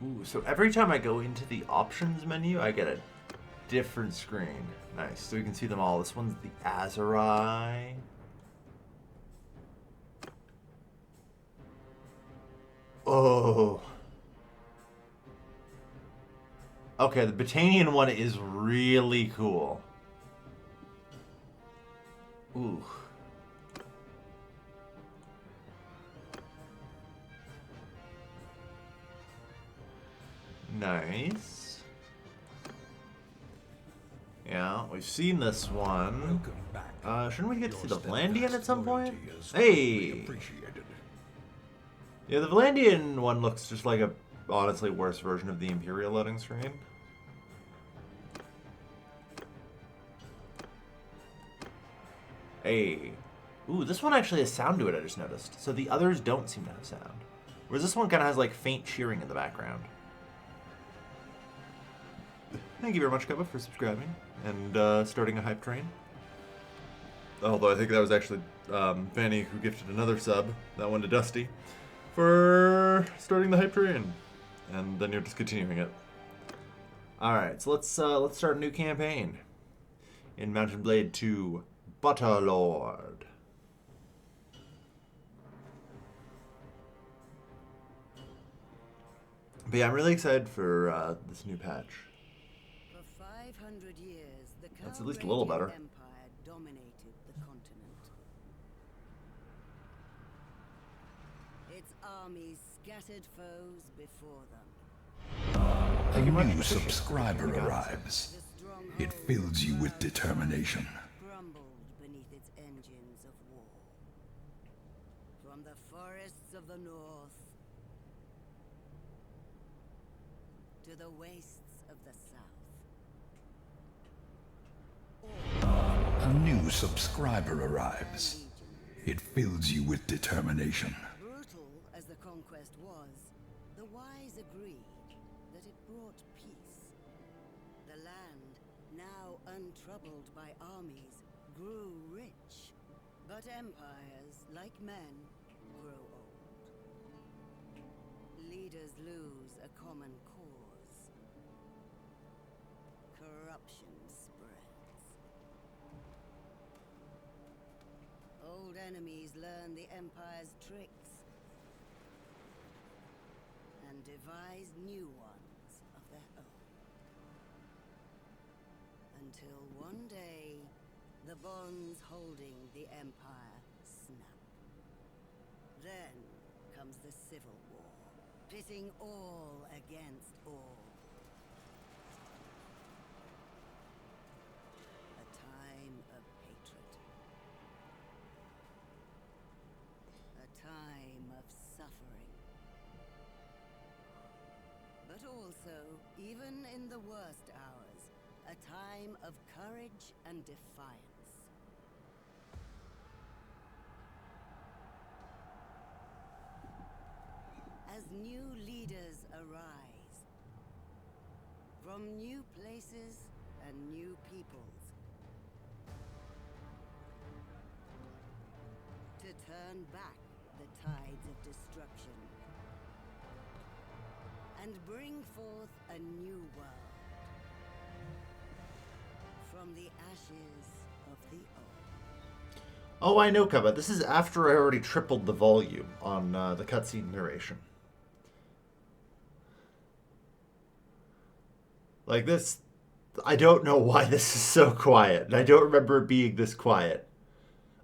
Ooh, so every time I go into the options menu, I get a different screen. Nice. So you can see them all. This one's the Azurai. Oh. Okay, the Botanian one is really cool. Ooh. Nice. Yeah, we've seen this one. Shouldn't we get to see the Valandian at some point? Hey! Yeah, the Valandian one looks just like a honestly worse version of the Imperial loading screen. Hey. Ooh, this one actually has sound to it, I just noticed. So the others don't seem to have sound. Whereas this one kind of has like faint cheering in the background. Thank you very much, Kubba, for subscribing and starting a hype train. Although I think that was actually Fanny who gifted another sub, that one to Dusty, for starting the hype train. And then you're just continuing it. Alright, so let's start a new campaign in Mountain Blade 2 Bannerlord. But yeah, I'm really excited for this new patch. For 500 years, the That's at least a little better. Empire dominated the continent. Its armies scattered foes before them. A new subscriber arrives. It fills you with determination. Crumbled beneath its engines of war. From the forests of the north to the wastes of the south. A new subscriber arrives. It fills you with determination. Brutal as the conquest was, the wise agreed that it brought peace. The land, now untroubled by armies, grew rich. But empires, like men, grow old. Leaders lose a common cause. Corruption spreads. Old enemies learn the Empire's tricks and devise new ones of their own. Until one day, the bonds holding the Empire snap. Then comes the Civil War, pitting all against all. A time of hatred. A time of suffering. But also, even in the worst hours, a time of courage and defiance. As new leaders arise, from new places and new peoples, to turn back the tides of destruction and bring forth a new world from the ashes of the old. Oh, I know, Kubba. This is after I already tripled the volume on the cutscene narration. Like this, I don't know why this is so quiet. And I don't remember it being this quiet.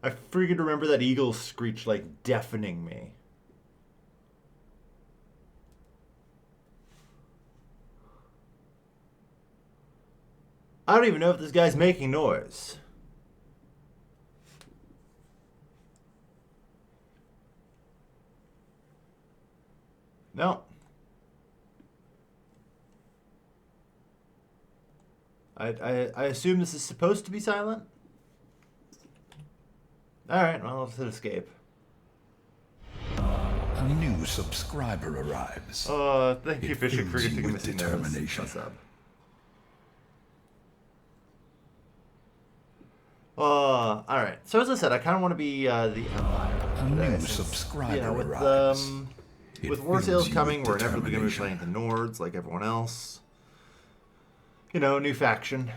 I freaking remember that eagle screech like deafening me. I don't even know if this guy's making noise. No. I assume this is supposed to be silent? Alright, well, let's hit escape. A new subscriber arrives. Thank you, Bishop, for getting with determination. What's up? Alright. So as I said, I kind of want to be the Empire. A new subscriber arrives. It With fills warsails you coming, with we're inevitably going to be determination. playing the Nords like everyone else. You know, new faction.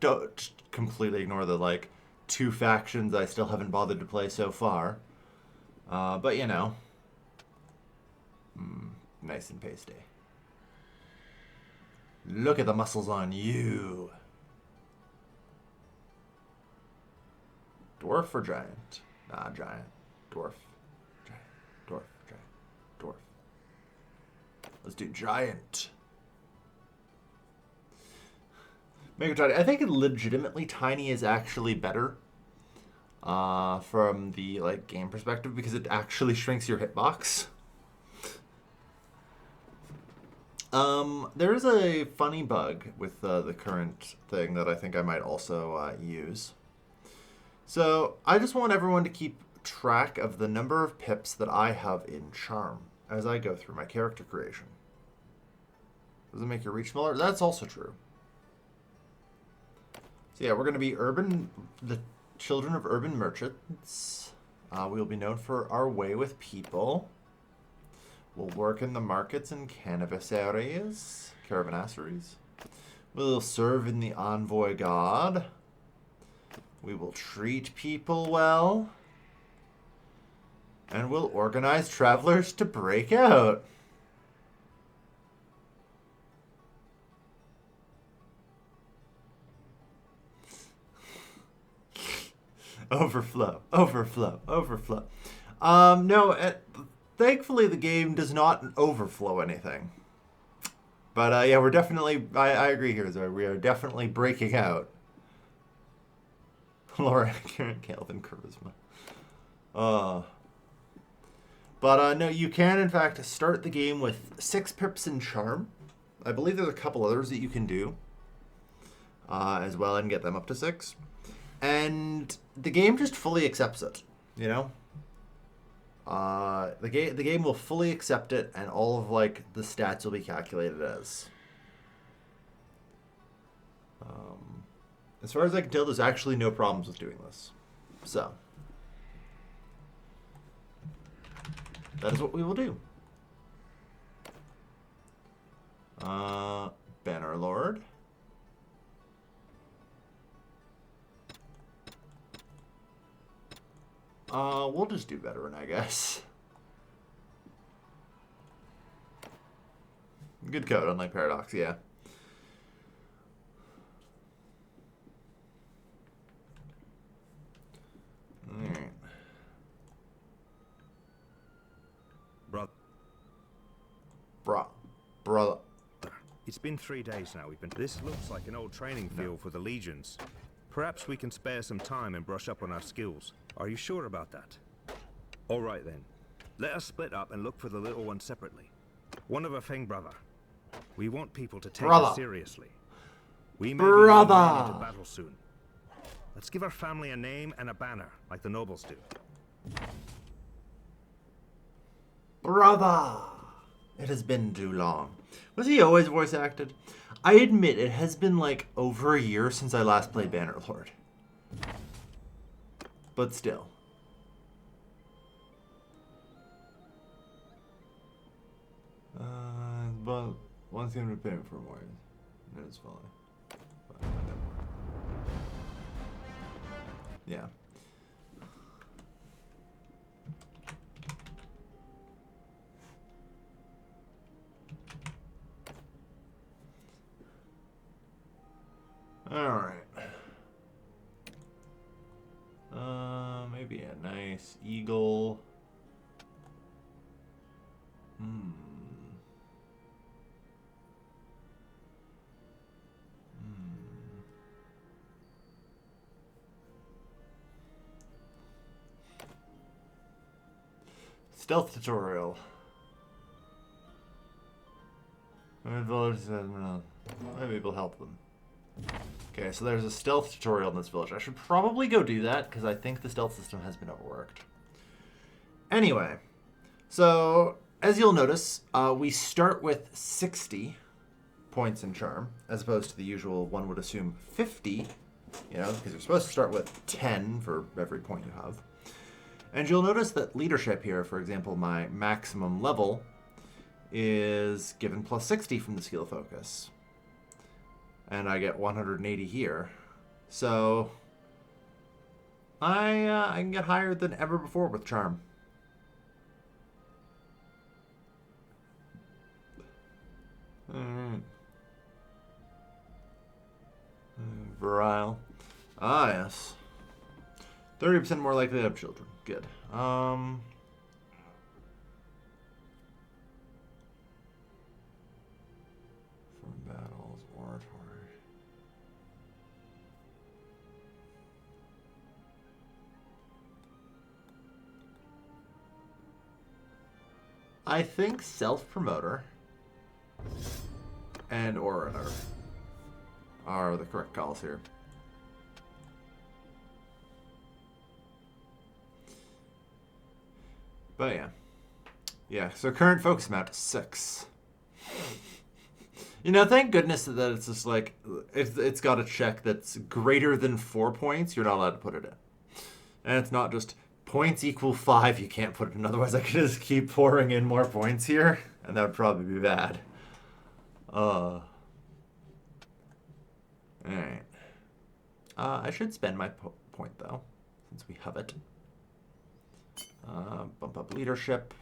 Don't completely ignore the, like, 2 factions I still haven't bothered to play so far. But, you know. Nice and pasty. Look at the muscles on you. Dwarf or giant? Nah, giant. Dwarf. Giant. Dwarf. Giant. Dwarf. Let's do giant. Mega tiny. I think legitimately tiny is actually better. From the like game perspective, because it actually shrinks your hitbox. There's a funny bug with the current thing that I think I might also use. So I just want everyone to keep track of the number of pips that I have in charm as I go through my character creation. Does it make your reach smaller? That's also true. So yeah, we're going to be the children of urban merchants. We will be known for our way with people. We'll work in the markets and caravansseries. We'll serve in the envoy god. We will treat people well. And we'll organize travelers to break out. Overflow, overflow, overflow. No, thankfully the game does not overflow anything. But yeah, we're definitely, I agree here, Zoe. We are definitely breaking out. Laura, Karen, Calvin, charisma. But no, you can in fact start the game with 6 pips in charm. I believe there's a couple others that you can do as well and get them up to 6. And the game just fully accepts it, you know? The game will fully accept it, and all of like the stats will be calculated as. As far as I can tell, there's actually no problems with doing this. So that is what we will do. Bannerlord. We'll just do veteran, I guess. Good code, unlike Paradox, yeah. Alright. Brother. It's been 3 days now. This looks like an old training field for the legions. Perhaps we can spare some time and brush up on our skills. Are you sure about that? All right then. Let us split up and look for the little one separately. One of a thing, brother. We want people to take us seriously. We may be going into battle soon. Let's give our family a name and a banner, like the nobles do. Brother! It has been too long. Was he always voice acted? I admit it has been like over a year since I last played Bannerlord. But still. But one's going to be paying for more. It's fine. Yeah. Alright. Maybe a nice eagle. Stealth tutorial. Maybe we'll help them. Okay, so there's a stealth tutorial in this village. I should probably go do that, because I think the stealth system has been overworked. Anyway, so as you'll notice, we start with 60 points in charm, as opposed to the usual one would assume 50, you know, because you're supposed to start with 10 for every point you have. And you'll notice that leadership here, for example, my maximum level, is given plus 60 from the skill focus. And I get 180 here. So I can get higher than ever before with charm. Alright. Virile. Ah, yes. 30% more likely to have children. Good. Foreign battles, oratory. I think self-promoter and orator are the correct calls here. But yeah. Yeah, so current focus amount, 6. You know, thank goodness that it's just like, if it's got a check that's greater than 4 points, you're not allowed to put it in. And it's not just points equal 5, you can't put it in. Otherwise, I could just keep pouring in more points here, and that would probably be bad. Alright. I should spend my point, though, since we have it. Bump up leadership.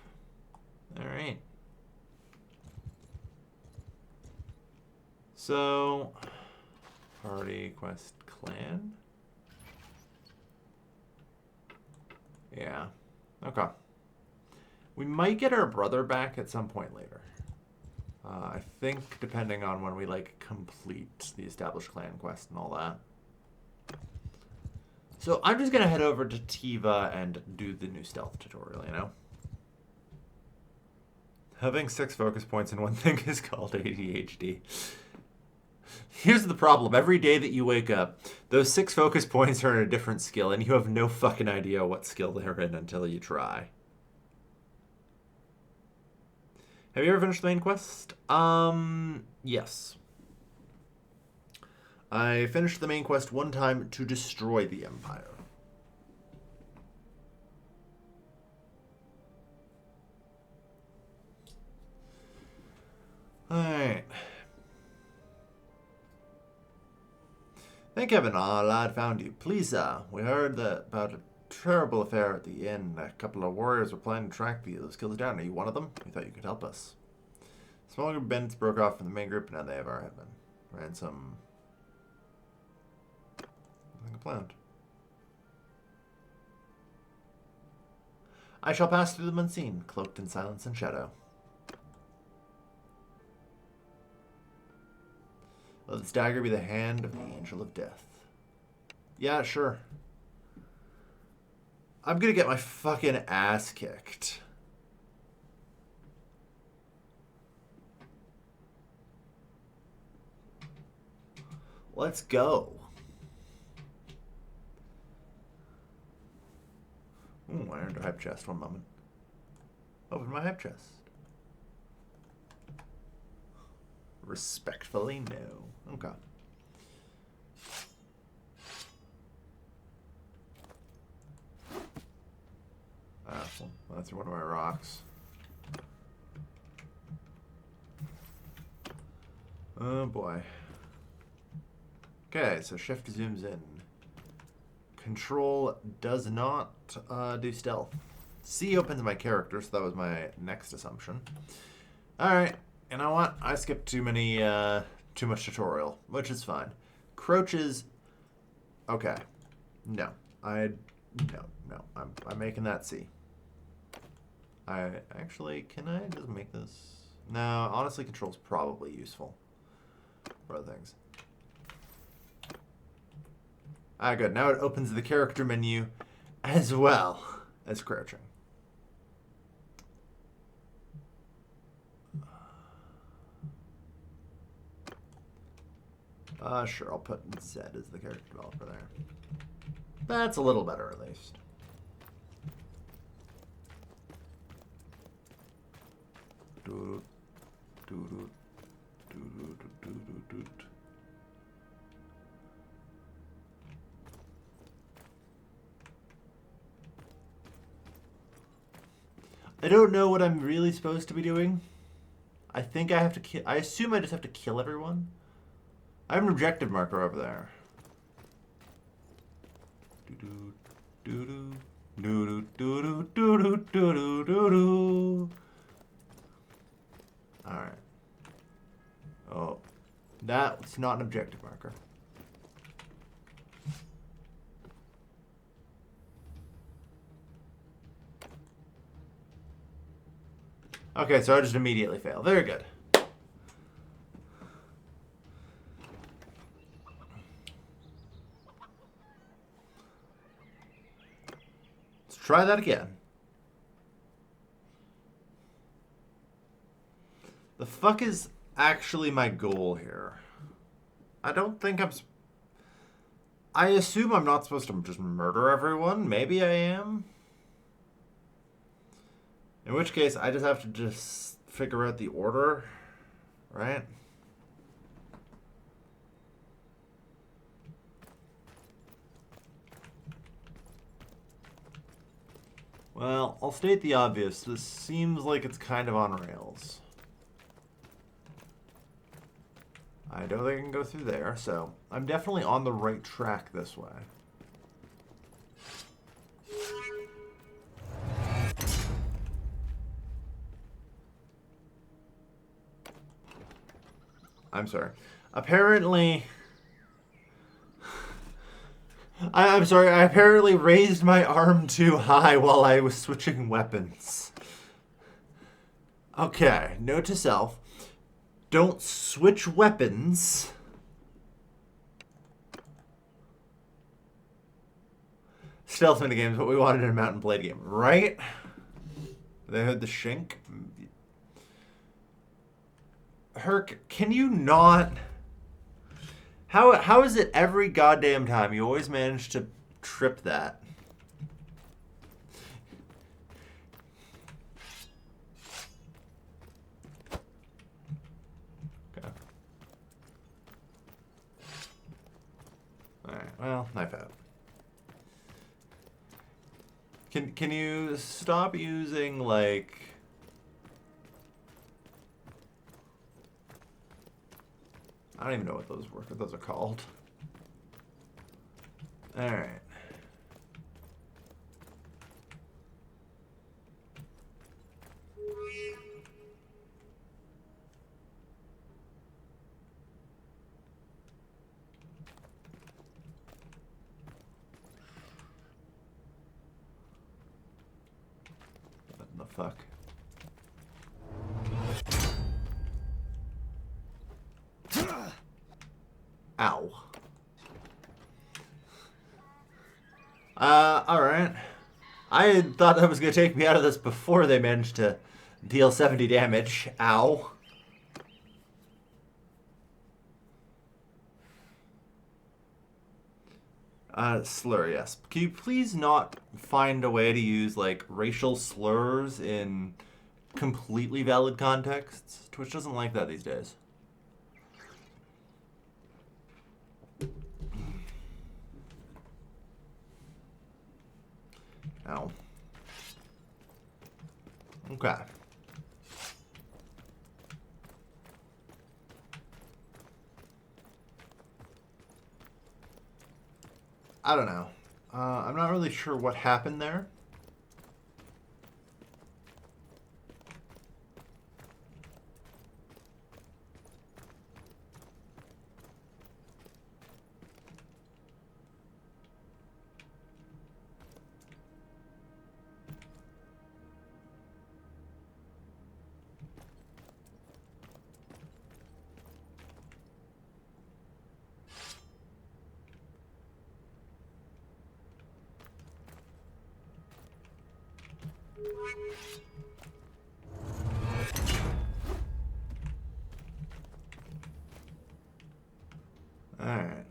Alright. So, party, quest, clan. Yeah. Okay. We might get our brother back at some point later. I think depending on when we, like, complete the established clan quest and all that. So I'm just going to head over to Tiva and do the new stealth tutorial, you know? Having 6 focus points in one thing is called ADHD. Here's the problem. Every day that you wake up, those 6 focus points are in a different skill, and you have no fucking idea what skill they're in until you try. Have you ever finished the main quest? Yes. I finished the main quest one time to destroy the Empire. Alright. Thank heaven, lad found you. Please, we heard about a terrible affair at the inn. A couple of warriors were planning to track those kills down. Are you one of them? We thought you could help us. Smaller bandits broke off from the main group, and now they have our headman. Ransom. Nothing planned. I shall pass through them unseen, cloaked in silence and shadow. Let this dagger be the hand of the angel of death. Yeah, sure. I'm gonna get my fucking ass kicked. Let's go. Ooh, I earned a hype chest. One moment. Open my hype chest. Respectfully, no. Okay. Well, that's one of my rocks. Oh boy. Okay, so shift zooms in. Control does not do stealth. C opens my character, so that was my next assumption. Alright, you know what? I skipped too much tutorial, which is fine. Crouches. Okay. No. I'm making that C. Can I just make this? No, honestly, control's probably useful for other things. Ah, good. Now it opens the character menu as well as crouching. Sure, I'll put Z as the character developer there. That's a little better, at least. I don't know what I'm really supposed to be doing. I think I have to kill... I assume I just have to kill everyone. I have an objective marker over there. Doo-doo, doo-doo, doo-doo, doo-doo, doo-doo, doo-doo, doo-doo. Alright. Oh. That's not an objective marker. Okay, so I just immediately fail. Very good. Let's try that again. The fuck is actually my goal here? I don't think I assume I'm not supposed to just murder everyone. Maybe I am. In which case, I just have to just figure out the order, right? Well, I'll state the obvious. This seems like it's kind of on rails. I don't think I can go through there, so I'm definitely on the right track this way. I'm sorry. Apparently... I'm sorry, I apparently raised my arm too high while I was switching weapons. Okay, note to self. Don't switch weapons. Stealth minigames, what we wanted in a Mountain Blade game, right? They had the Shink. Herc, can you not... How is it every goddamn time you always manage to trip that? Okay. Alright, well, knife out. Can you stop using, like... I don't even know what those are called. All right. What the fuck? Ow. Alright. I thought that was going to take me out of this before they managed to deal 70 damage. Ow. Slur, yes. Can you please not find a way to use, like, racial slurs in completely valid contexts? Twitch doesn't like that these days. Ow. Okay. I don't know. I'm not really sure what happened there. Alright.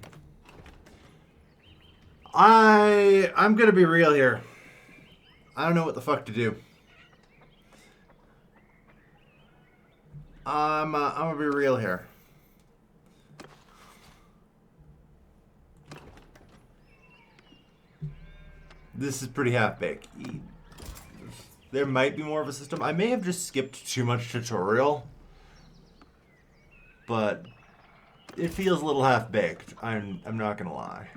I'm gonna be real here. I don't know what the fuck to do. I'm gonna be real here. This is pretty half-baked. there might be more of a system. I may have just skipped too much tutorial, but it feels a little half-baked. I'm not gonna lie.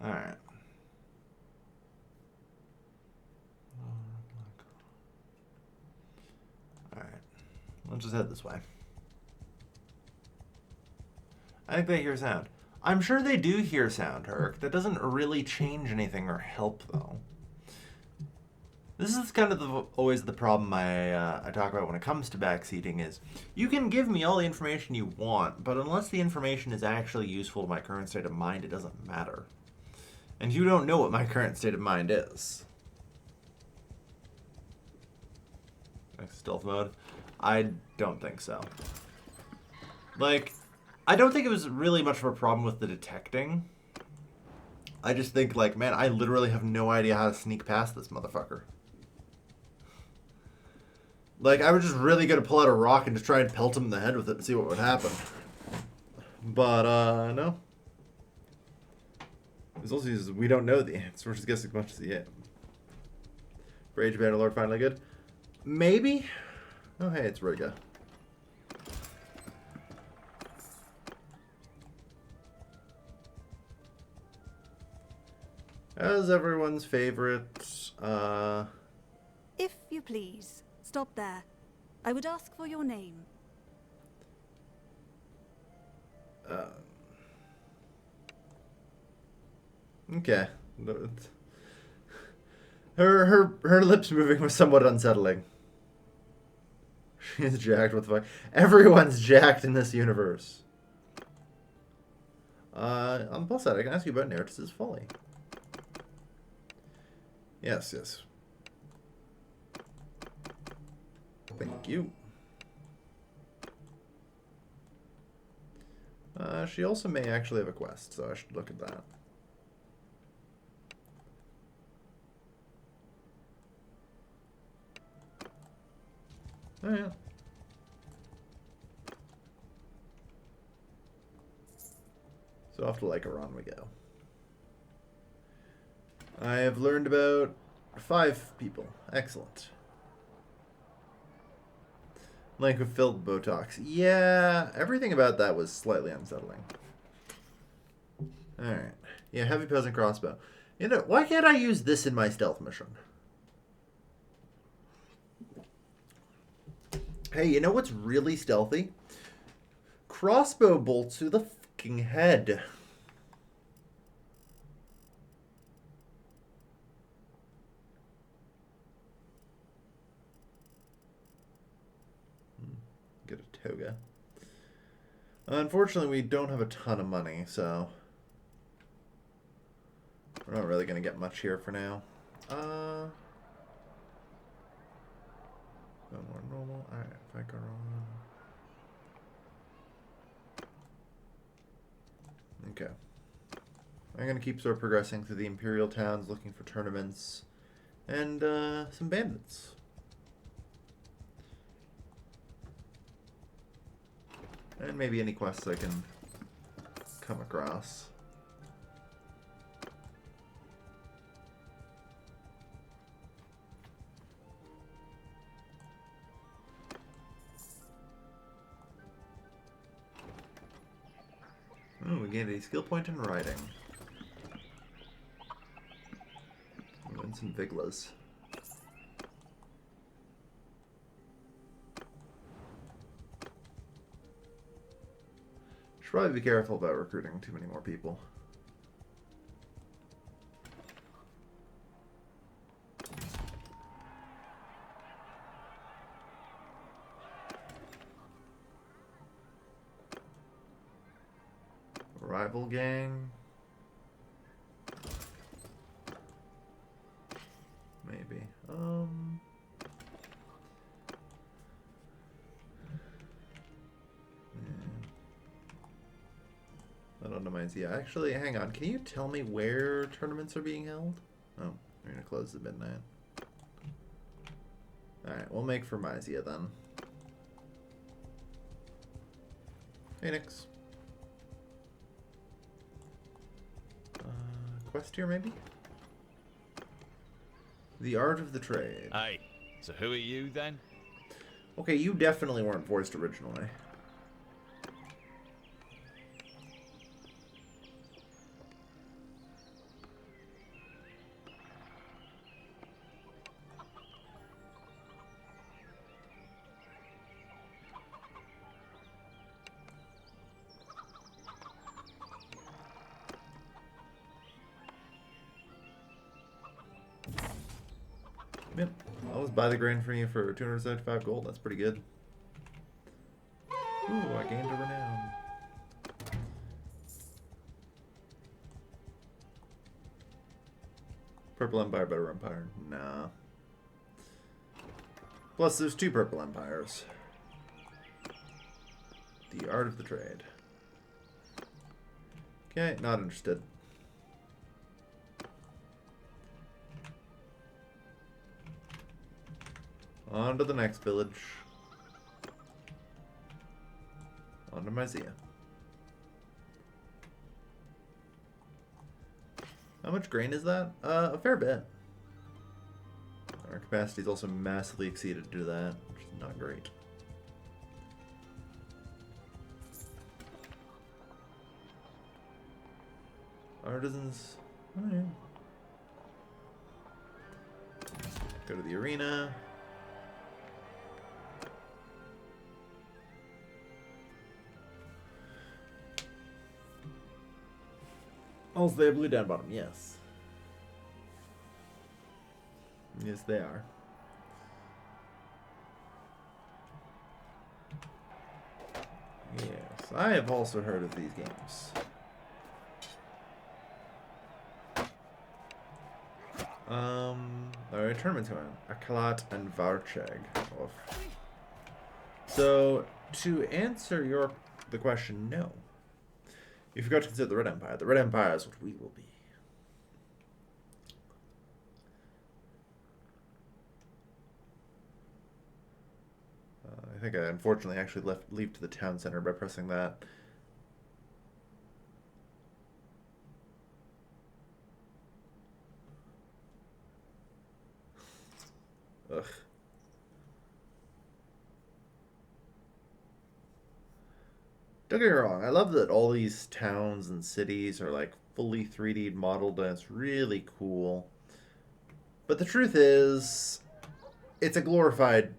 Alright. Alright. Let's just head this way. I think they hear sound. I'm sure they do hear sound, Herc. That doesn't really change anything or help, though. This is kind of always the problem I talk about when it comes to backseating is you can give me all the information you want, but unless the information is actually useful to my current state of mind, it doesn't matter. And you don't know what my current state of mind is. Stealth mode? I don't think so. Like, I don't think it was really much of a problem with the detecting. I just think, like, man, I literally have no idea how to sneak past this motherfucker. Like, I was just really gonna pull out a rock and just try and pelt him in the head with it and see what would happen. But, no. There's also we don't know the answer. We're just guessing as much as the end. Rage Bannerlord finally good? Maybe? Oh, hey, it's Riga. As everyone's favorite, If you please, stop there. I would ask for your name. Okay. Her lips moving was somewhat unsettling. She is jacked, what the fuck? Everyone's jacked in this universe. On the plus side, I can ask you about Neritus's folly. Yes, yes. Thank you. She also may actually have a quest, so I should look at that. Oh, yeah. So off to Lycaron we go. I have learned about 5 people. Excellent. Link with filled Botox. Yeah, everything about that was slightly unsettling. Alright. Yeah, heavy peasant crossbow. You know, why can't I use this in my stealth mission? Hey, you know what's really stealthy? Crossbow bolts through the fucking head. Get a toga. Unfortunately, we don't have a ton of money, so we're not really going to get much here for now. No more normal. Alright, if I go wrong. Okay. I'm going to keep sort of progressing through the Imperial towns, looking for tournaments and some bandits. And maybe any quests I can come across. Oh, we gained a skill point in riding. And some Viglas. Should probably be careful about recruiting too many more people. Rival gang. Maybe. I don't know, Myzia. Actually, hang on. Can you tell me where tournaments are being held? Oh, we're gonna close at midnight. Alright, we'll make for Myzia then. Phoenix. Quest here, maybe? The Art of the Trade. Hey, so who are you then? Okay, you definitely weren't voiced originally. Yep, I'll just buy the grain from you for 275 gold. That's pretty good. Ooh, I gained a renown. Purple Empire, better Empire. Nah. Plus, there's 2 Purple Empires. The Art of the Trade. Okay, not interested. On to the next village. On to Mysia. How much grain is that? A fair bit. Our capacity is also massively exceeded due to that, which is not great. Artisans. Alright. Go to the arena. Also, they have blue down bottom, yes. Yes, they are. Yes, I have also heard of these games. Alright, tournaments going on. Akalat and Varcheg. Oof. So, to answer the question, no. You forgot to consider the Red Empire. The Red Empire is what we will be. I think I unfortunately actually leave to the town center by pressing that. Ugh. Don't get me wrong, I love that all these towns and cities are like fully 3D modeled and it's really cool. But the truth is, it's a glorified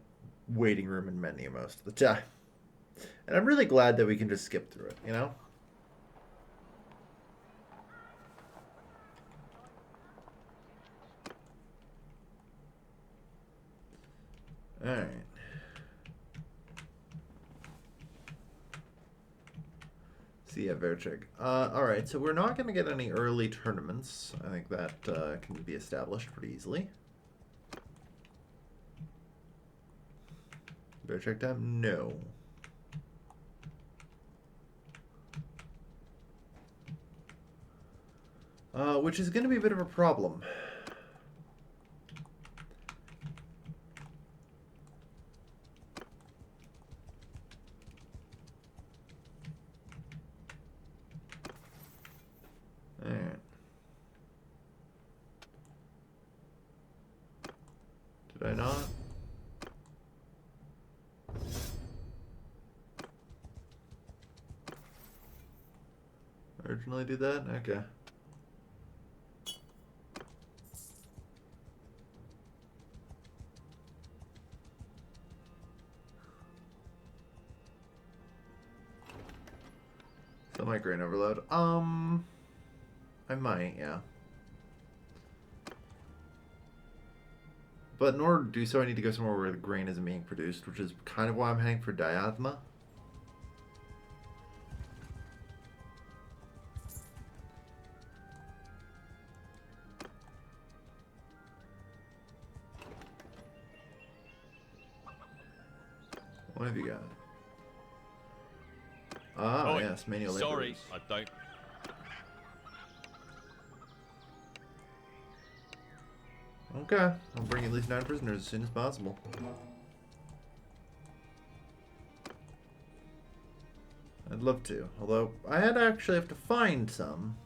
waiting room and menu most of the time. And I'm really glad that we can just skip through it, you know? Alright. See ya, Verchig. Alright, so we're not going to get any early tournaments. I think that can be established pretty easily. Verchig time? No. Which is going to be a bit of a problem. Alright. Did I not? Originally do that? Okay. So my grain overload. I might, yeah. But in order to do so, I need to go somewhere where the grain isn't being produced, which is kind of why I'm heading for Diathma. What have you got? Ah, Oi, yes, manual sorry, laborers. I don't. Okay, I'll bring at least 9 prisoners as soon as possible. I'd love to, although I had to actually have to find some.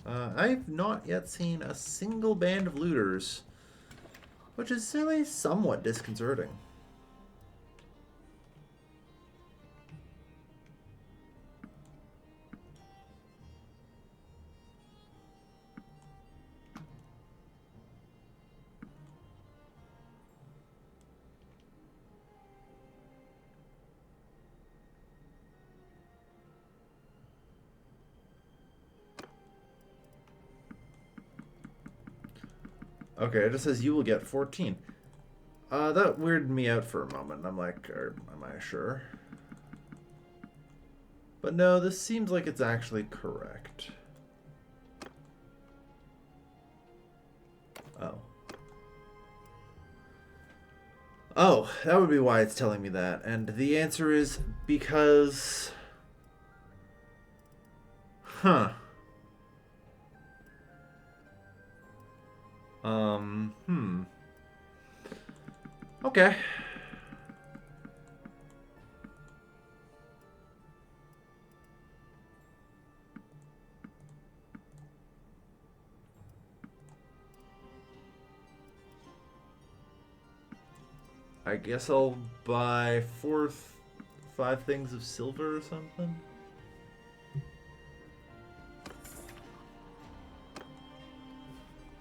I've not yet seen a single band of looters, which is really somewhat disconcerting. Okay, it just says you will get 14. That weirded me out for a moment. I'm like, am I sure? But no, this seems like it's actually correct. Oh. Oh, that would be why it's telling me that. And the answer is because... Huh. Okay. I guess I'll buy 5 things of silver or something.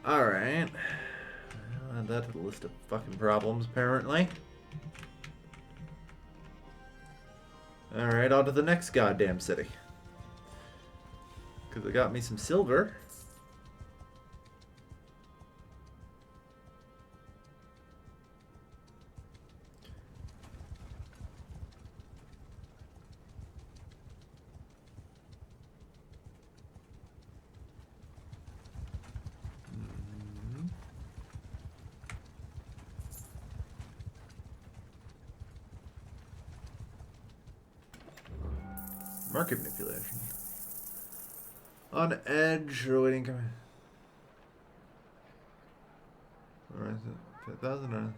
Alright. I'll add that to the list of fucking problems, apparently. Alright, on to the next goddamn city. Because it got me some silver. Market manipulation. On edge, or waiting. Or is it 5,000 or?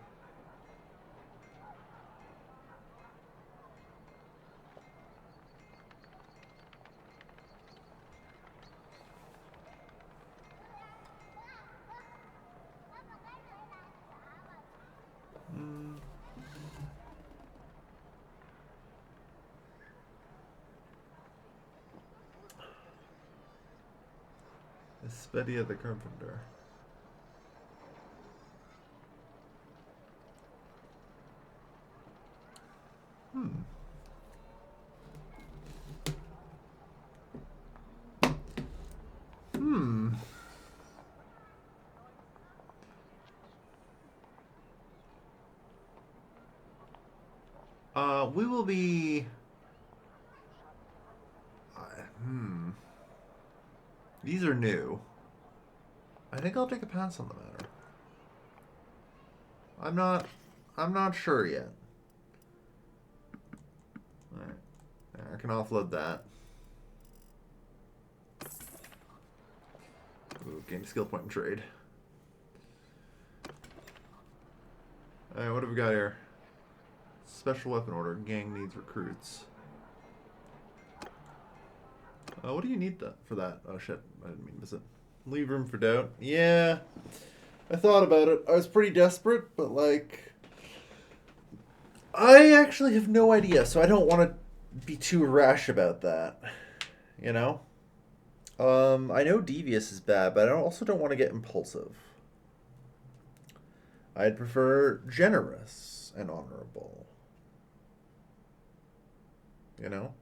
Espedia the Carpenter. We will be... These are new. I think I'll take a pass on the matter. I'm not sure yet. Alright. I can offload that. Ooh, gain a skill point and trade. Alright, what have we got here? Special weapon order. Gang needs recruits. What do you need for that? Oh shit, I didn't mean to miss it. Leave room for doubt. Yeah, I thought about it. I was pretty desperate, but like... I actually have no idea, so I don't want to be too rash about that. You know? I know devious is bad, but I also don't want to get impulsive. I'd prefer generous and honorable. You know?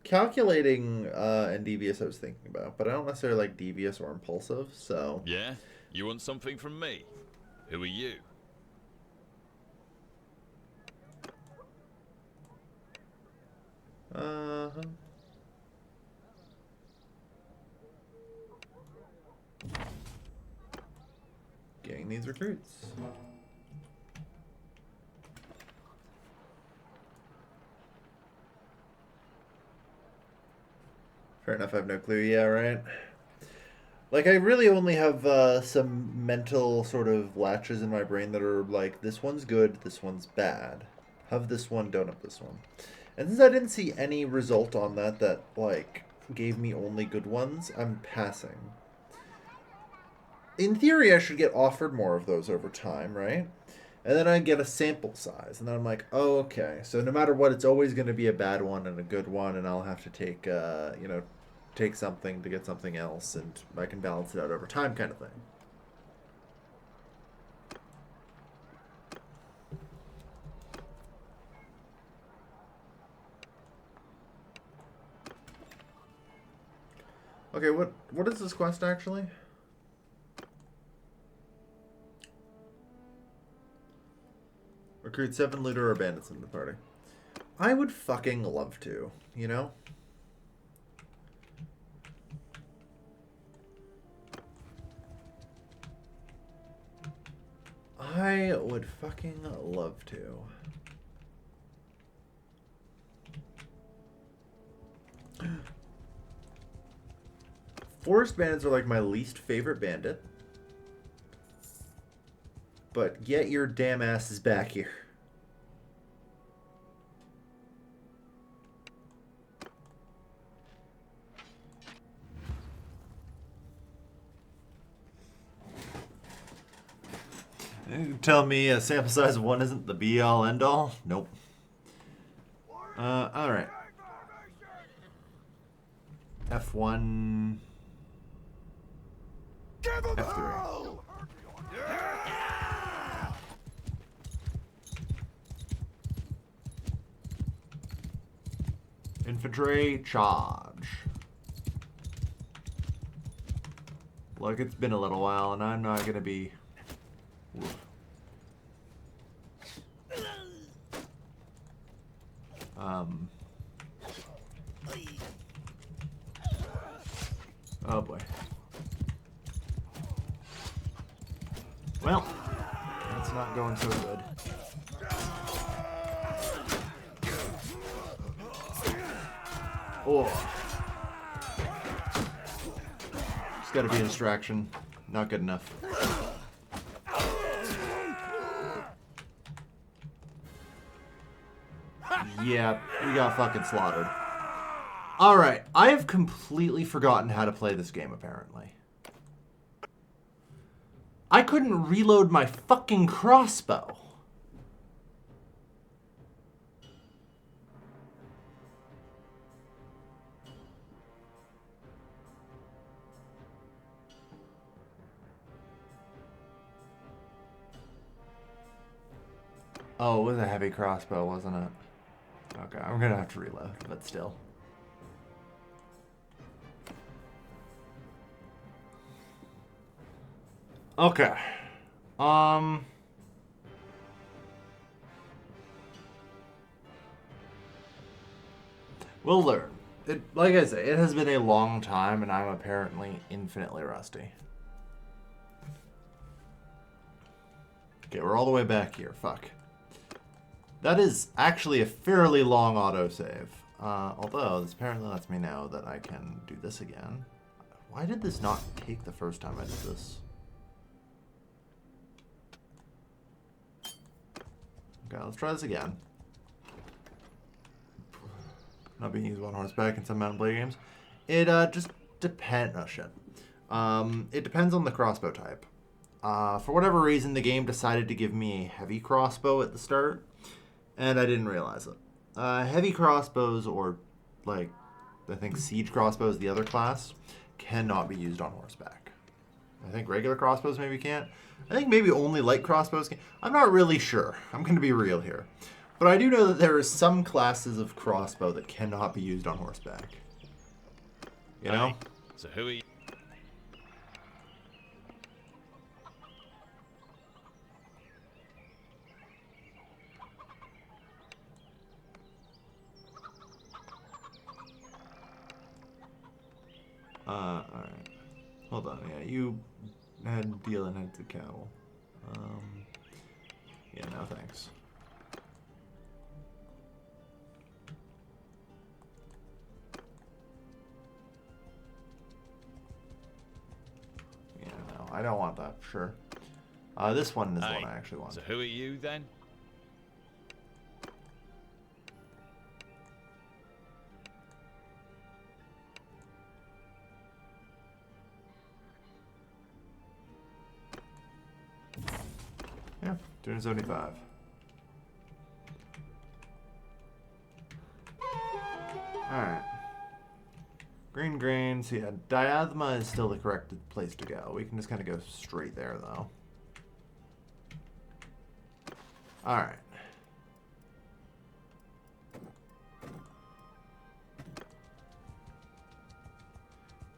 Calculating and devious I was thinking about, but I don't necessarily like devious or impulsive, so... Yeah? You want something from me? Who are you? Gang needs recruits. Fair enough, I have no clue. Yeah, right? Like, I really only have some mental sort of latches in my brain that are like, this one's good, this one's bad. Have this one, don't have this one. And since I didn't see any result on that, like, gave me only good ones, I'm passing. In theory, I should get offered more of those over time, right? And then I get a sample size, and then I'm like, oh, okay. So no matter what, it's always going to be a bad one and a good one, and I'll have to take, take something to get something else, and I can balance it out over time, kind of thing. Okay, what is this quest actually? Recruit 7 looter or bandits in the party. I would fucking love to, you know? I would fucking love to. Forest bandits are like my least favorite bandit. But yet your damn ass is back here. You tell me a sample size of 1 isn't the be-all, end-all? Nope. Alright. F1... F3. Infantry, charge. Look, it's been a little while, and I'm not gonna be... Oof. Oh boy. Well, that's not going so good. Oh. Just gotta be a distraction. Not good enough. Yeah, we got fucking slaughtered. Alright, I have completely forgotten how to play this game, apparently. I couldn't reload my fucking crossbow. Oh, it was a heavy crossbow, wasn't it? Okay, I'm gonna have to reload, but still. Okay. We'll learn. Like I say, it has been a long time, and I'm apparently infinitely rusty. Okay, we're all the way back here. Fuck. That is actually a fairly long autosave. Although, this apparently lets me know that I can do this again. Why did this not take the first time I did this? Okay, let's try this again. Not being used on horseback in some Mount and Blade games. It just depends. Oh shit. It depends on the crossbow type. For whatever reason, the game decided to give me a heavy crossbow at the start, and I didn't realize it. Heavy crossbows, or like I think siege crossbows, the other class, cannot be used on horseback. I think regular crossbows maybe can't. I think maybe only light crossbows can. I'm not really sure. I'm going to be real here. But I do know that there are some classes of crossbow that cannot be used on horseback. You know? Hey, so who are you? Alright. Hold on, yeah, you had deal and heads of cattle. Yeah, no thanks. Yeah, no, I don't want that, sure. This one is the one I actually want. So who are you then? 275. Alright. Green grains, yeah. Diathema is still the correct place to go. We can just kind of go straight there, though. Alright.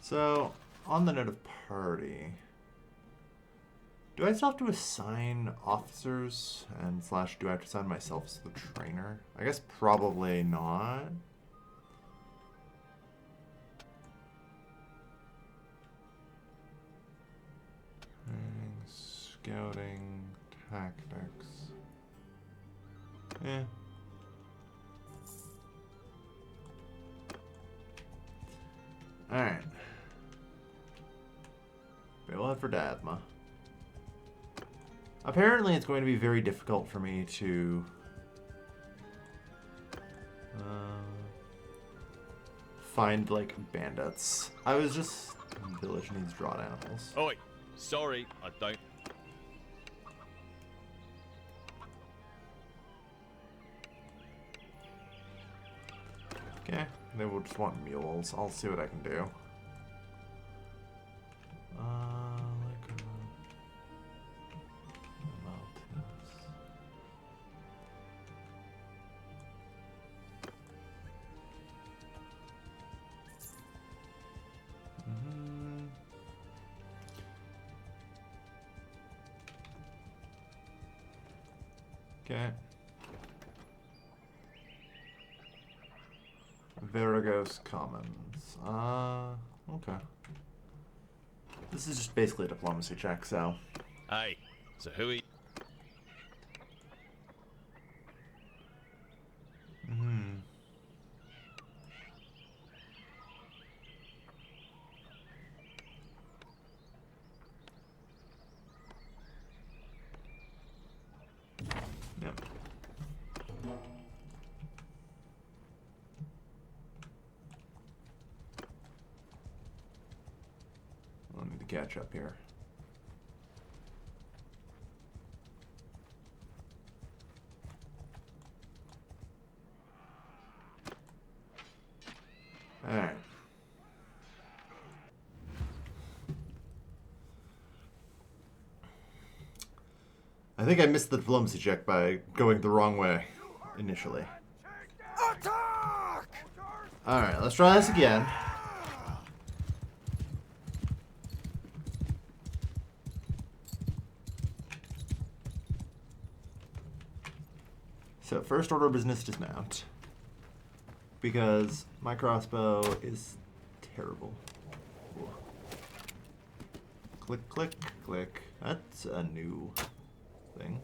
So, on the note of party, do I still have to assign officers and / do I have to assign myself as the trainer? I guess probably not. Scouting, tactics. Eh. Alright. Bailout for Dathma. Apparently it's going to be very difficult for me to find, like, bandits. I was just... Village needs drawn animals. Oi, sorry, I don't. Okay, they will just want mules. I'll see what I can do. Okay. Veragos Commons. Okay. This is just basically a diplomacy check, so. Hey, so who are Yep. I'll need to catch up here. Alright. I think I missed the diplomacy check by going the wrong way initially. Attack! Alright, let's try this again. So, first order of business, dismount. Because my crossbow is terrible. Ooh. Click, click, click. That's a new thing.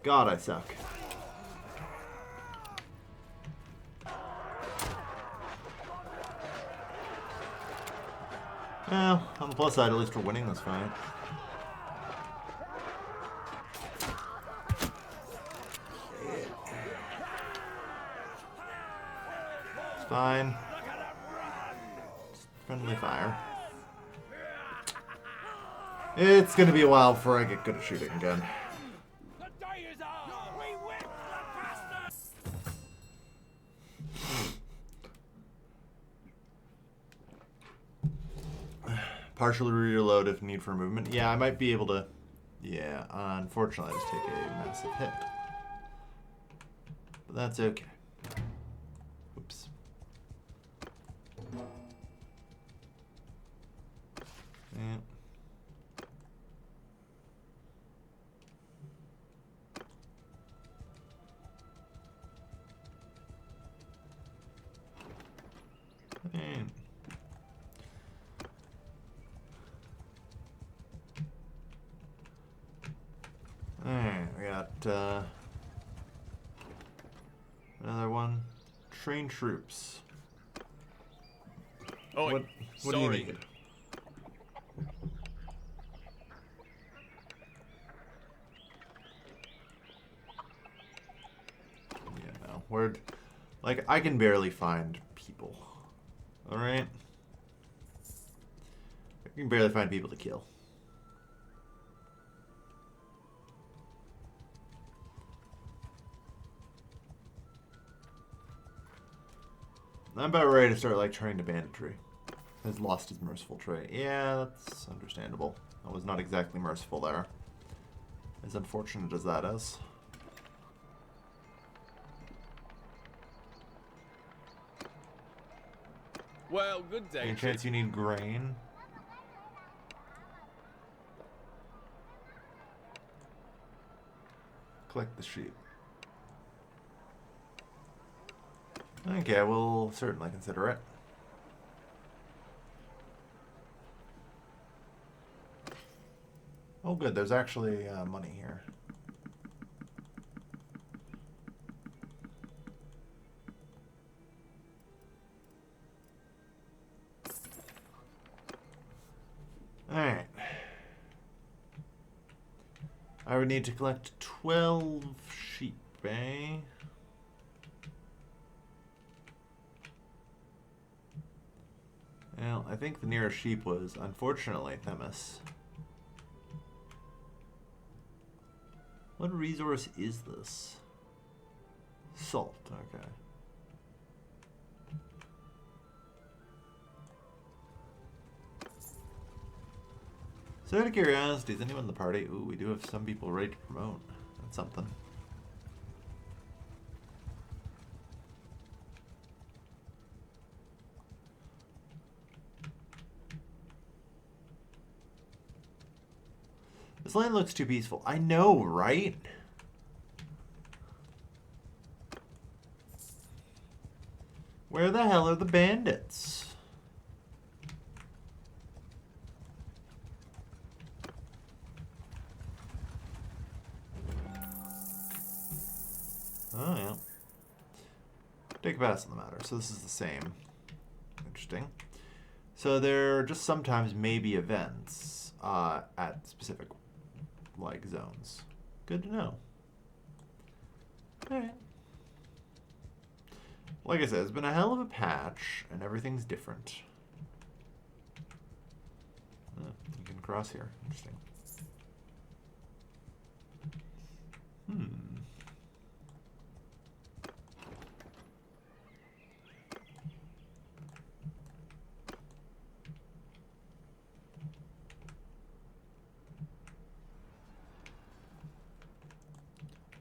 God, I suck. Well, on the plus side, at least we're winning this fight. It's fine. Just friendly fire. It's gonna be a while before I get good at shooting again. The day is ours! We whip the bastards! Partially reload if need for movement. Yeah, I might be able to... Yeah, unfortunately I just take a massive hit. But that's okay. Oops. Yeah. And alright, we got another one. Train troops. Oi, What do you sorry. need? Yeah, no. Like, I can barely find people You can barely find people to kill. I'm about ready to start like turning to banditry. Has lost his merciful trait. Yeah, that's understandable. I was not exactly merciful there. As unfortunate as that is. Well, good day. Any chance you need grain? Collect the sheep. Okay, we'll certainly consider it. Oh good, there's actually money here. Alright. I would need to collect 12 sheep, eh? Well, I think the nearest sheep was, unfortunately, Themis. What resource is this? Salt, okay. So out of curiosity, is anyone in the party? Ooh, we do have some people ready to promote. That's something. This land looks too peaceful. I know, right? Where the hell are the bandits? Oh, yeah. Take a pass on the matter. So this is the same. Interesting. So there just sometimes may be events at specific like zones. Good to know. Alright. Like I said, it's been a hell of a patch, and everything's different. You can cross here. Interesting.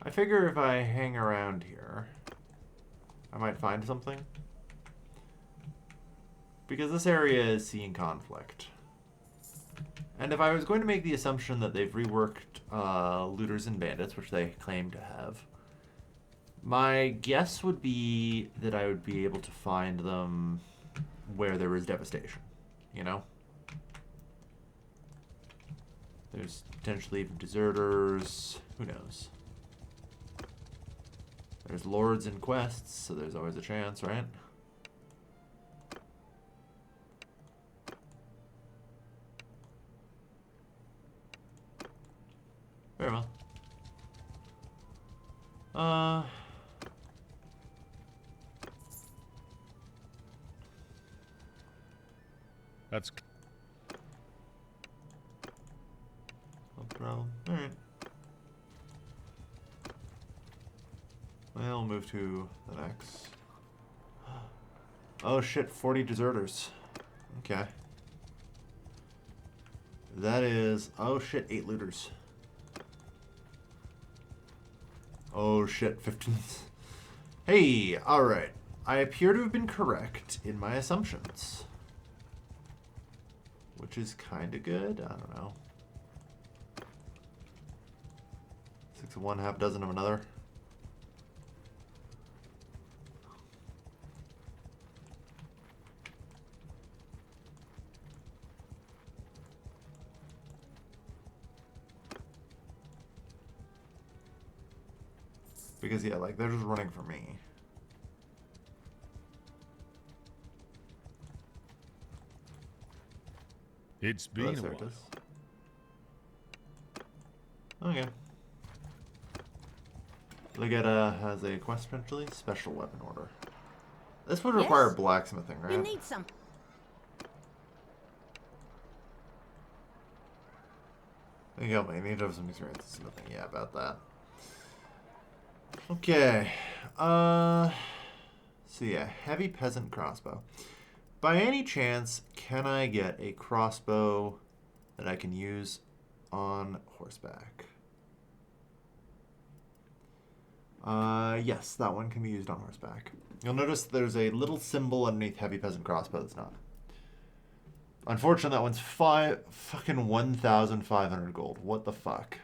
I figure if I hang around here, I might find something. Because this area is seeing conflict. And if I was going to make the assumption that they've reworked looters and bandits, which they claim to have, my guess would be that I would be able to find them where there is devastation, you know? There's potentially even deserters, who knows? There's lords and quests, so there's always a chance, right? Very well. That's No problem. Alright. Well, move to the next. Oh shit, 40 deserters. Okay. That is... Oh shit, 8 looters. Oh shit, 15. Hey, alright. I appear to have been correct in my assumptions. Which is kinda good? I don't know. 6 of one, half dozen of another. Because, yeah, like, they're just running for me. It's Oh, been that's a there it while. is. Okay. Legetta has a quest potentially. Special weapon order. This would require Yes? blacksmithing, right? You need some. I need to have some experience with smithing. Yeah, about that. Okay. So yeah, heavy peasant crossbow. By any chance, can I get a crossbow that I can use on horseback? Yes, that one can be used on horseback. You'll notice there's a little symbol underneath heavy peasant crossbow that's not. Unfortunately, that one's fucking 1,500 gold. What the fuck?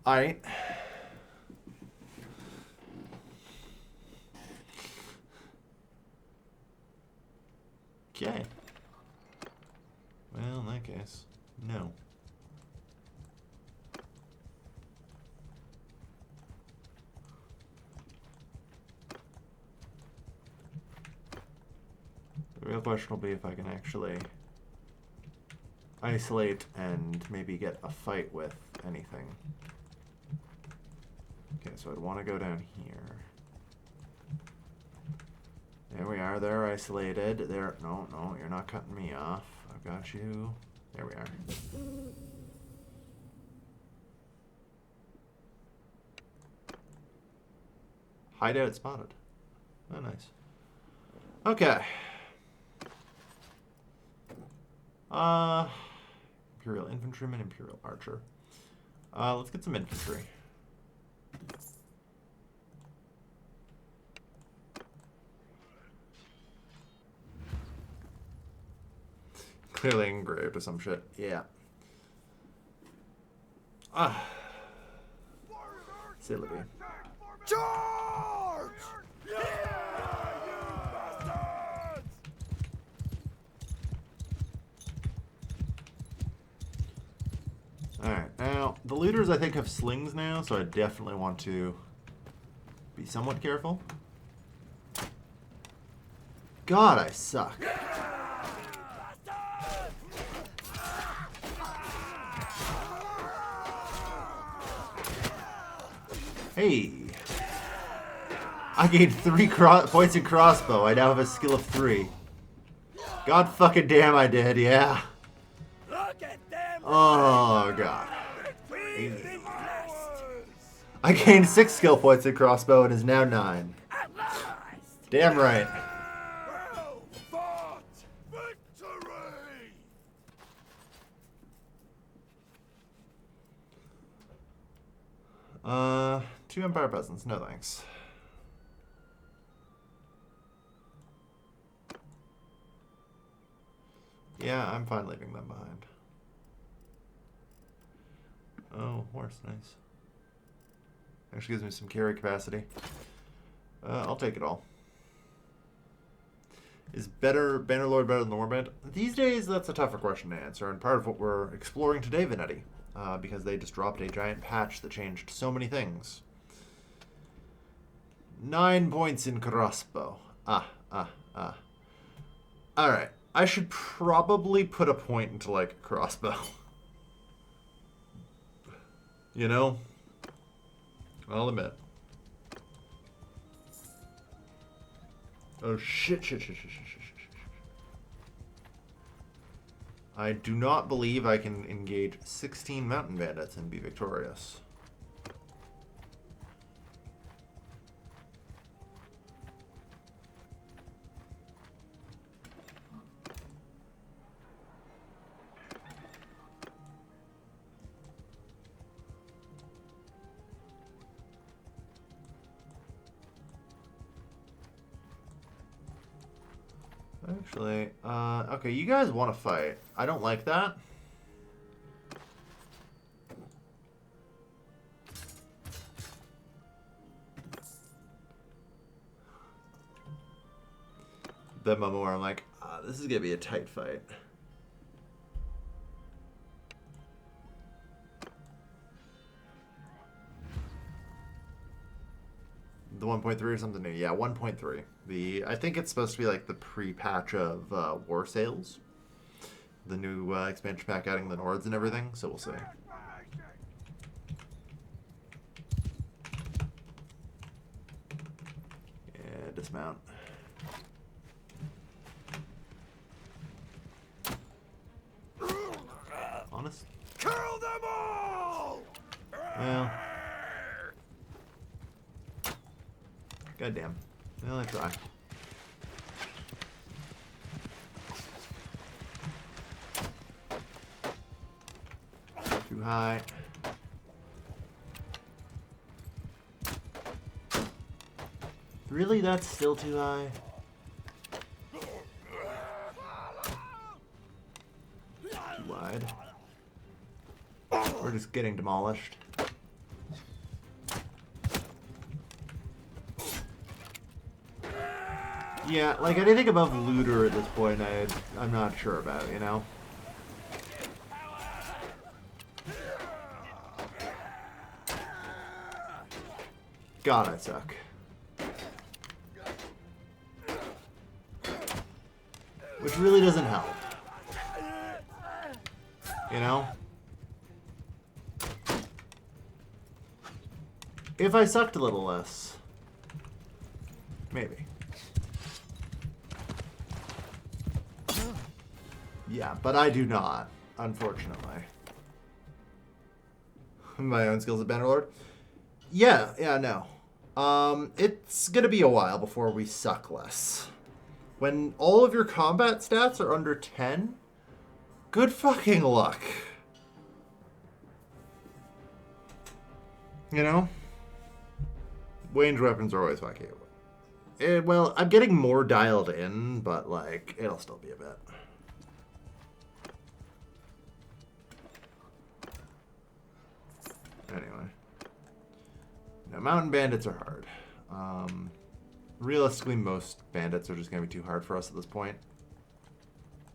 Alright. Okay. Well, in that case, no. The real question will be if I can actually isolate and maybe get a fight with anything. Okay, so I'd want to go down here. There we are. They're isolated. There. No, no, you're not cutting me off. I've got you. There we are. Hideout spotted. Oh, nice. Okay. Imperial infantryman, Imperial archer. Let's get some infantry. Clearly engraved or some shit. Yeah. Silly. Charge! Yeah, you bastards! Alright, now, the looters I think have slings now, so I definitely want to be somewhat careful. God, I suck. Hey! I gained 3 points in crossbow. I now have a skill of 3. God fucking damn I did, yeah. Look at them! Oh, God. I gained 6 skill points in crossbow and is now 9. Damn right. Well fought! Victory! 2 Empire peasants, no thanks. Yeah, I'm fine leaving them behind. Oh, horse, nice. Actually gives me some carry capacity. I'll take it all. Is Bannerlord better than the Warband? These days, that's a tougher question to answer, and part of what we're exploring today, Venetti, because they just dropped a giant patch that changed so many things. 9 points in crossbow. Alright. I should probably put a point into, like, crossbow. You know? I'll admit. Oh, shit. I do not believe I can engage 16 mountain bandits and be victorious. Actually, okay, you guys want to fight. I don't like that. The moment where I'm like, this is going to be a tight fight. The 1.3 or something new. Yeah, 1.3. I think it's supposed to be like the pre-patch of warsails. The new expansion pack adding the Nords and everything, so we'll see. Yeah, dismount. Well. Goddamn. Well, I try. Too high. Really? That's still too high? Too wide. We're just getting demolished. Yeah, like anything above looter at this point, I'm not sure about, you know? God, I suck. Which really doesn't help. You know? If I sucked a little less. Maybe. Yeah, but I do not, unfortunately. My own skills at Bannerlord? Yeah, no. It's gonna be a while before we suck less. When all of your combat stats are under 10, good fucking luck. You know? Ranged weapons are always wacky. Well, I'm getting more dialed in, but, like, it'll still be a bit. Anyway. Now, mountain bandits are hard. Realistically, most bandits are just going to be too hard for us at this point.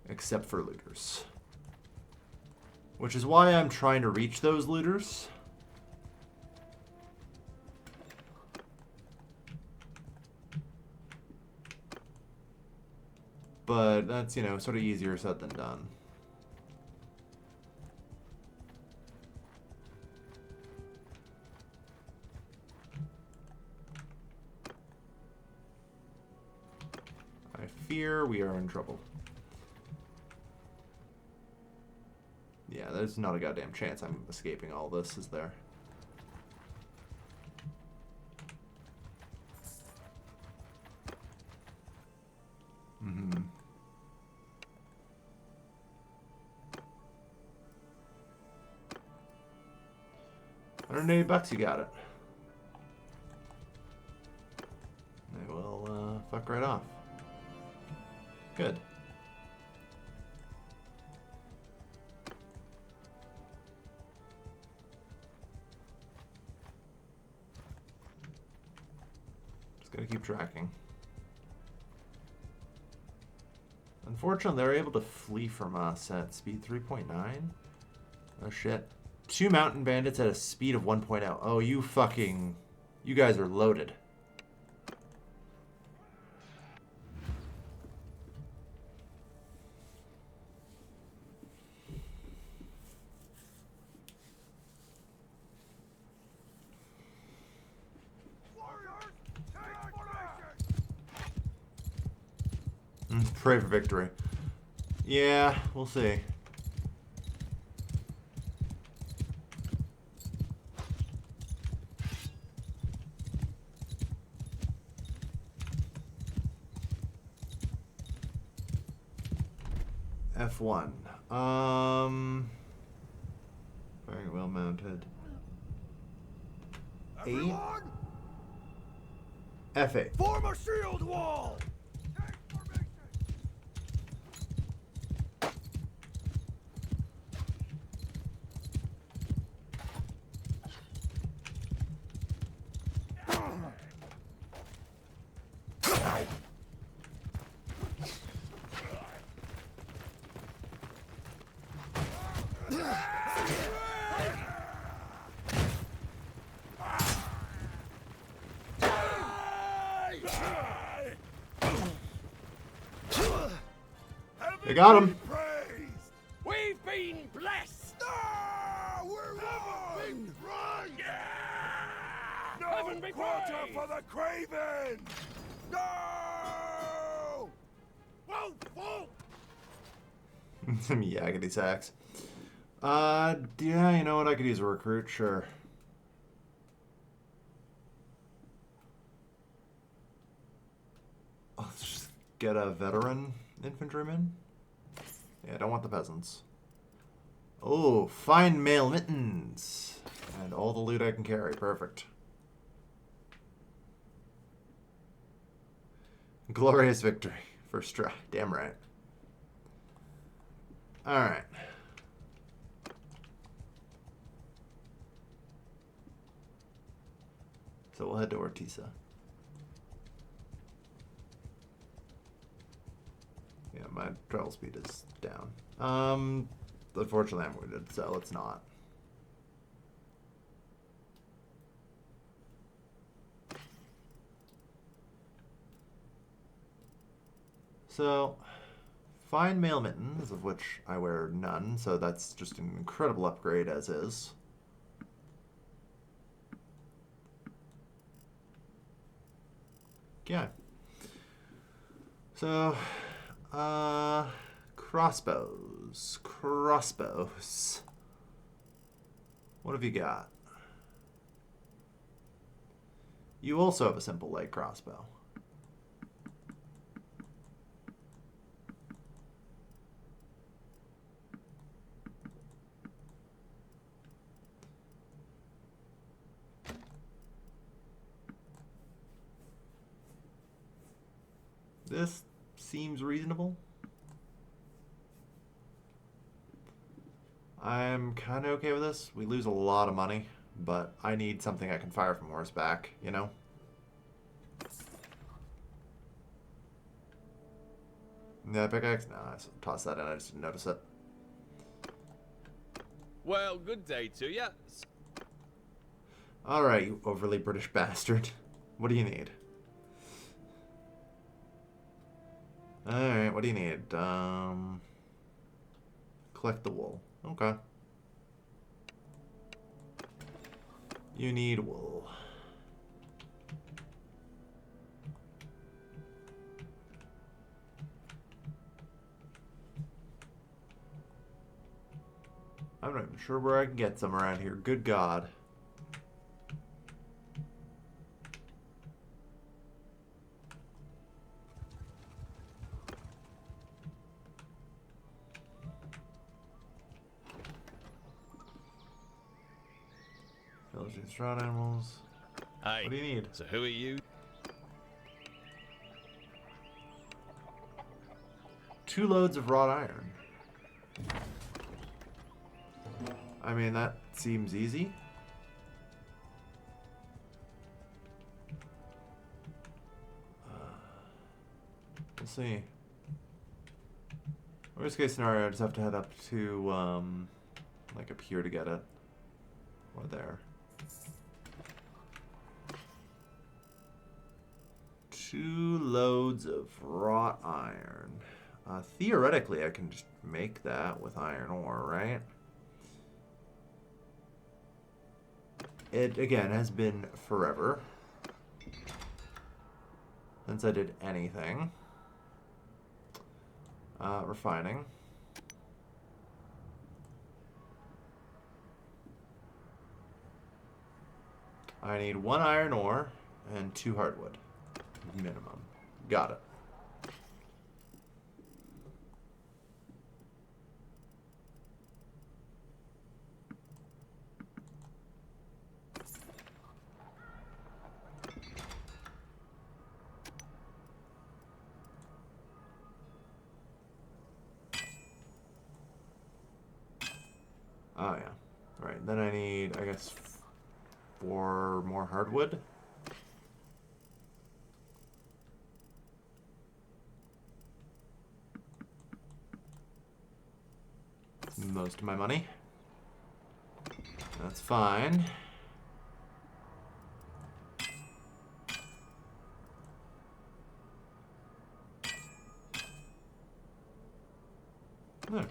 Except for looters. Which is why I'm trying to reach those looters. But that's, you know, sort of easier said than done. I fear we are in trouble. Yeah, there's not a goddamn chance I'm escaping all this, is there? Mm-hmm. 180 bucks, you got it. They will fuck right off. Good. Just gotta keep tracking. Unfortunately, they're able to flee from us at speed 3.9. Oh shit. 2 mountain bandits at a speed of 1.0. Oh, you fucking... You guys are loaded. Pray for victory. Yeah, we'll see. F1. Very well mounted. 8. F8. Form a shield wall! They got him. We've been blessed. We're won. Run! Yeah! No quarter for the craven. No! Whoa! Whoa! Some yakety sacks. Yeah, you know what? I could use a recruit, sure. get a veteran infantryman. Yeah, I don't want the peasants. Oh, fine mail mittens. And all the loot I can carry. Perfect. Glorious victory. First try. Damn right. Alright. So we'll head to Ortisa. Yeah, my travel speed is down. Unfortunately I'm wounded, so let's not. So, fine mail mittens, of which I wear none, so that's just an incredible upgrade as is. Yeah. So, crossbows. Crossbows. What have you got? You also have a simple light crossbow. This seems reasonable. I'm kind of okay with this. We lose a lot of money, but I need something I can fire from horseback, you know? Yeah, pickaxe? No, I tossed that in. I just didn't notice it. Well, good day to you. Alright, you overly British bastard. What do you need? Alright, what do you need? Collect the wool. Okay. You need wool. I'm not even sure where I can get some around here. Good God. Villaging straw animals. Hey, What do you need? so who are you? 2 loads of wrought iron. I mean, that seems easy. We'll see. Worst case scenario, I just have to head up to, like up here to get it. Or there. 2 loads of wrought iron. Theoretically, I can just make that with iron ore, right? It, again, has been forever since I did anything. Refining. I need 1 iron ore and 2 hardwood. Minimum. Got it. Oh, yeah. Right, then I need, I guess, 4 more hardwood. Most of my money. That's fine. There.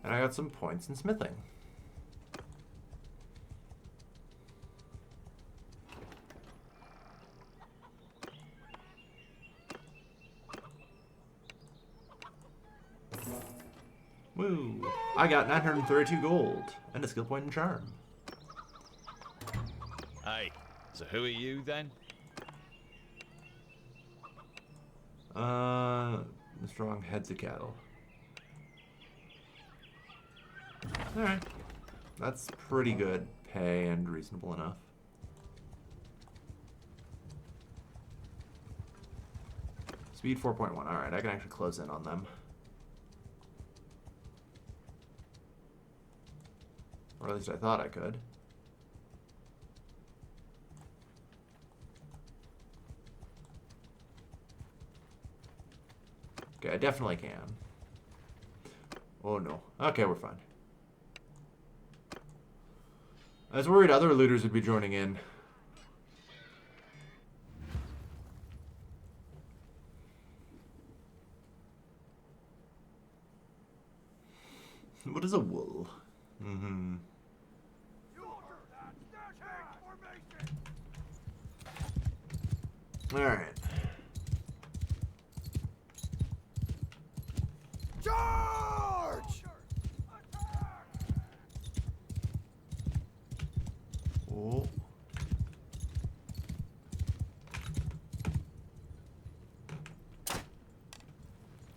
And I got some points in smithing. Woo! I got 932 gold and a skill point in charm. Hey, so who are you then? The strong heads of cattle. Alright. That's pretty good pay and reasonable enough. Speed 4.1. Alright, I can actually close in on them. Or at least I thought I could. Okay, I definitely can. Oh no. Okay, we're fine. I was worried other looters would be joining in. What is a wool? Mm-hmm. Alright. Charge! Oh.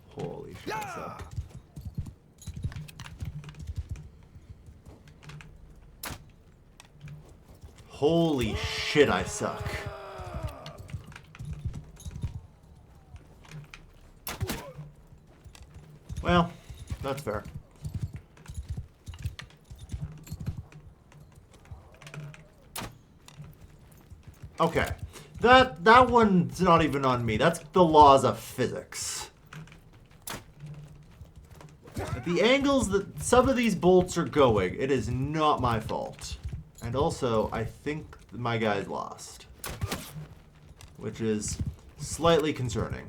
Holy shit, I suck. Holy shit, I suck. Well, that's fair. Okay. That one's not even on me. That's the laws of physics. At the angles that some of these bolts are going, it is not my fault. And also, I think my guy's lost. Which is slightly concerning.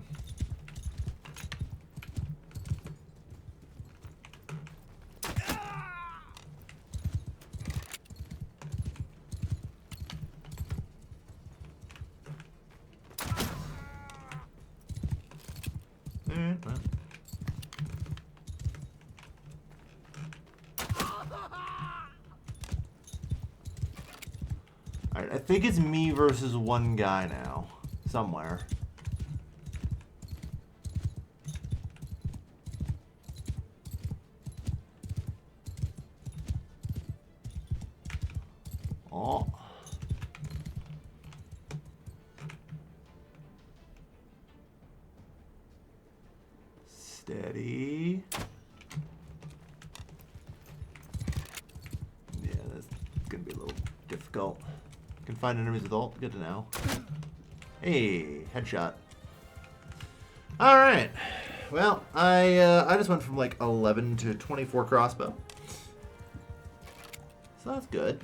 Alright, I think it's me versus one guy now. Somewhere. Oh. Steady. Yeah, that's gonna be a little difficult. Can find enemies with ult. Good to know. Hey, headshot. All right. Well, I just went from like 11 to 24 crossbow. So that's good.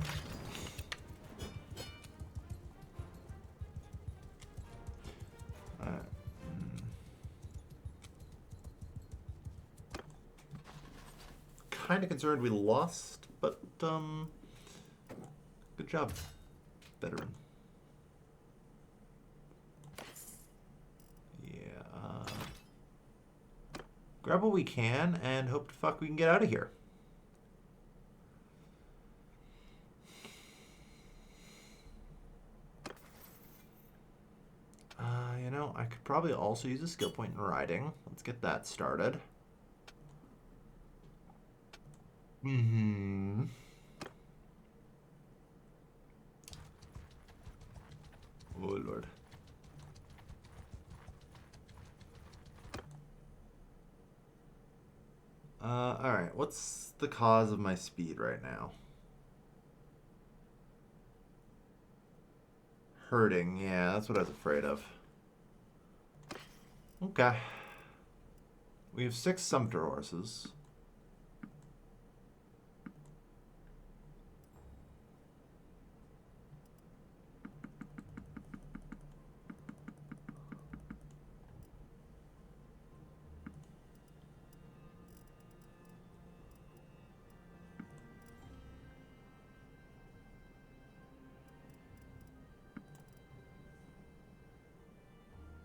Kind of concerned we lost, but good job, veteran. Yeah. Grab what we can and hope to fuck we can get out of here. You know, I could probably also use a skill point in riding. Let's get that started. Mm-hmm. Oh, Lord. Alright. What's the cause of my speed right now? Hurting. Yeah, that's what I was afraid of. Okay. We have 6 sumpter horses.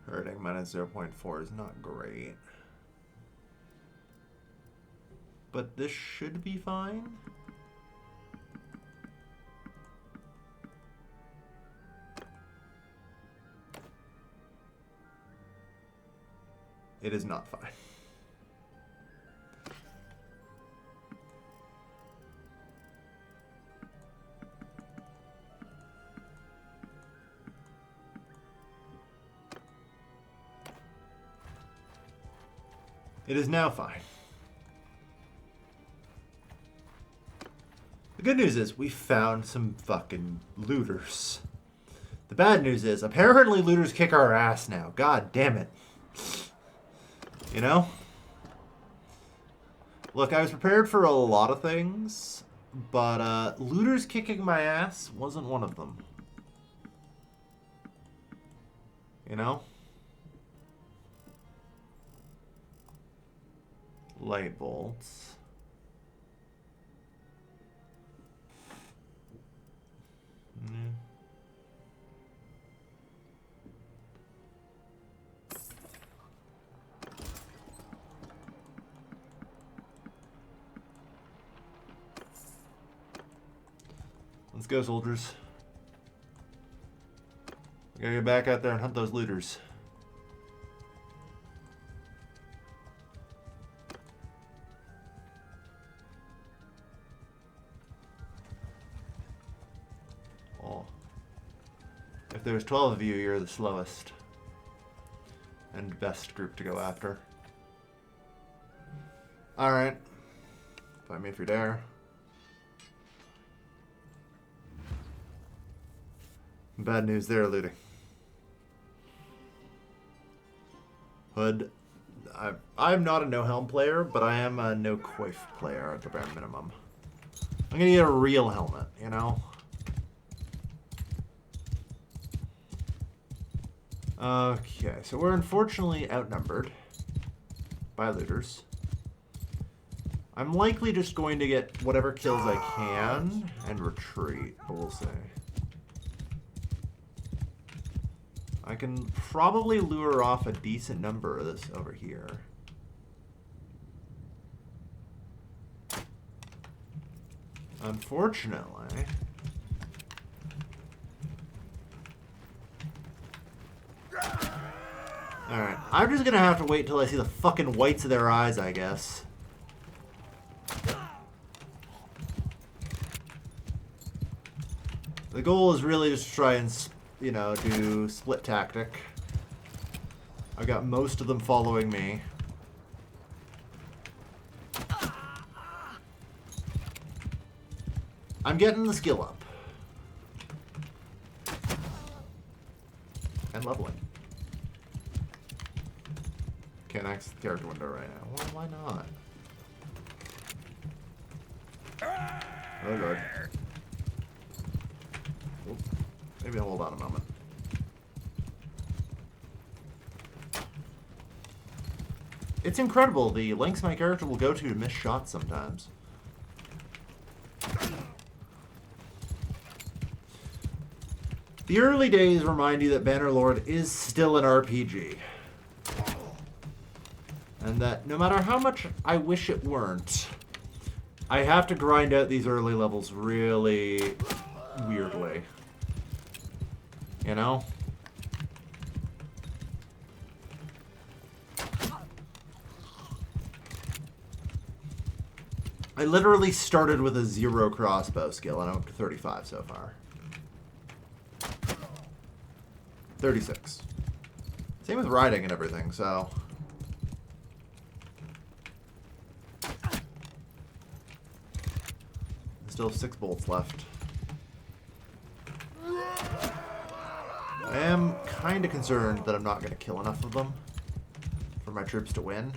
Hurting minus 0.4 is not great. But this should be fine. It is not fine. It is now fine. The good news is we found some fucking looters. The bad news is apparently looters kick our ass now. God damn it. You know? Look, I was prepared for a lot of things, but looters kicking my ass wasn't one of them. You know? Light bolts. Let's go, soldiers. We gotta get back out there and hunt those looters. Oh. If there's 12 of you, you're the slowest and best group to go after. Alright. Find me if you're there. Bad news, they're looting. Hood. I'm not a no-helm player, but I am a no-coif player at the bare minimum. I'm gonna get a real helmet, you know? Okay, so we're unfortunately outnumbered by looters. I'm likely just going to get whatever kills I can and retreat, but we'll see. I can probably lure off a decent number of this over here. Unfortunately... Alright, I'm just gonna have to wait till I see the fucking whites of their eyes, I guess. The goal is really just to try and, you know, do split tactic. I've got most of them following me. I'm getting the skill up. And leveling. Can't access the character window right now. Well, why not? Oh lord. Oop. Maybe I'll hold on a moment. It's incredible the lengths my character will go to miss shots sometimes. The early days remind you that Bannerlord is still an RPG. And that no matter how much I wish it weren't, I have to grind out these early levels really weirdly. You know? I literally started with a 0 crossbow skill and I'm up to 35 so far. 36. Same with riding and everything, so... Still have 6 bolts left. I am kind of concerned that I'm not going to kill enough of them for my troops to win.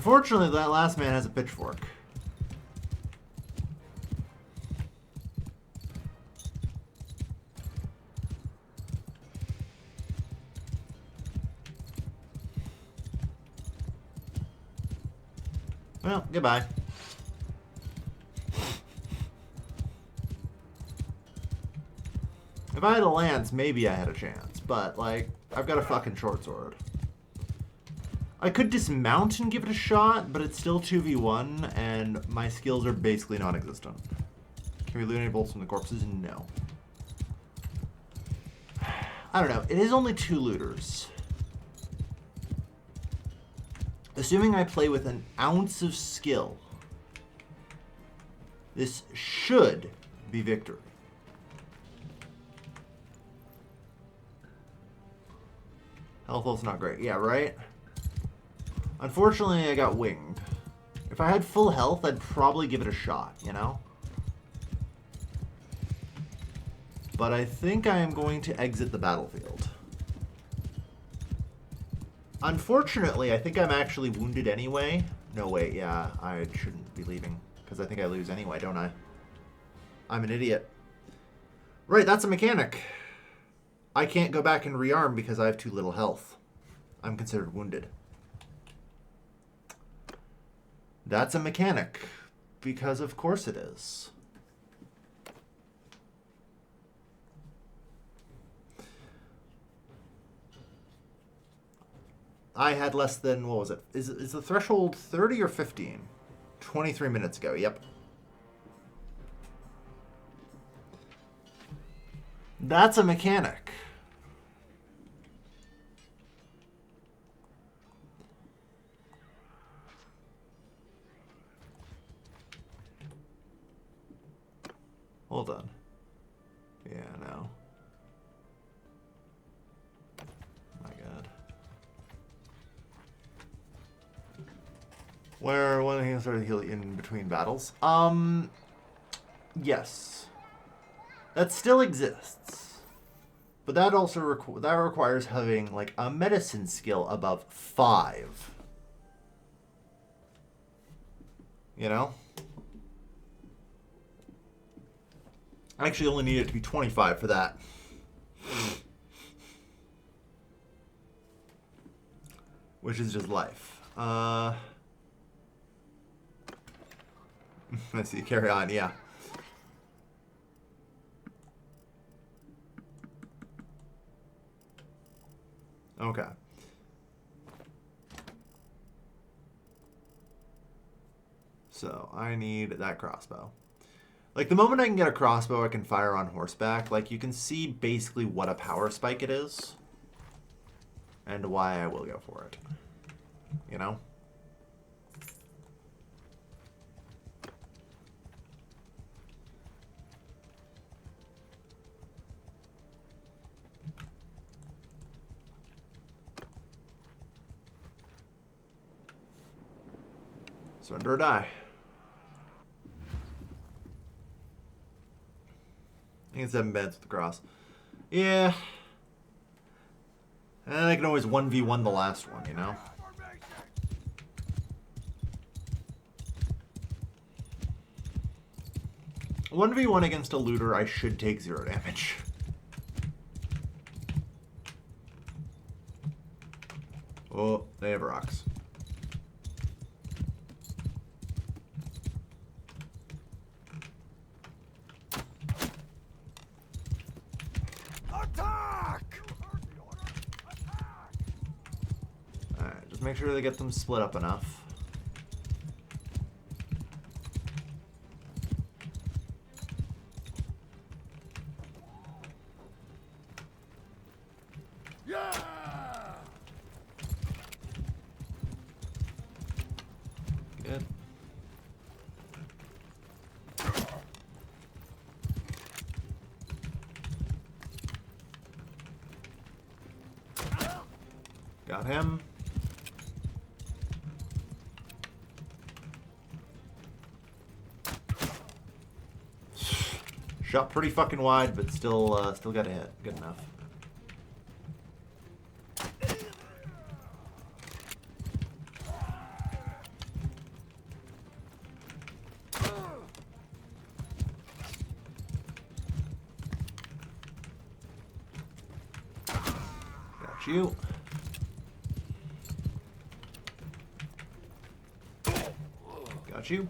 Unfortunately, that last man has a pitchfork. Well, goodbye. If I had a lance, maybe I had a chance. But, like, I've got a fucking short sword. I could dismount and give it a shot, but it's still 2v1, and my skills are basically non-existent. Can we loot any bolts from the corpses? No. I don't know. It is only 2 looters. Assuming I play with an ounce of skill, this should be victory. Health level's not great. Yeah, right? Unfortunately, I got winged. If I had full health, I'd probably give it a shot, you know? But I think I am going to exit the battlefield. Unfortunately, I think I'm actually wounded anyway. No, wait, yeah, I shouldn't be leaving. Because I think I lose anyway, don't I? I'm an idiot. Right, that's a mechanic. I can't go back and rearm because I have too little health. I'm considered wounded. That's a mechanic. Because of course it is. I had less than, what was it? Is the threshold 30 or 15? 23 minutes ago, yep. That's a mechanic. Hold on. Yeah, no. My God. When he started healing in between battles? Yes. That still exists. But that also requires having like a medicine skill above 5. You know? I actually only need it to be 25 for that. Which is just life. I see. Carry on, yeah. Okay. So, I need that crossbow. Like, the moment I can get a crossbow I can fire on horseback, like, you can see basically what a power spike it is. And why I will go for it. You know? Surrender or die. I think it's 7 beds with the cross. Yeah. And I can always 1v1 the last one, you know? One v one against a looter, I should take 0 damage. Oh, they have rocks. Alright, just make sure they get them split up enough. Good. Got him. Shot pretty fucking wide, but still got a hit. Good enough. Got you. Got you.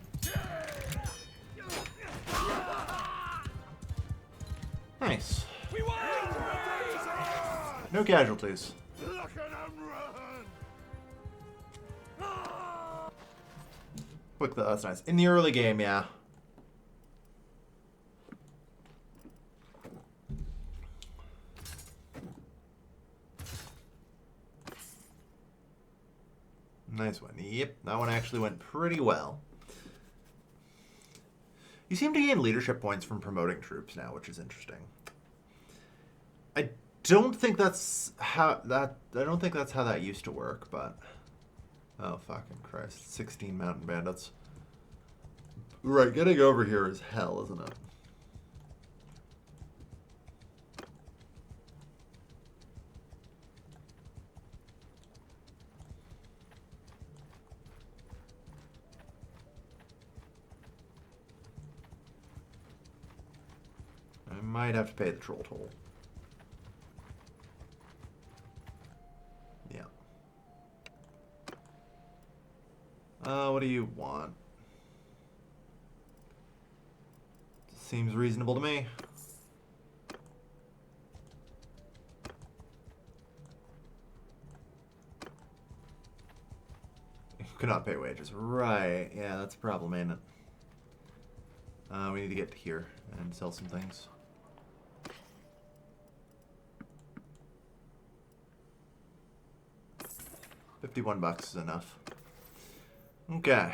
Nice. No casualties. Quick though, that's nice. In the early game, yeah. Nice one. Yep, that one actually went pretty well. You seem to gain leadership points from promoting troops now, which is interesting. I don't think that's how that used to work, but oh fucking Christ. 16 mountain bandits. Right, getting over here is hell, isn't it? I might have to pay the troll toll. Yeah. What do you want? Seems reasonable to me. Could not pay wages. Right. Yeah, that's a problem, ain't it? We need to get to here and sell some things. $51 is enough. Okay.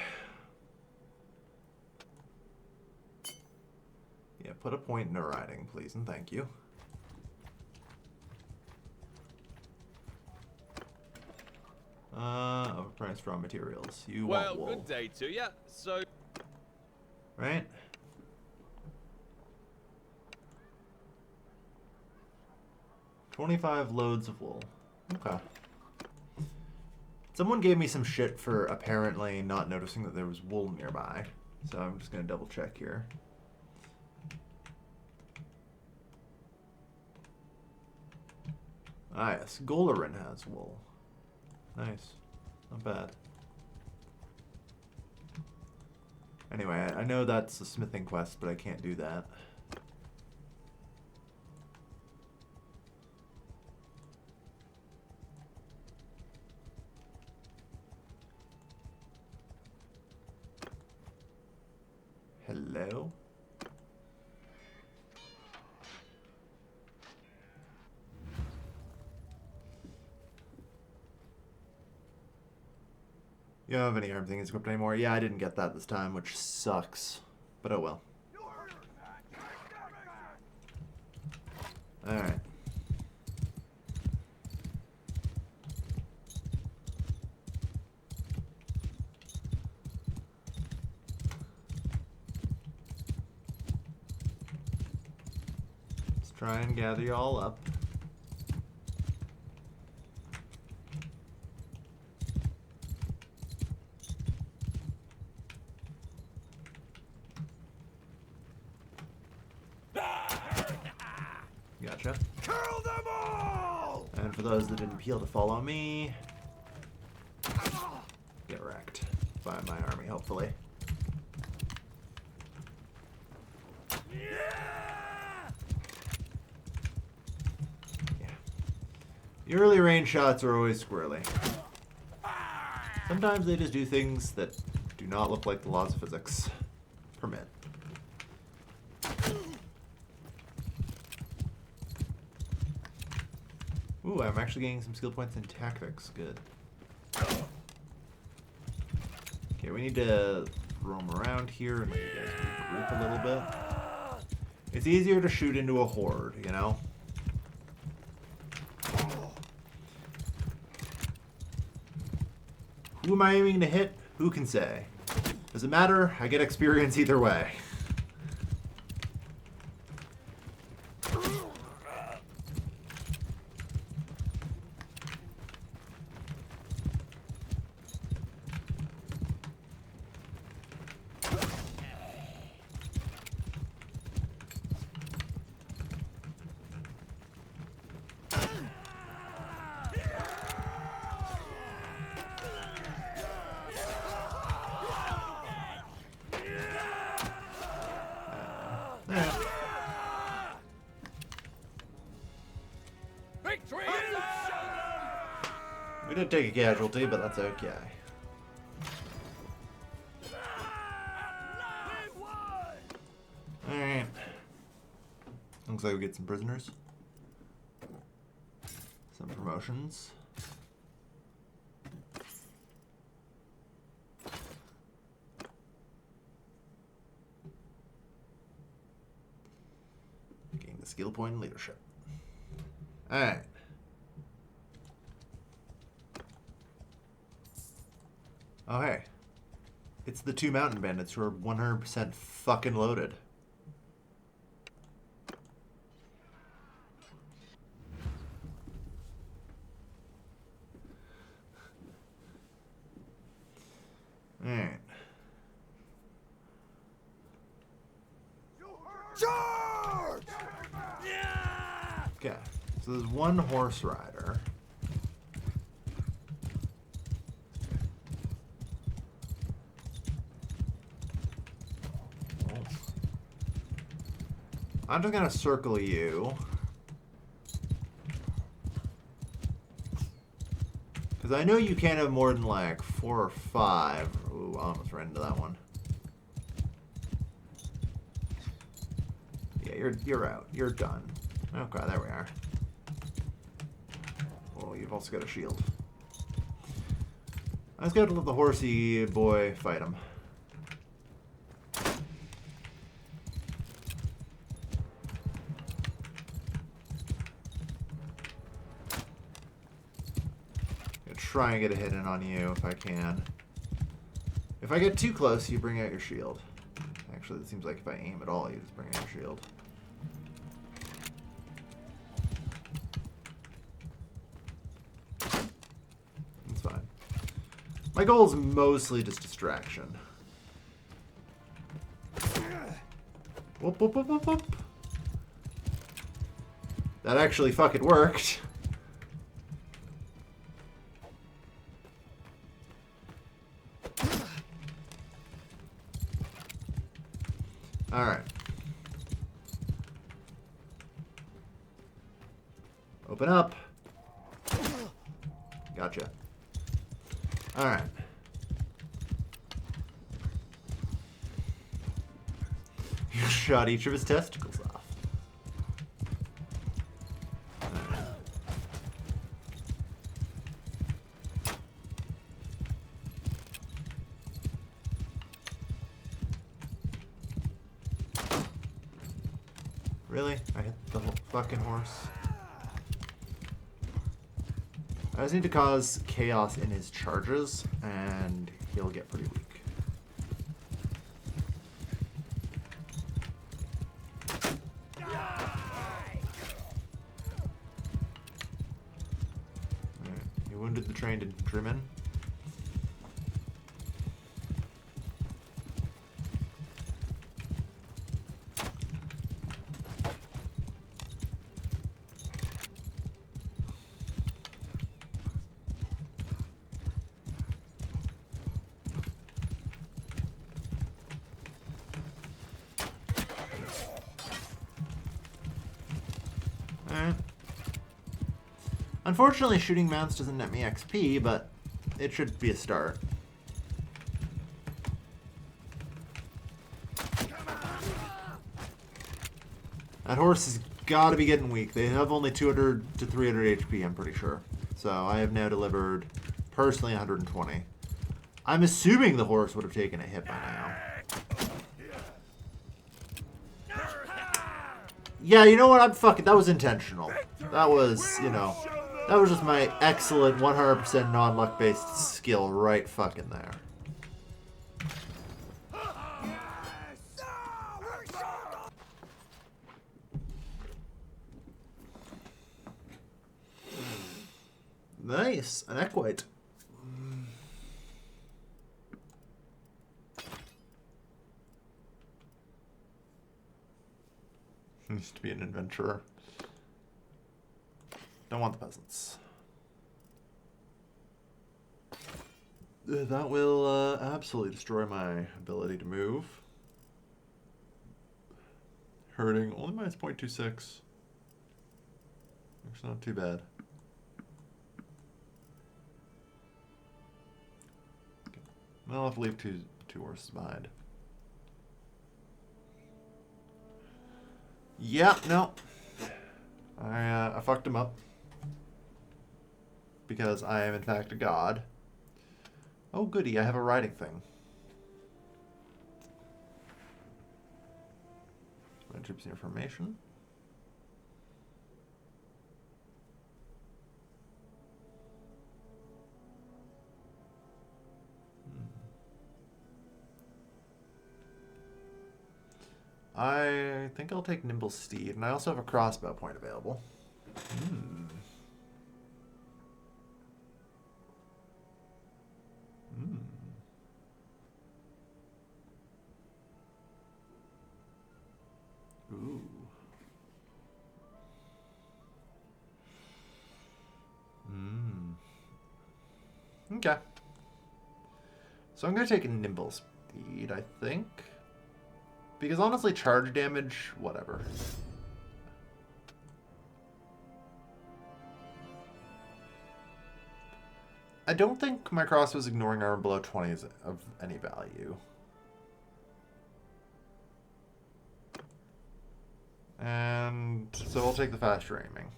Yeah, put a point in a riding, please, and thank you. Overpriced raw materials. You want wool. Well, good day to ya. So... Right? $25 loads of wool. Okay. Someone gave me some shit for apparently not noticing that there was wool nearby. So I'm just going to double check here. Ah, yes. Golarin has wool. Nice. Not bad. Anyway, I know that's a smithing quest, but I can't do that. Hello? You don't have any arm things equipped anymore? Yeah, I didn't get that this time, which sucks. But oh well. Alright. Let's try and gather you all up. Gotcha. Kill them all! And for those that didn't peel to follow me, get wrecked by my army, hopefully. Yeah. The early range shots are always squirrely. Sometimes they just do things that do not look like the laws of physics permit. Ooh, I'm actually getting some skill points in tactics. Good. Okay, we need to roam around here and let you guys regroup a little bit. It's easier to shoot into a horde, you know? Who am I aiming to hit? Who can say? Does it matter? I get experience either way. Victory! We did take a casualty, but that's okay. Alright. Looks like we get some prisoners. Some promotions. Gain the skill point in leadership. Alright. Oh, hey. It's the 2 mountain bandits who are 100% fucking loaded. Alright. Charge! Okay. So there's one horse rider. I'm just gonna circle you. Because I know you can't have more than like 4 or 5. Ooh, I almost ran into that one. Yeah, you're out. You're done. Okay, there we are. Well, you've also got a shield. I just gotta let the horsey boy fight him. Try and get a hit in on you if I can. If I get too close, you bring out your shield. Actually, it seems like if I aim at all, you just bring out your shield. That's fine. My goal is mostly just distraction. Whoop, whoop, whoop, whoop, whoop. That actually fucking worked. Alright. Open up. Gotcha. Alright. You shot each of his testicles off. Really? I hit the whole fucking horse. I just need to cause chaos in his charges, and he'll get pretty weak. Alright, you wounded the trained infantryman. Unfortunately, shooting mounts doesn't net me XP, but it should be a start. That horse has got to be getting weak. They have only 200 to 300 HP, I'm pretty sure. So I have now delivered, personally, 120. I'm assuming the horse would have taken a hit by now. Yeah, you know what? I'm fucking... That was intentional. That was, you know... That was just my excellent 100% non-luck based skill right fucking there. Nice, an equite. Used to be an adventurer. Don't want the peasants. That will absolutely destroy my ability to move. Hurting only minus 0.26. It's not too bad. Okay. I'll have to leave two horses behind. Yeah, no. I fucked him up. Because I am in fact a god. Oh goody, I have a riding thing. My troops near formation. I think I'll take Nimble Steed, and I also have a crossbow point available. Hmm. Hmm. Ooh. Hmm. Okay. So I'm going to take a Nimble Speed, I think. Because honestly, charge damage, whatever. I don't think my crossbow's ignoring armor below 20 is of any value. And so I'll take the faster aiming.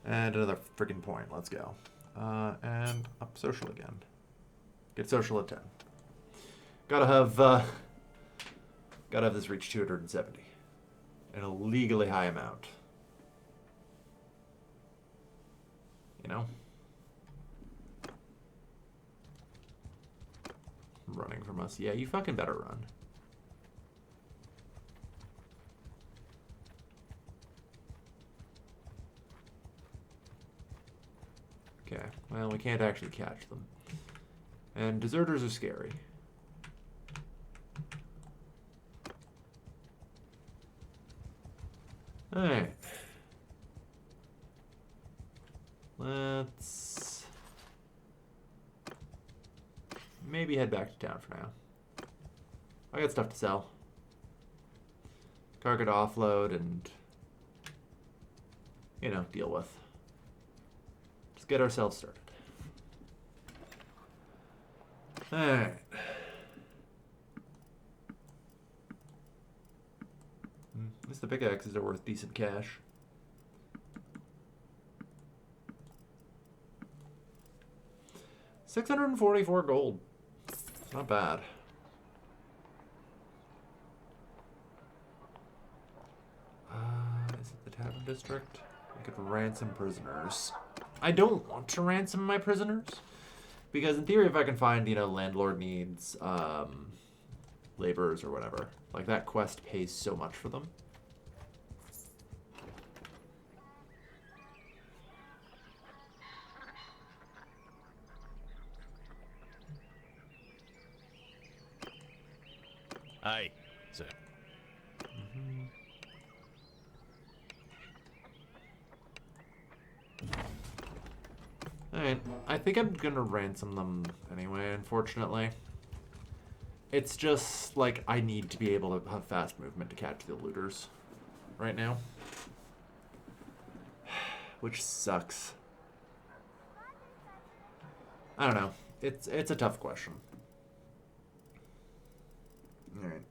And another freaking point. Let's go. And up social again. Get social at 10. Gotta have this reach 270. An illegally high amount. You know? Running from us. Yeah, you fucking better run. Okay, well, we can't actually catch them. And deserters are scary. Alright. Let's maybe head back to town for now. I got stuff to sell. Cargo to offload and, you know, deal with. Let's get ourselves started. Alright. At least the pickaxes are worth decent cash. $644 gold. Not bad. Is it the Tavern District? We could ransom prisoners. I don't want to ransom my prisoners. Because in theory, if I can find, you know, landlord needs laborers or whatever, like that quest pays so much for them. Aye, sir. Alright, I think I'm gonna ransom them anyway, unfortunately. It's just, like, I need to be able to have fast movement to catch the looters right now. Which sucks. I don't know. It's a tough question. Alright.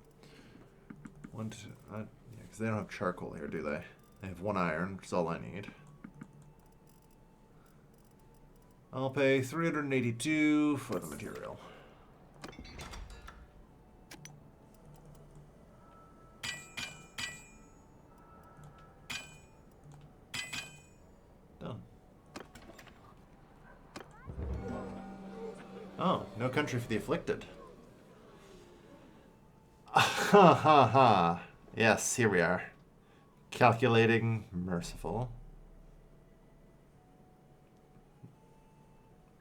One, two, yeah, because they don't have charcoal here, do they? They have 1 iron, which is all I need. I'll pay 382 for the material. Done. Oh, no country for the afflicted. Ha ha ha. Yes, here we are. Calculating merciful.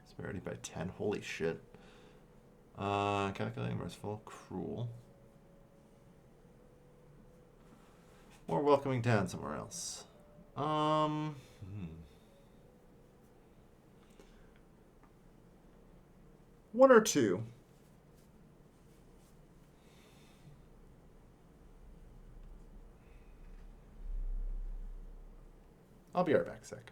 Severity by 10. Holy shit. Calculating merciful. Cruel. More welcoming town somewhere else. One or two. I'll be right back a sec.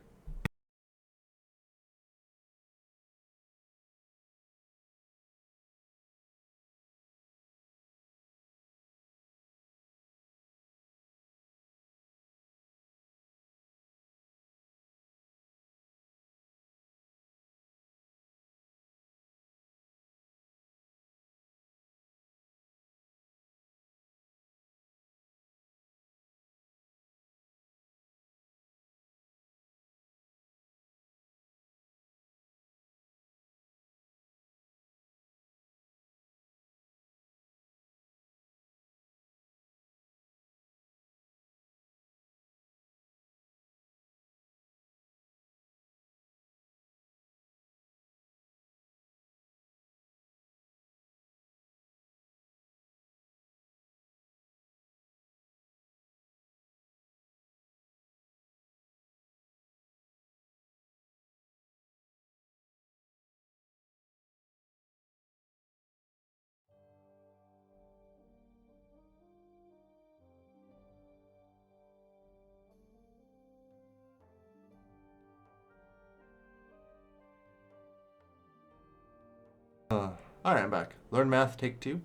Alright, I'm back. Learn math, take 2.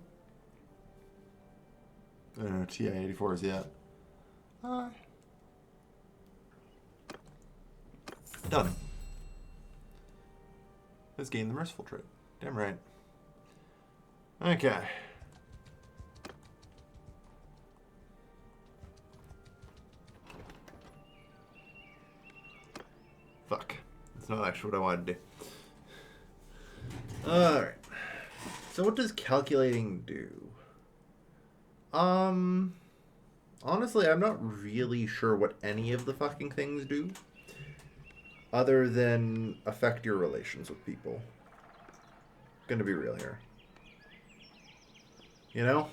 I don't know, TI-84s yet. Done. Let's gain the merciful trait. Damn right. Okay. Fuck. That's not actually what I wanted to do. Alright. So what does calculating do? Honestly, I'm not really sure what any of the fucking things do. Other than affect your relations with people. Gonna be real here. You know?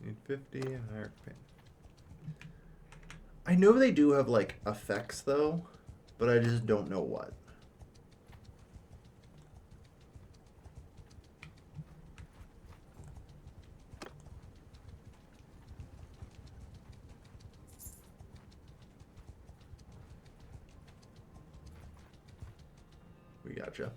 Need 50 and higher pain. I know they do have like effects though, but I just don't know what. We gotcha.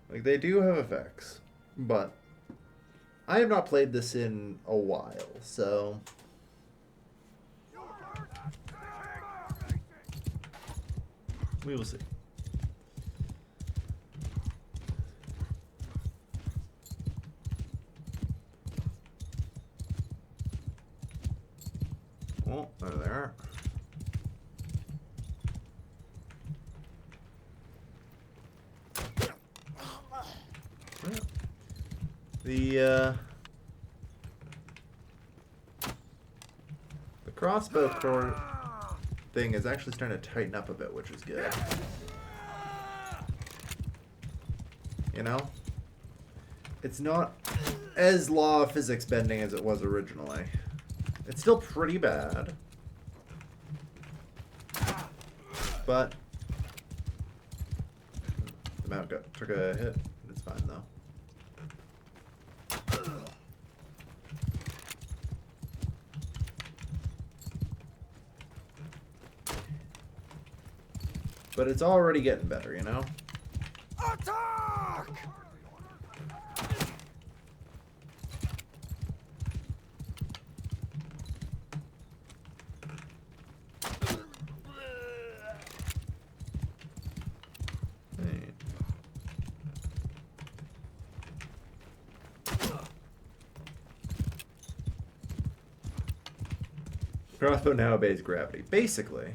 Like, they do have effects, but I have not played this in a while, so... we will see. Oh, there they are. The crossbow thing is actually starting to tighten up a bit, which is good. You know? It's not as law of physics bending as it was originally. It's still pretty bad. But the mount took a hit. It's fine though. But it's already getting better, you know? Attack! Crossbow now obeys gravity. Basically.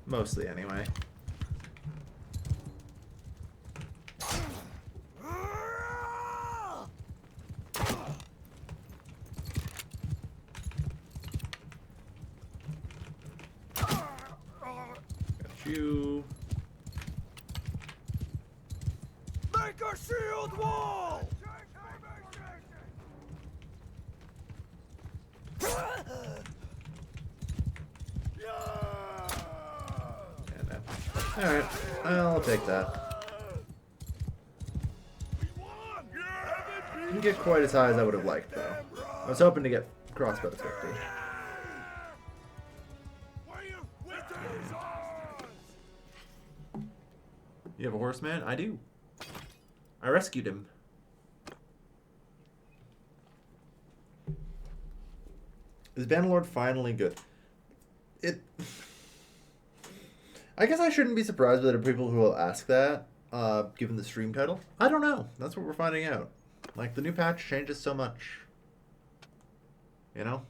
Mostly, anyway. you. Make a shield wall! Alright, I'll take that. Didn't get quite as high as I would have liked, though. I was hoping to get crossbow to 50. You have a horseman? I do. I rescued him. Is Bannerlord finally good? I guess I shouldn't be surprised that there are people who will ask that, given the stream title. I don't know. That's what we're finding out. Like, the new patch changes so much. You know?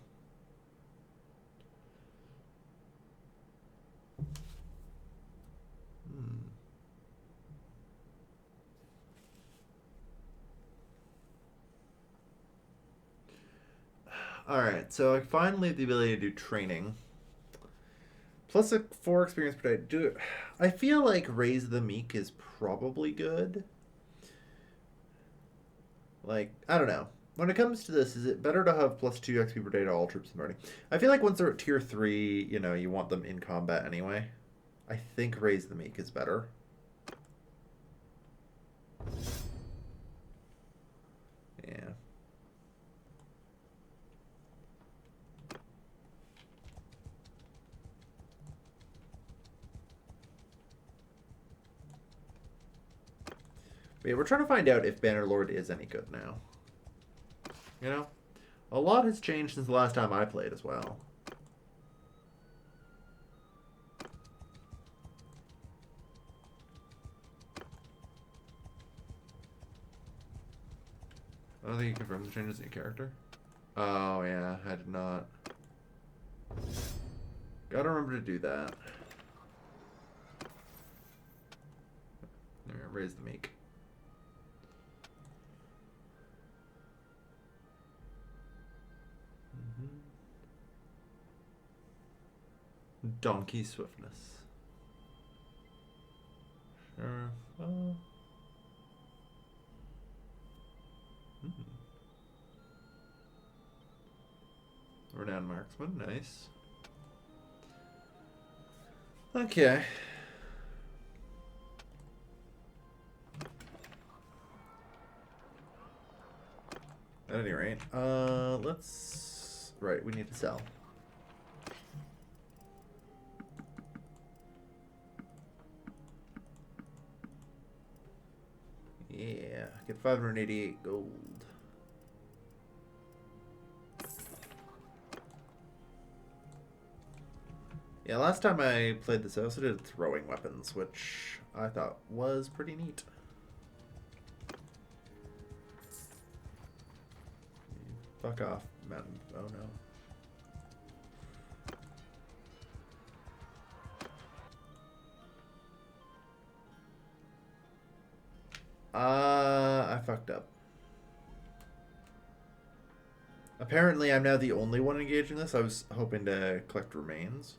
Alright, so I finally have the ability to do training. Plus a 4 experience per day. I feel like Raise the Meek is probably good. Like, I don't know. When it comes to this, is it better to have plus 2 XP per day to all troops in the party? I feel like once they're at tier 3, you know, you want them in combat anyway. I think Raise the Meek is better. Yeah. But yeah, we're trying to find out if Bannerlord is any good now. You know? A lot has changed since the last time I played as well. I don't think you confirmed the changes in your character. Oh, yeah, I did not. Gotta remember to do that. There, Raise the Meek. Donkey swiftness. Sure. Well. Renowned marksman, nice. Okay. At any rate, let's. Right, we need to sell. Yeah, get 588 gold. Yeah, last time I played this, I also did throwing weapons, which I thought was pretty neat. Fuck off, mountain. Oh no. I fucked up. Apparently, I'm now the only one engaged in this. I was hoping to collect remains.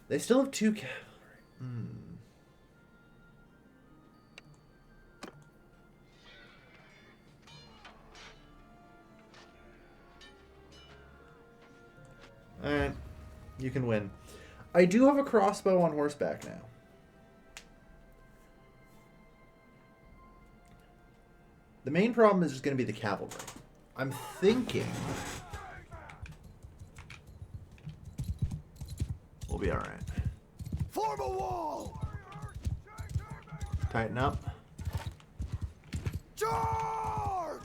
They still have 2 cavalry. Alright. You can win. I do have a crossbow on horseback now. The main problem is just going to be the cavalry. I'm thinking we'll be alright. Form a wall! Tighten up. Charge!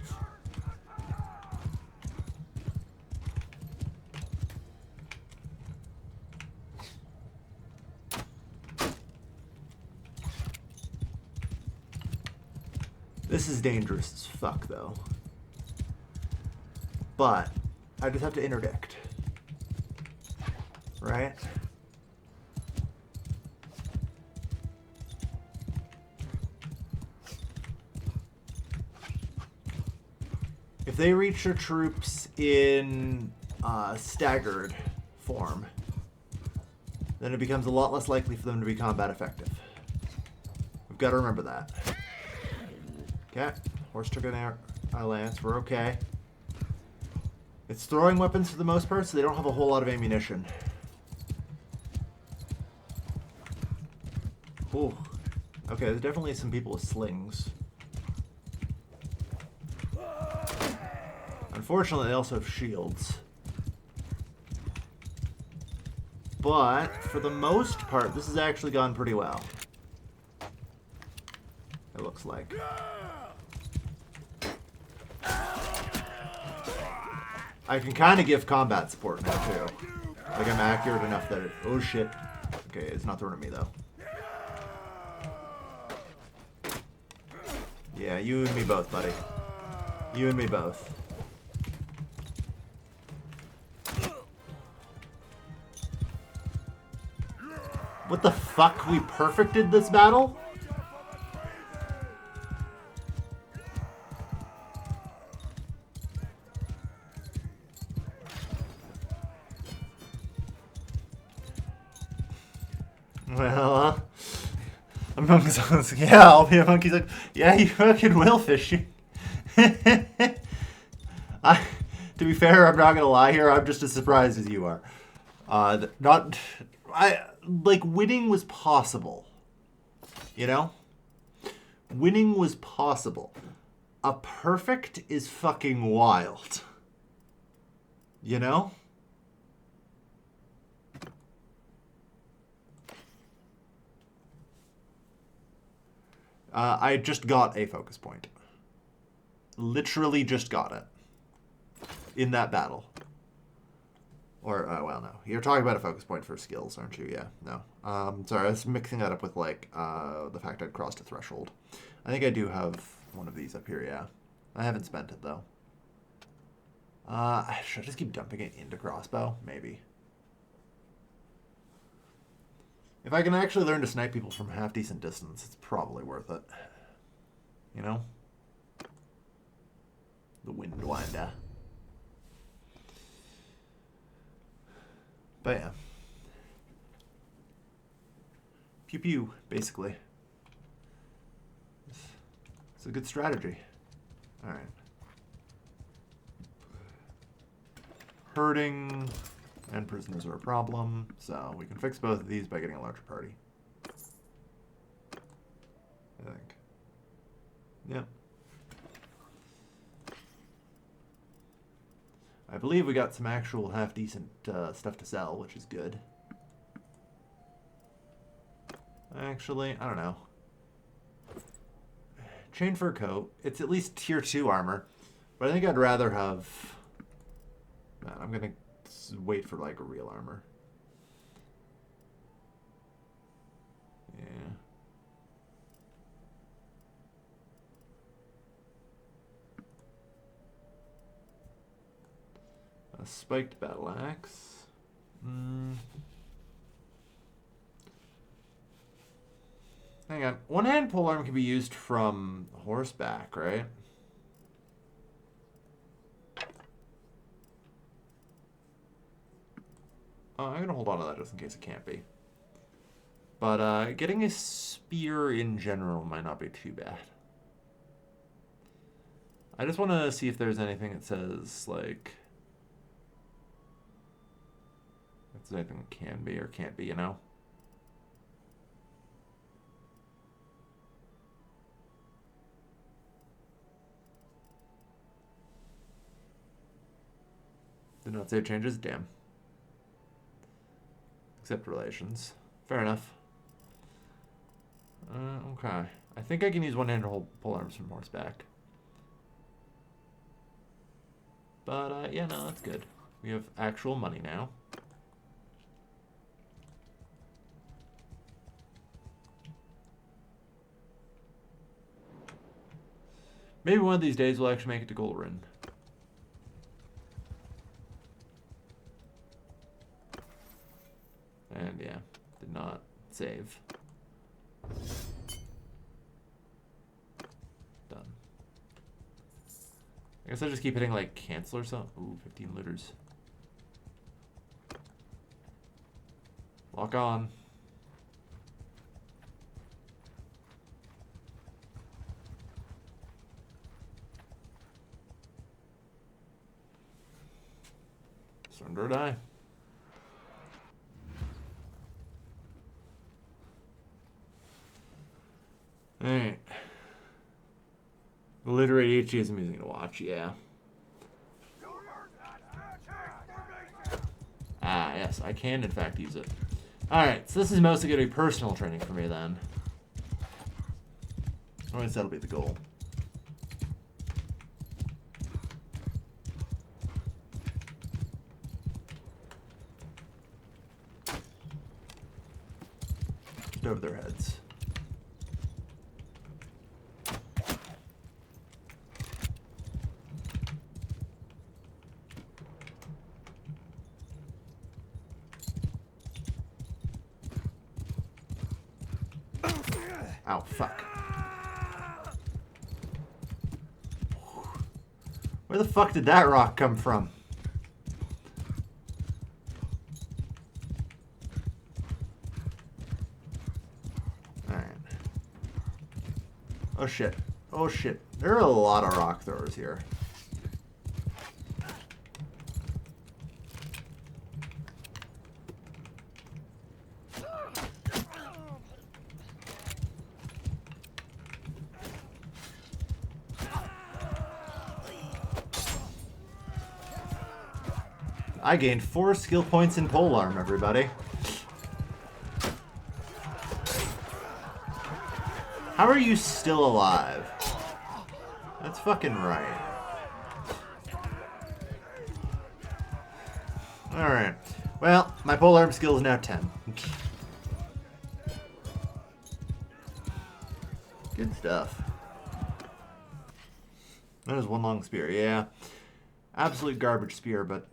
This is dangerous as fuck, though. But I just have to interdict. Right? If they reach their troops in staggered form, then it becomes a lot less likely for them to be combat effective. We've got to remember that. Okay, horse took an air lance. We're okay. It's throwing weapons for the most part, so they don't have a whole lot of ammunition. Ooh. Okay, there's definitely some people with slings. Unfortunately, they also have shields. But, for the most part, this has actually gone pretty well. It looks like. I can kind of give combat support now, too. Like, I'm accurate enough that it... Oh, shit. Okay, it's not throwing at me, though. Yeah, you and me both, buddy. You and me both. What the fuck? We perfected this battle? Well, a monk's yeah, I'll be a monkey's like, yeah, you fucking will, fishy. To be fair, I'm not gonna lie here, I'm just as surprised as you are. Like, winning was possible. You know? Winning was possible. A perfect is fucking wild. You know? I just got a focus point. Literally just got it. In that battle. Or, well, no. You're talking about a focus point for skills, aren't you? Yeah, no. Sorry, I was mixing that up with, like, the fact I'd crossed a threshold. I think I do have one of these up here, yeah. I haven't spent it, though. Should I just keep dumping it into crossbow? Maybe. If I can actually learn to snipe people from half-decent distance, it's probably worth it. You know? The Windwinder. But yeah. Pew pew, basically. It's a good strategy. Alright. Herding and prisoners are a problem, so we can fix both of these by getting a larger party. I think. Yep. I believe we got some actual half-decent stuff to sell, which is good. Actually, I don't know. Chain fur coat. It's at least tier 2 armor. But I think I'd rather have... Man, I'm going to wait for, like, a real armor. Yeah. A spiked battle axe. Hang on. One-hand polearm can be used from horseback, right? Oh, I'm going to hold on to that just in case it can't be. But getting a spear in general might not be too bad. I just want to see if there's anything that says, like... If there's anything that can be or can't be, you know? Did not save changes? Damn. Accept relations. Fair enough. Okay. I think I can use one-handed polearms from horseback. But, yeah, no, that's good. We have actual money now. Maybe one of these days we'll actually make it to Golden. And yeah, did not save. Done. I guess I just keep hitting like cancel or something. Ooh, 15 looters. Lock on. Surrender or die. Alright. Alliterate HG is amusing to watch, yeah. Ah, yes, I can in fact use it. Alright, so this is mostly going to be personal training for me then. Or at least that'll be the goal. Just over their heads. Ow, fuck. Where the fuck did that rock come from? Alright. Oh shit. Oh shit. There are a lot of rock throwers here. I gained 4 skill points in polearm, everybody. How are you still alive? That's fucking right. Alright. Well, my polearm skill is now 10. Good stuff. That was one long spear, yeah. Absolute garbage spear, but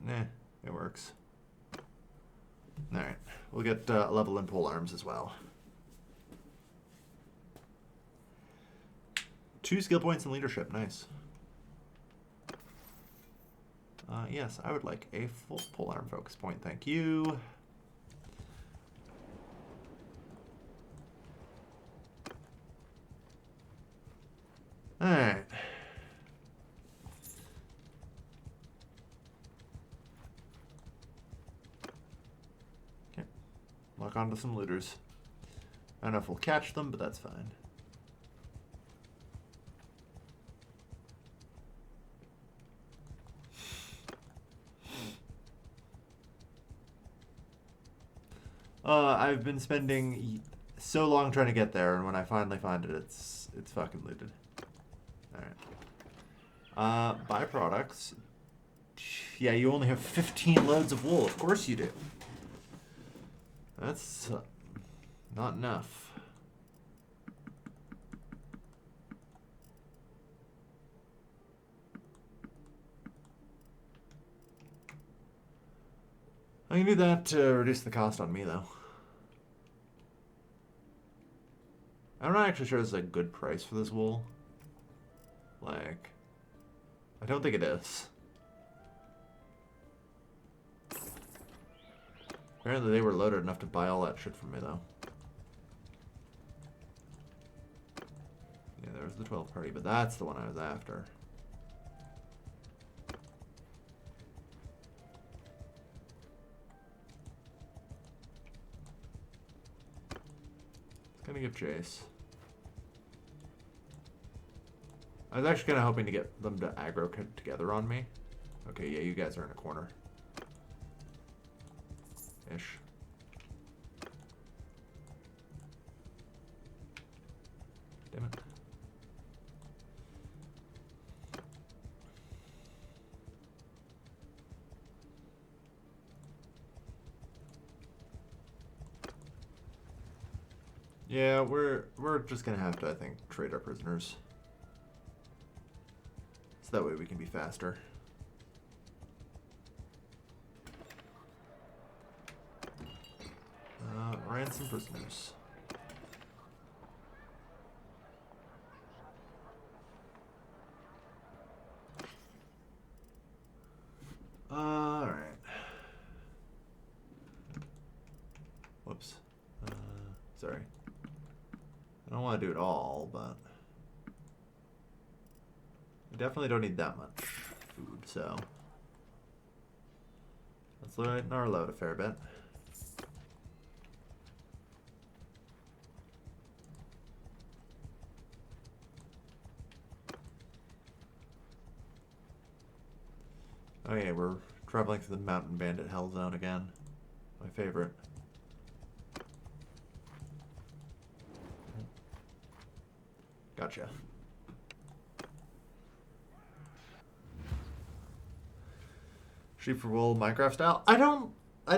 it works. Alright, we'll get a level in polearms as well. 2 skill points in leadership, nice. Yes, I would like a full polearm focus point, thank you. Alright. Okay. Lock onto some looters. I don't know if we'll catch them, but that's fine. I've been spending so long trying to get there, and when I finally find it, it's fucking looted. Alright. Byproducts. Yeah, you only have 15 loads of wool. Of course you do. That's not enough. I can do that to reduce the cost on me, though. I'm not actually sure this is a good price for this wool. Like, I don't think it is. Apparently they were loaded enough to buy all that shit from me, though. Yeah, there was the 12th party, but that's the one I was after. It's gonna give chase. I was actually kind of hoping to get them to aggro together on me. Okay, yeah, you guys are in a corner. Ish. Damn it. Yeah, we're just gonna have to, I think, trade our prisoners. So that way we can be faster. Ransom prisoners. Alright. Whoops. Whoops. Sorry. I don't want to do it all, but I definitely don't need that much food, so let's lighten our load a fair bit. Okay, we're traveling through the Mountain Bandit Hell Zone again. My favorite. Gotcha. Sheep for wool, Minecraft style? I know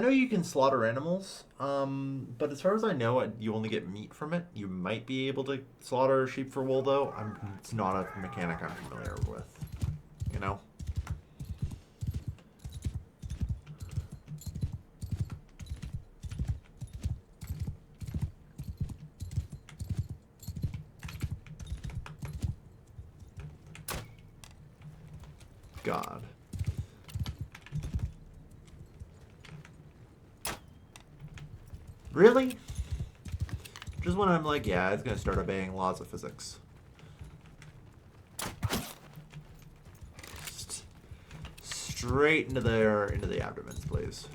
you can slaughter animals, but as far as I know, you only get meat from it. You might be able to slaughter sheep for wool, though. It's not a mechanic I'm familiar with, you know? God. Really? Just when I'm like, yeah, it's gonna start obeying laws of physics. Straight into the abdomens, please.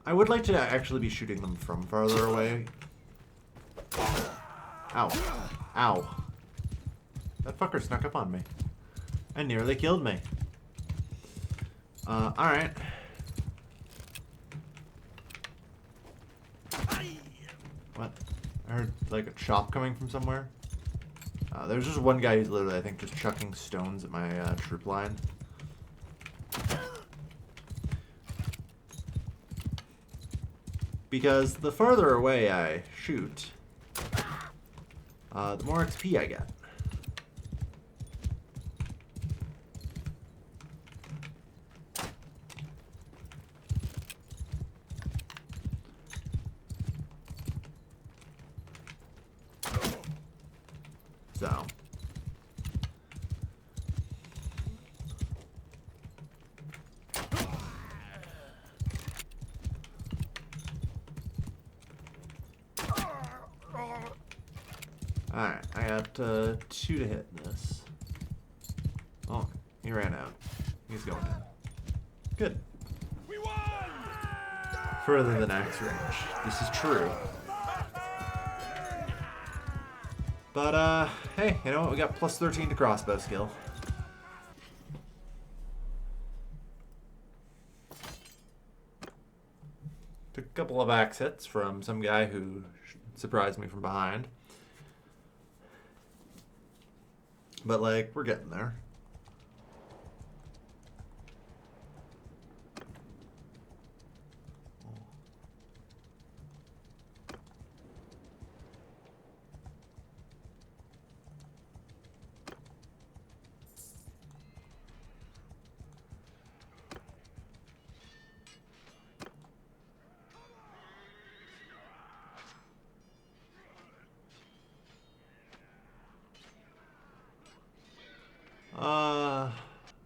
I would like to actually be shooting them from farther away. Ow. Ow. That fucker snuck up on me. And nearly killed me. Alright. What? I heard, like, a chop coming from somewhere. There's just one guy who's literally, I think, just chucking stones at my troop line. Because the farther away I shoot, the more XP I get. So. Alright, I got 2 to hit in this. Oh, he ran out. He's going in. Good. We won! Further than axe range. This is true. But, hey, you know what? We got plus 13 to crossbow skill. Took a couple of axe hits from some guy who surprised me from behind. But, like, we're getting there.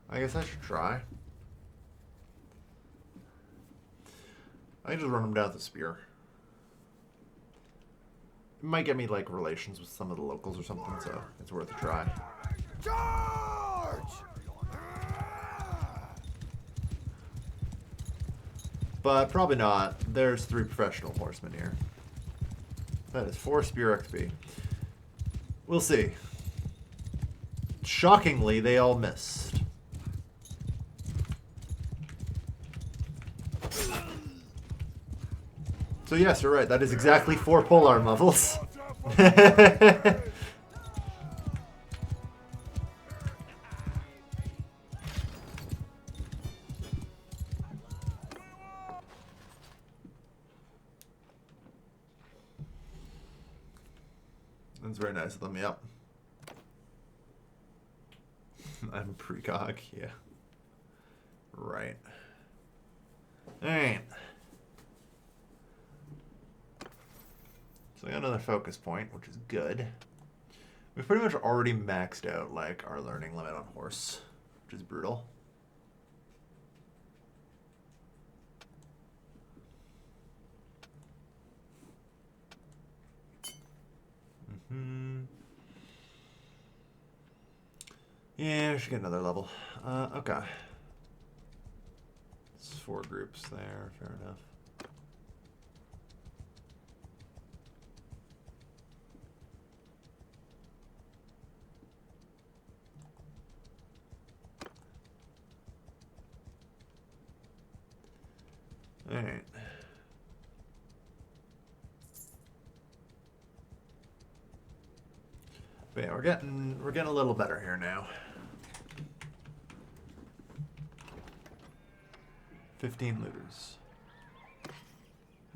I guess I should try. I can just run him down with a spear. It might get me, like, relations with some of the locals or something, so it's worth a try. Charge! But probably not. There's 3 professional horsemen here. That is 4 spear XP. We'll see. Shockingly, they all missed. So yes, you're right. That is exactly 4 polearm levels. nice of them, yep. I'm precog, yeah. Right. Alright. So I got another focus point, which is good. We've pretty much already maxed out, like, our learning limit on horse, which is brutal. Yeah, we should get another level. Okay. It's 4 groups there, fair enough. Alright. But yeah, we're getting a little better here now. 15 looters.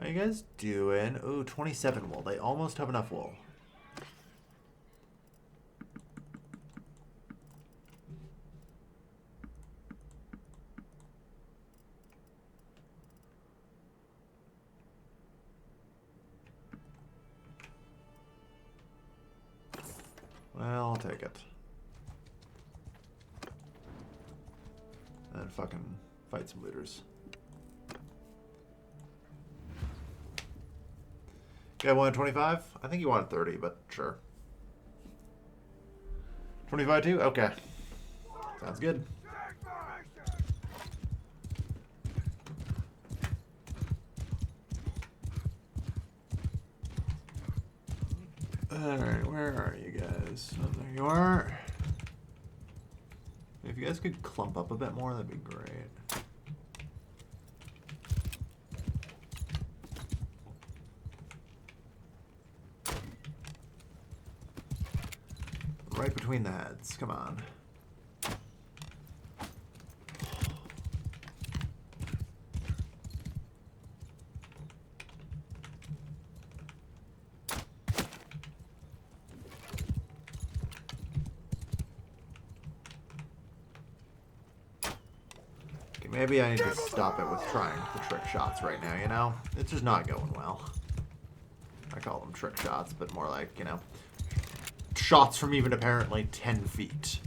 How you guys doing? Ooh, 27 wool. They almost have enough wool. Well, I'll take it. And fucking fight some looters. You guy wanted 25? I think you wanted 30, but sure. 25 too? Okay. Sounds good. Alright, where are you guys? Oh, there you are. If you guys could clump up a bit more, that'd be great. Right between the heads, come on. Maybe I need to stop it with trying the trick shots right now, you know? It's just not going well. I call them trick shots, but more like, you know, shots from even apparently 10 feet.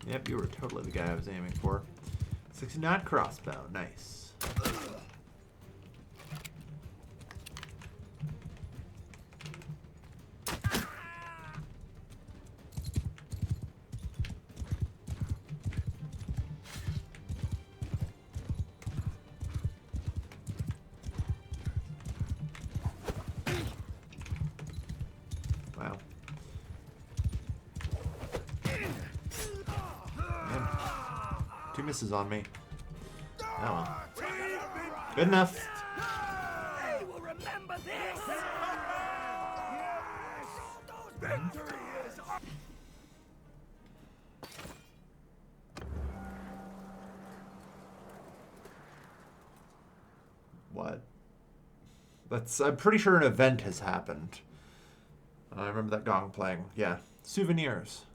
Yep, you were totally the guy I was aiming for. 69 crossbow, nice. Wow. Two misses on me. Oh well. Good enough. They will remember this. Yes! Victory is ours. What? I'm pretty sure an event has happened. I remember that gong playing. Yeah. Souvenirs.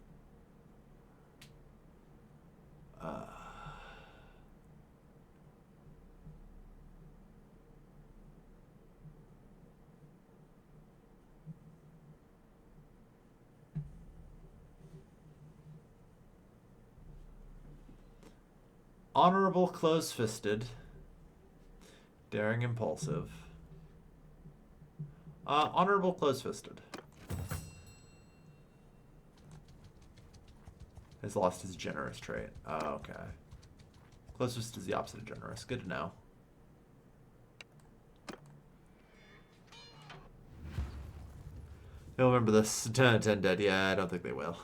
Honorable close-fisted. Daring impulsive. Honorable close-fisted. Has lost his generous trait. Oh, okay. Close-fisted is the opposite of generous. Good to know. They'll remember this. 10 out of 10 dead. Yeah, I don't think they will.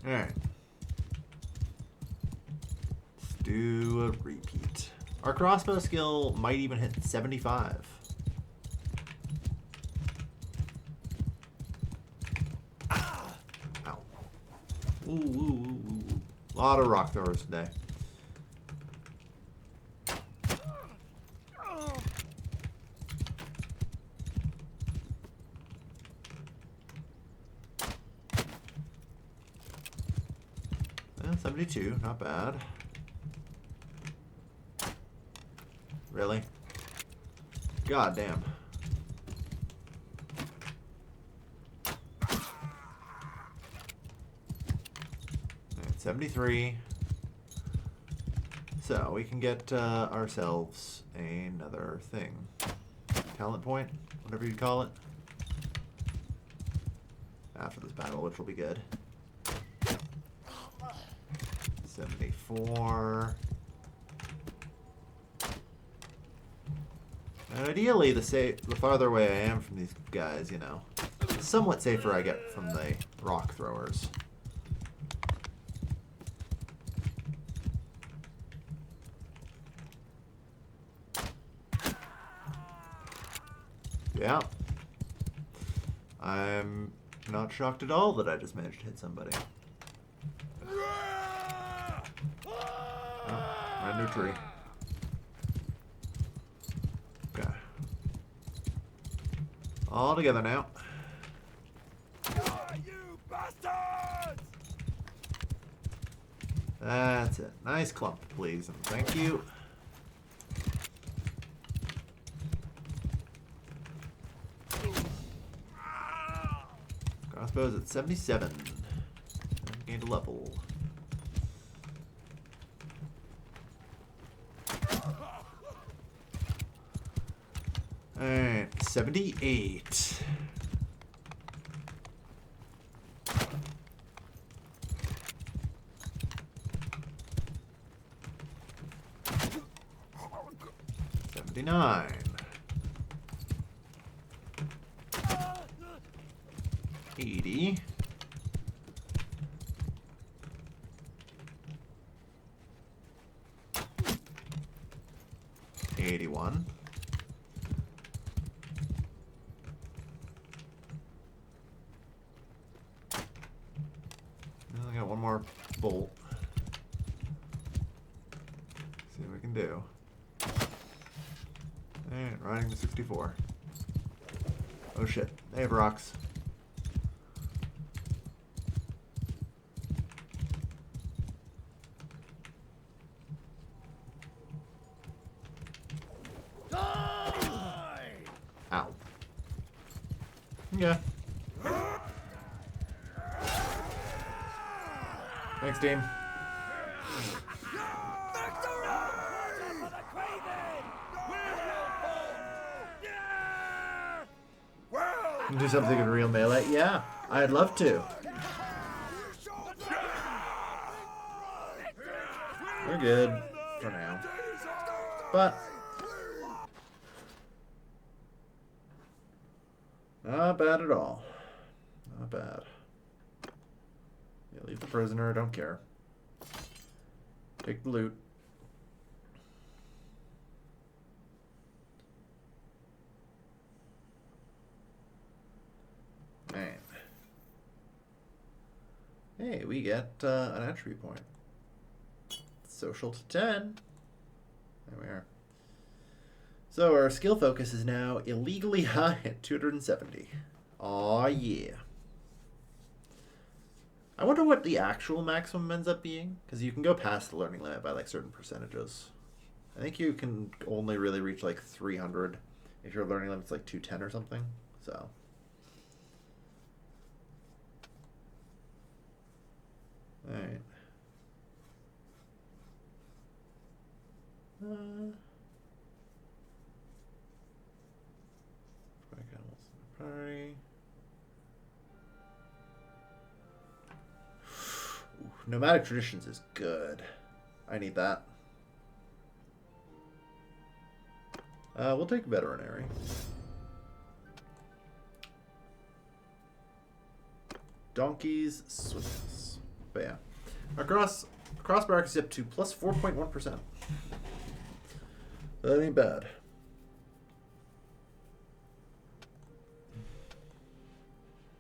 Alright. Let's do a repeat. Our crossbow skill might even hit 75. Ow. Ooh, ooh, ooh, ooh. A lot of rock throwers today. Well, 72, not bad. Really? God damn. Alright, 73. So we can get ourselves another thing. Talent point, whatever you call it. After this battle, which will be good. 74. And ideally, the farther away I am from these guys, you know, the somewhat safer I get from the rock throwers. Yeah. I'm not shocked at all that I just managed to hit somebody. Oh, brand new tree. Okay. All together now. You bastards! That's it. Nice clump, please, and thank you. Crossbow's at 77. And gained a level. Alright, 78. $79. 80. 81. I got one more bolt. See what we can do. And riding to 64. Oh shit, they have rocks. Ow. Yeah. Thanks, team. Do something in real melee? Yeah, I'd love to. We're good for now. But not bad at all. Not bad. Yeah, leave the prisoner, don't care. Take the loot. Man. Hey, we get an attribute point. Social to 10. There we are. So our skill focus is now illegally high at 270. Aw, yeah. I wonder what the actual maximum ends up being, because you can go past the learning limit by like certain percentages. I think you can only really reach like 300 if your learning limit's like 210 or something. So. Alright. Party. Ooh, nomadic traditions is good. I need that. We'll take veterinary. Donkeys, swiftness. But yeah. Our crossbar is up to plus 4.1%. That ain't bad.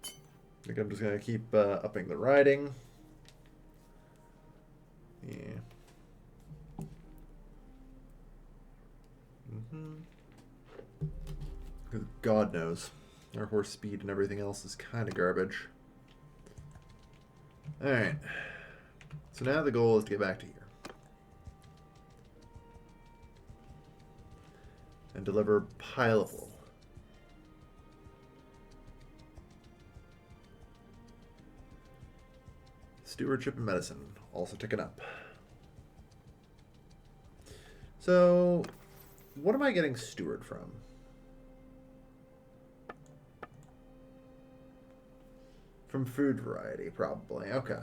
I think I'm just going to keep upping the riding. Yeah. Because God knows, our horse speed and everything else is kind of garbage. Alright. So now the goal is to get back to here. And deliver pileable. Stewardship and medicine, also ticking up. So, what am I getting steward from? From food variety, probably. Okay.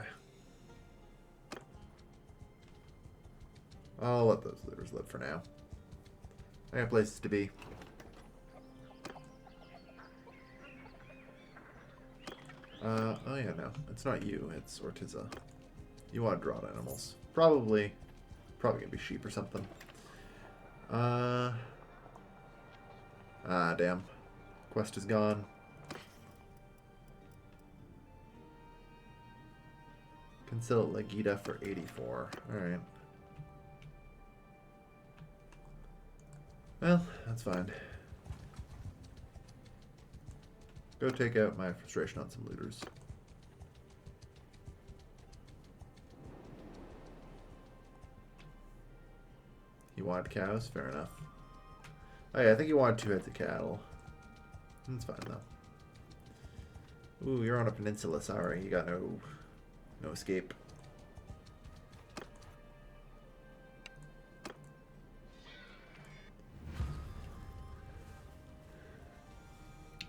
I'll let those looters live for now. I got places to be. Oh yeah, no. It's not you, it's Ortiza. You want draught animals. Probably gonna be sheep or something. Damn. Quest is gone. Consult Legita for 84. Alright. Well, that's fine. Go take out my frustration on some looters. You wanted cows? Fair enough. Oh yeah, I think you wanted 2 heads of cattle. That's fine though. Ooh, you're on a peninsula, sorry. You got no escape.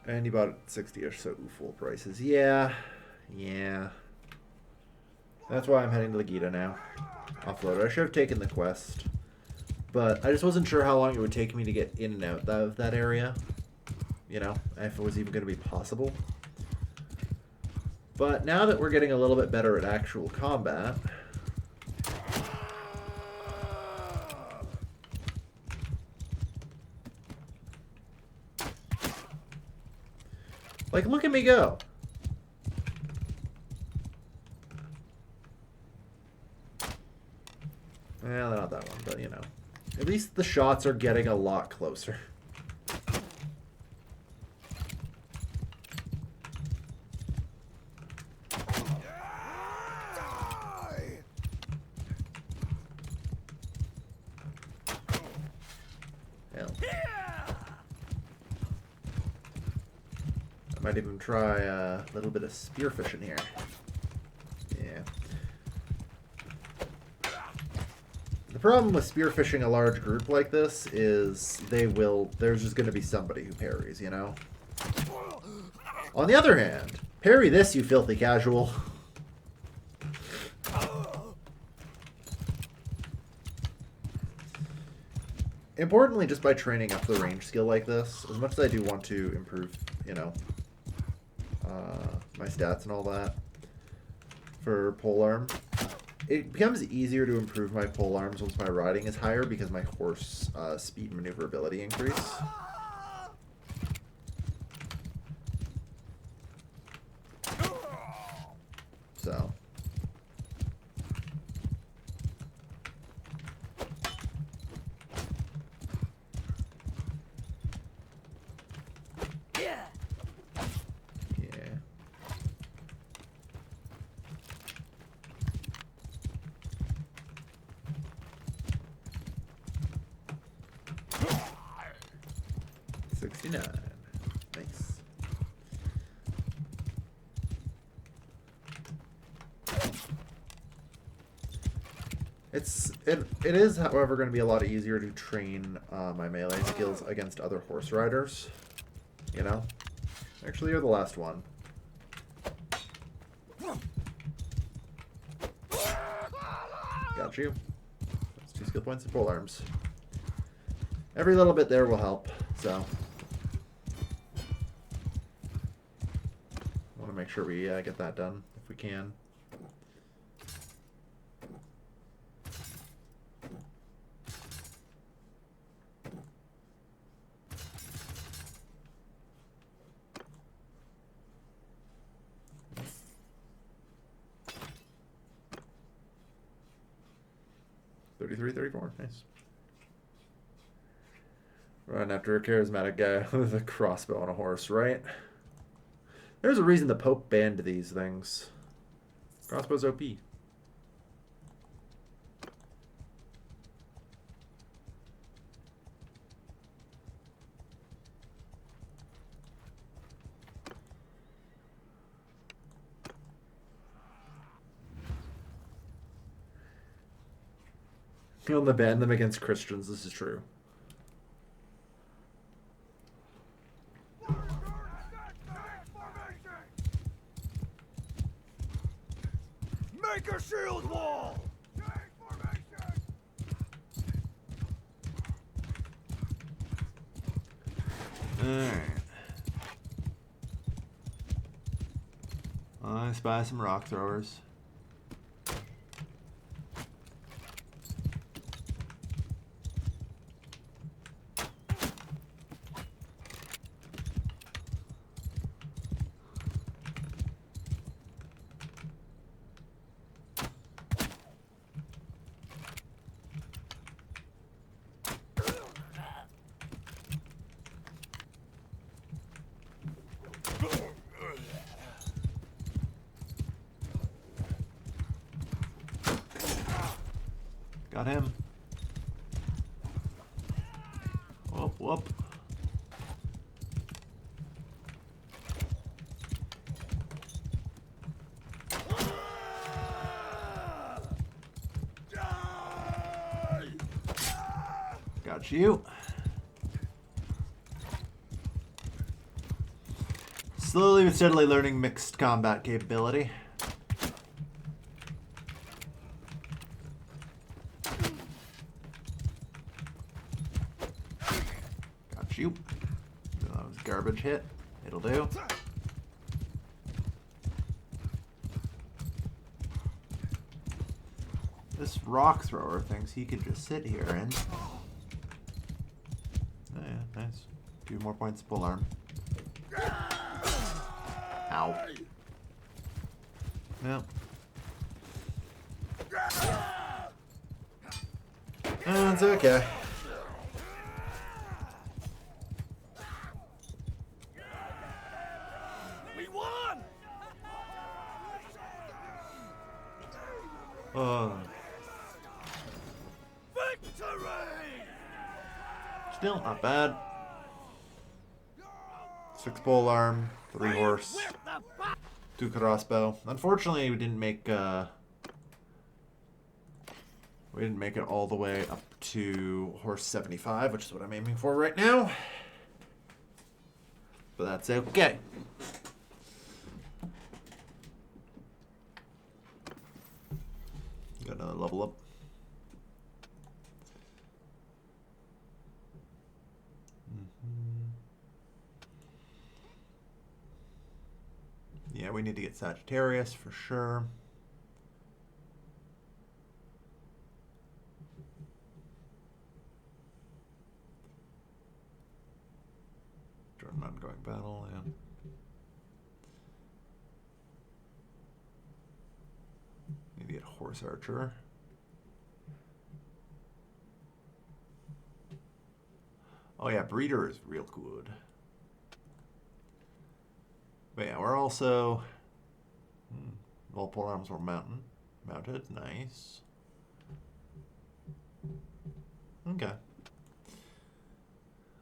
And you bought it 60-ish, so full prices. Yeah. That's why I'm heading to Legita now. Offloader. I should have taken the quest. But I just wasn't sure how long it would take me to get in and out of that area. You know, if it was even going to be possible. But now that we're getting a little bit better at actual combat... Like, look at me go. Well, not that one, but you know. At least the shots are getting a lot closer. Hell. I might even try a little bit of spearfishing here. Yeah. The problem with spearfishing a large group like this is there's just going to be somebody who parries, you know? On the other hand, parry this, you filthy casual. Importantly, just by training up the range skill like this, as much as I do want to improve, you know, my stats and all that for polearm, it becomes easier to improve my polearms once my riding is higher because my horse speed and maneuverability increase. So. Nice. It is, however, going to be a lot easier to train my melee skills against other horse riders. You know? Actually, you're the last one. Got you. That's 2 skill points and polearms. Every little bit there will help, so... I want to make sure we get that done, if we can. 33, 34. Nice. Run after a charismatic guy with a crossbow on a horse, right? There's a reason the Pope banned these things. Crossbow's OP. You'll only ban them against Christians, this is true. Make a shield wall! Alright. I spy some rock throwers. Got him. Whoop, whoop. Got you. Slowly but steadily learning mixed combat capability. Got you. That was a garbage hit. It'll do. This rock thrower thinks he could just sit here and... Oh yeah, nice. 2 more points of pull arm. Ow. Yep. That's okay. We won! Victory! Still not bad. 6 pole arm, 3 horse, 2 crossbow. Unfortunately, we didn't make it all the way up to horse 75, which is what I'm aiming for right now. But that's okay. Got another level up. Yeah, we need to get Sagittarius for sure. Jordan ongoing battle, yeah. Need to get Horse Archer. Oh yeah, Breeder is real good. But yeah, we're also multiple arms were mounted. Nice. Okay.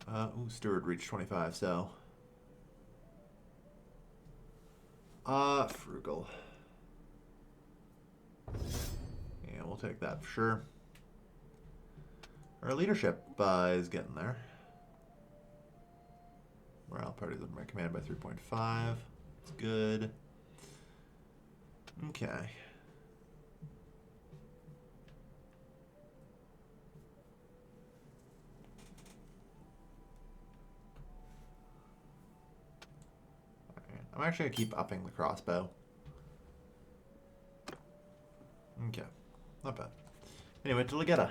Ooh, Steward reached 25, so frugal. Yeah, we'll take that for sure. Our leadership is getting there. Morale parties under my command by 3.5. It's good. Okay. Alright. I'm actually going to keep upping the crossbow. Okay. Not bad. Anyway, to Legetta.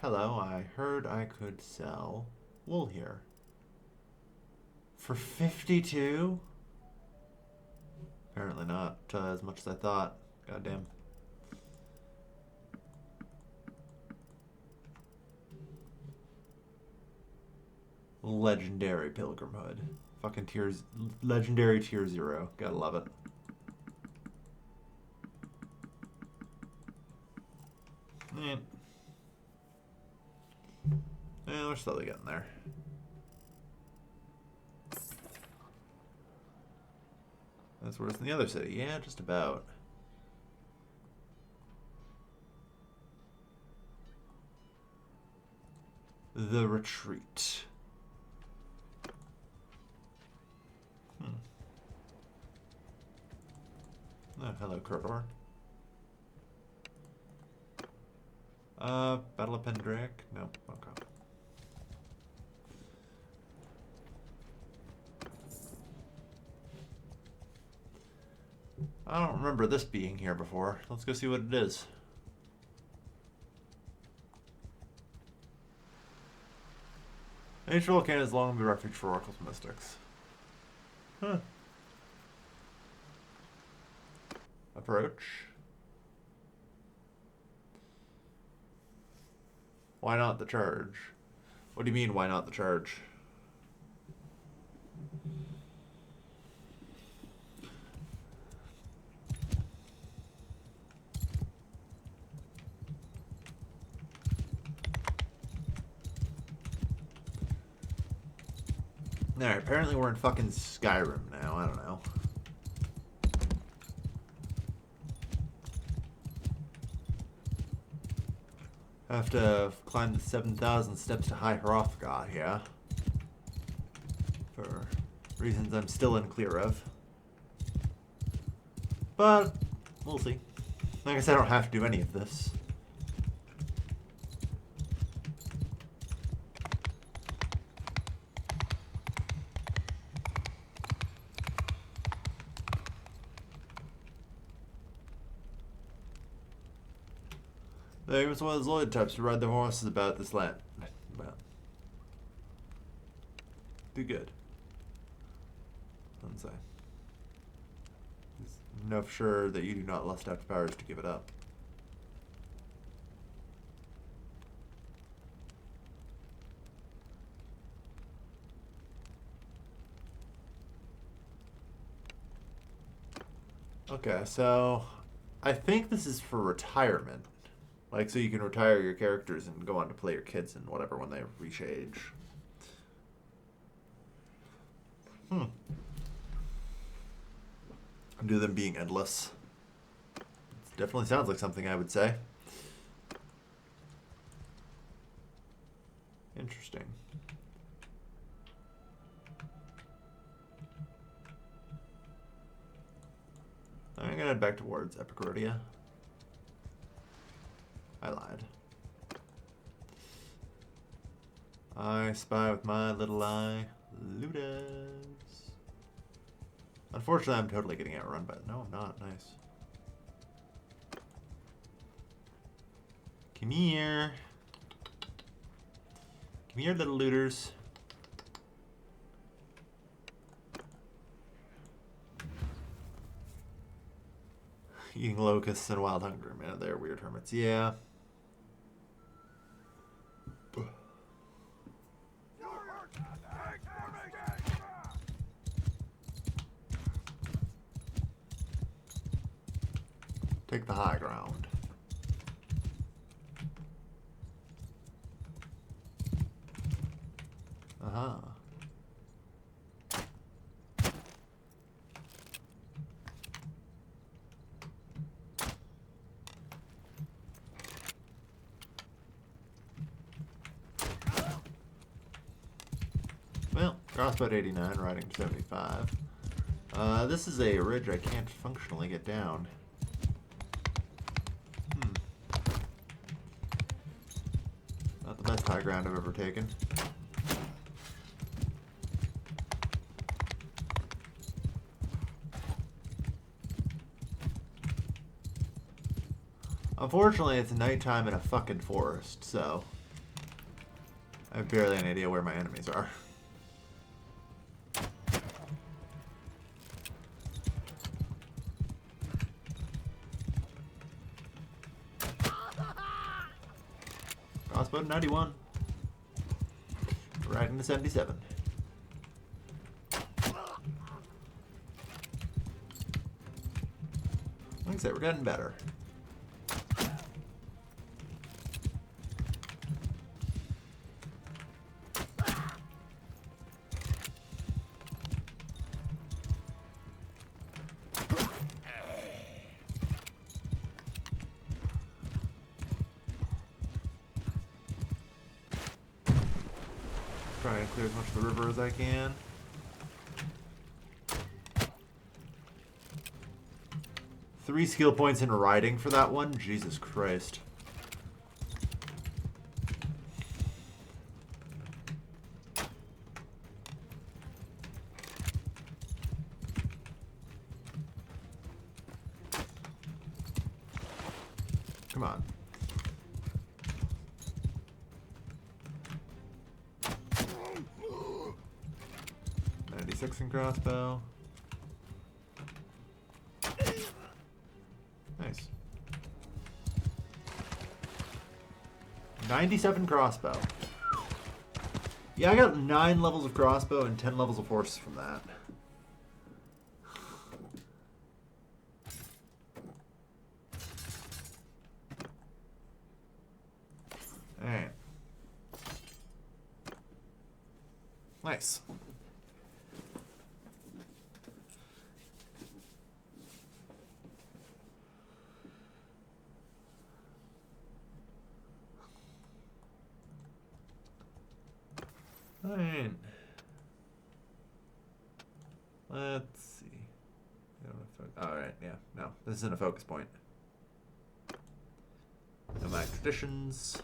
Hello, I heard I could sell wool here. For 52? Apparently not as much as I thought. Goddamn. Legendary Pilgrimhood. Fucking tiers. Legendary tier 0. Gotta love it. Yeah, we're slowly getting there. That's worse than the other city. Yeah, just about. The retreat. Oh, hello, Corridor. Battle of Pendrake? No, okay. I don't remember this being here before. Let's go see what it is. Ancient volcano has long been a refuge for oracles and mystics. Huh. Approach. Why not the charge? What do you mean, why not the charge? Alright, apparently we're in fucking Skyrim now. I don't know. I have to climb the 7,000 steps to High Hrothgar here. For reasons I'm still unclear of. But, we'll see. I guess I don't have to do any of this. There was one of those lord types who ride their horses about this land. Well, do good. Don't say. Know for sure that you do not lust after powers to give it up. Okay, so I think this is for retirement. Like, so you can retire your characters and go on to play your kids and whatever when they reach age. And do them being endless. It definitely sounds like something I would say. Interesting. I'm gonna head back towards Epicrodia. I lied. I spy with my little eye. Ludus. Unfortunately, I'm totally getting outrun, but no, I'm not. Nice. Come here. Come here, little looters. Eating locusts and wild hunger, man. They're weird hermits. Yeah. Take the high ground. Uh-huh. Well, crossbow at 89, riding to 75. This is a ridge I can't functionally get down. Not the best high ground I've ever taken. Unfortunately, it's nighttime in a fucking forest, so I have barely any idea where my enemies are. Crossbow 91. Right into 77. Like I said, we're getting better. Try and clear as much of the river as I can. Three skill points in riding for that one? Jesus Christ. Come on. In crossbow. Nice. 97 crossbow. Yeah, I got 9 levels of crossbow and 10 levels of horse from that. Alright. Nice. Alright. Let's see. Alright, yeah. No, this isn't a focus point. Nomadic traditions.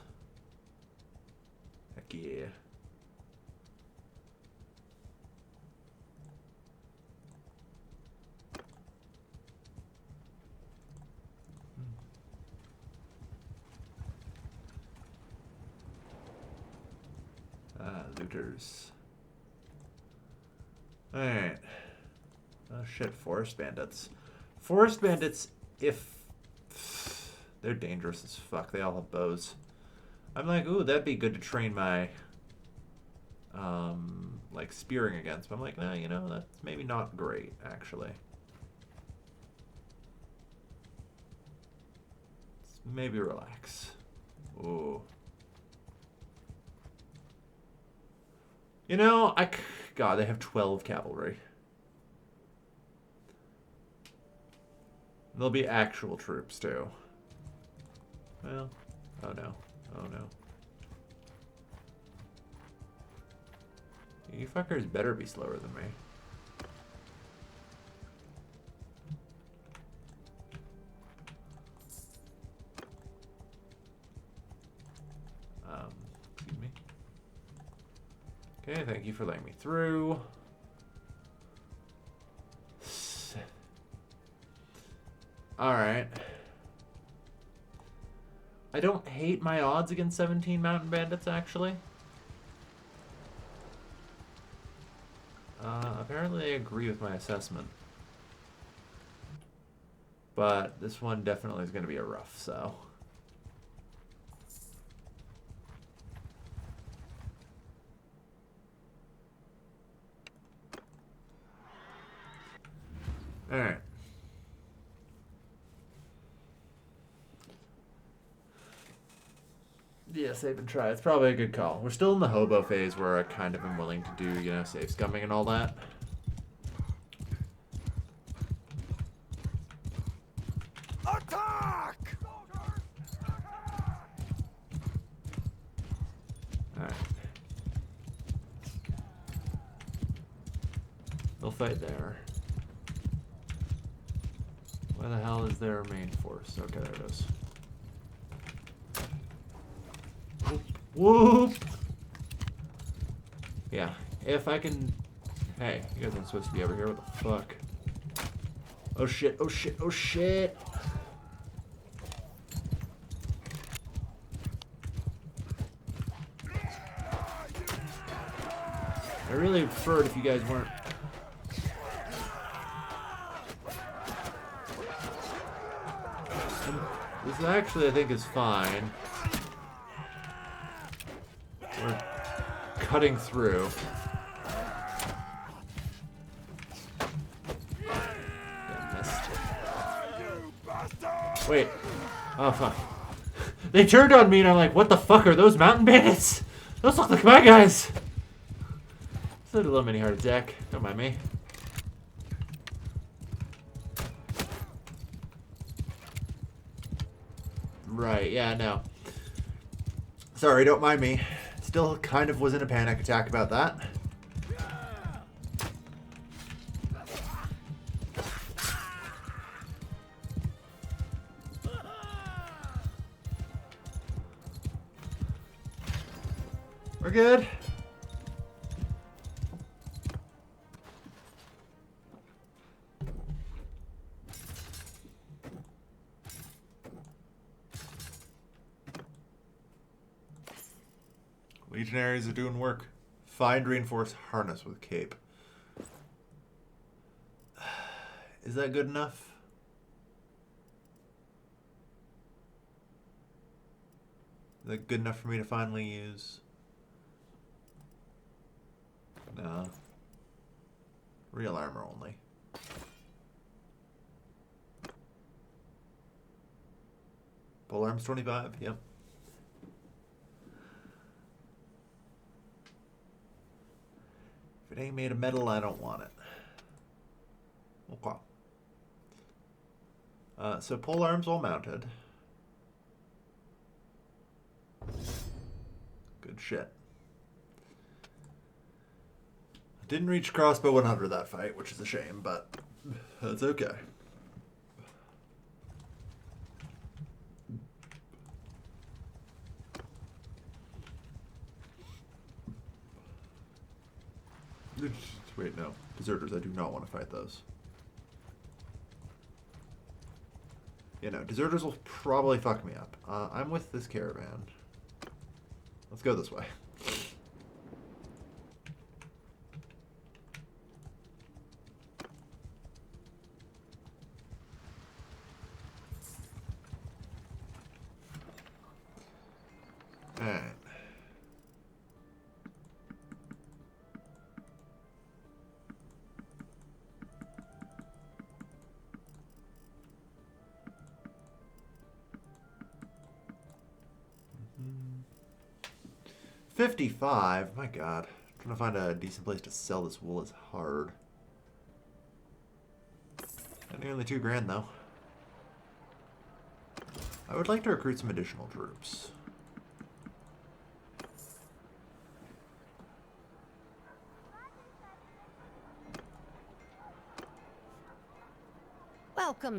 Heck yeah. Looters. Alright. Oh shit, forest bandits. Forest bandits, if... they're dangerous as fuck. They all have bows. I'm like, ooh, that'd be good to train my... like, spearing against. But I'm like, nah, you know, that's maybe not great, actually. Maybe relax. Ooh. You know, God, they have 12 cavalry. There'll be actual troops, too. Well, oh no. Oh no. You fuckers better be slower than me. Excuse me. Okay, thank you for letting me through. Alright. I don't hate my odds against 17 mountain bandits, actually. Apparently they agree with my assessment. But this one definitely is going to be a rough, so... Alright. Yeah, save and try. It's probably a good call. We're still in the hobo phase where I kind of am willing to do, you know, safe scumming and all that. Attack! Alright. They'll fight there. Where the hell is their main force? Okay, there it is. Whoop! Yeah, if I can... Hey, you guys aren't supposed to be over here. What the fuck? Oh shit, oh shit, oh shit! I really preferred if you guys weren't... This actually, I think, is fine. We're cutting through. Yeah, missed. Wait. Oh, fuck. They turned on me and I'm like, what the fuck are those mountain bandits? Those look like my guys. It's a little mini heart attack. Don't mind me. Right, yeah, no. Sorry, don't mind me. Still kind of was in a panic attack about that. We're good. Legionaries are doing work. Find reinforced harness with cape. Is that good enough? Is that good enough for me to finally use? No. Real armor only. Pole arms 25, yep. If it ain't made of metal, I don't want it. Okay. So pole arms all mounted. Good shit. Didn't reach crossbow 100 that fight, which is a shame, but that's okay. Wait, no. Deserters, I do not want to fight those. Yeah, no. Deserters will probably fuck me up. I'm with this caravan. Let's go this way. Alright. $55? My god. Trying to find a decent place to sell this wool is hard. At nearly $2,000 though. I would like to recruit some additional troops. Welcome.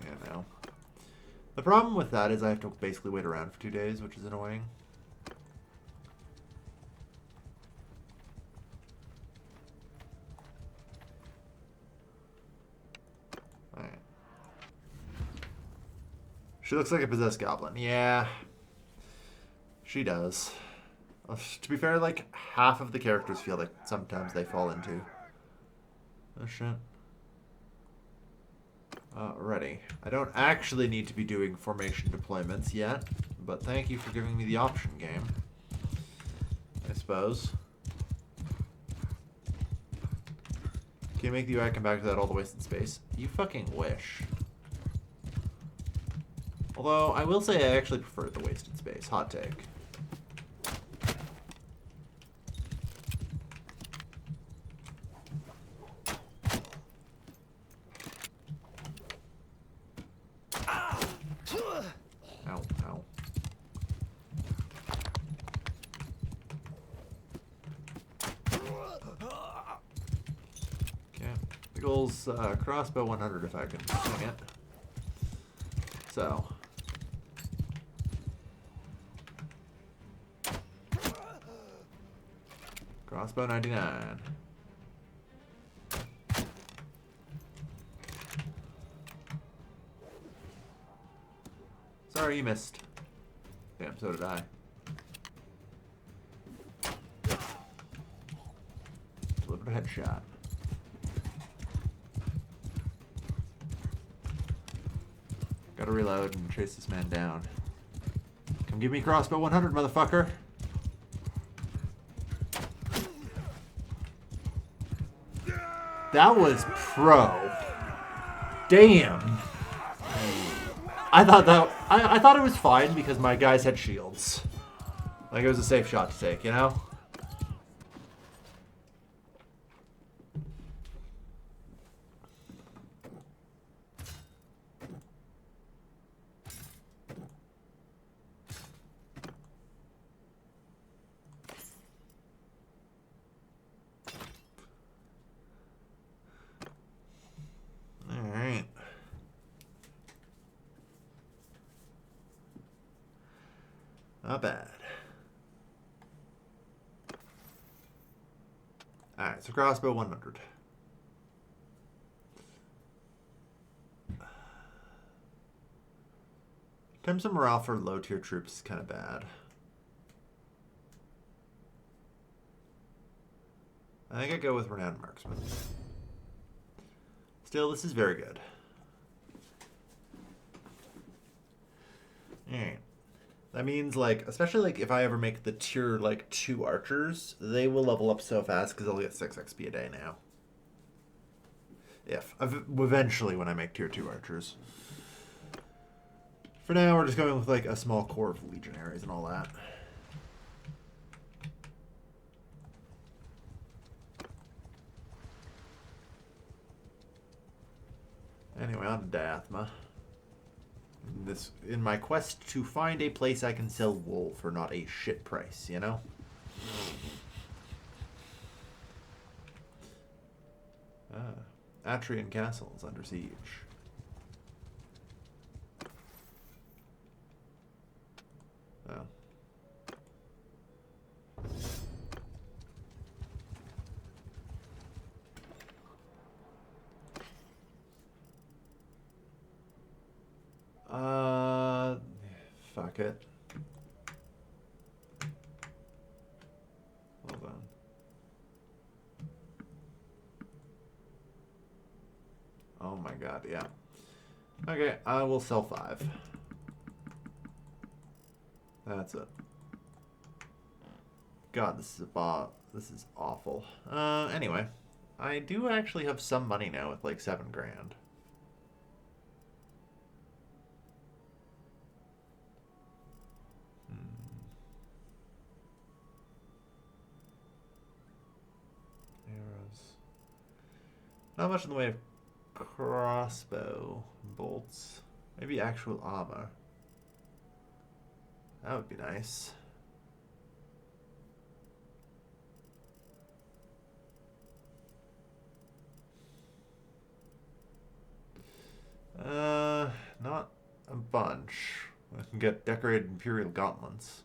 Yeah, no. The problem with that is I have to basically wait around for 2 days, which is annoying. Alright. She looks like a possessed goblin. Yeah. She does. To be fair, like, half of the characters feel like sometimes they fall into. Oh, shit. Ready. I don't actually need to be doing formation deployments yet, but thank you for giving me the option, game. I suppose. Can you make the UI come back to that all the wasted space? You fucking wish. Although, I will say I actually prefer the wasted space. Hot take. Ow, ow. Okay. The goal's crossbow 100 if I can swing it. So. Crossbow 99. Sorry, you missed. Damn, so did I. Delivered a headshot. Gotta reload and chase this man down. Come give me crossbow 100, motherfucker. That was pro. Damn. I thought it was fine because my guys had shields. Like it was a safe shot to take, you know? Alright. Not bad. Alright, so crossbow 100. In terms of morale for low tier troops is kind of bad. I think I go with Renowned Marksman. Still, this is very good. Alright. That means, like, especially, like, if I ever make the tier, like, 2 archers, they will level up so fast because they'll get 6 XP a day now. Eventually when I make tier 2 archers. For now, we're just going with, like, a small core of legionaries and all that. Anyway, on to Dathma. In my quest to find a place I can sell wool for not a shit price, you know? Atrian Castle is under siege. Oh. Fuck it. Hold on. Oh my god, yeah. Okay, I will sell 5. That's it. God, this is awful. Anyway. I do actually have some money now with like 7 grand. Arrows. Not much in the way of crossbow bolts. Maybe actual armor. That would be nice. Not a bunch. I can get decorated Imperial gauntlets.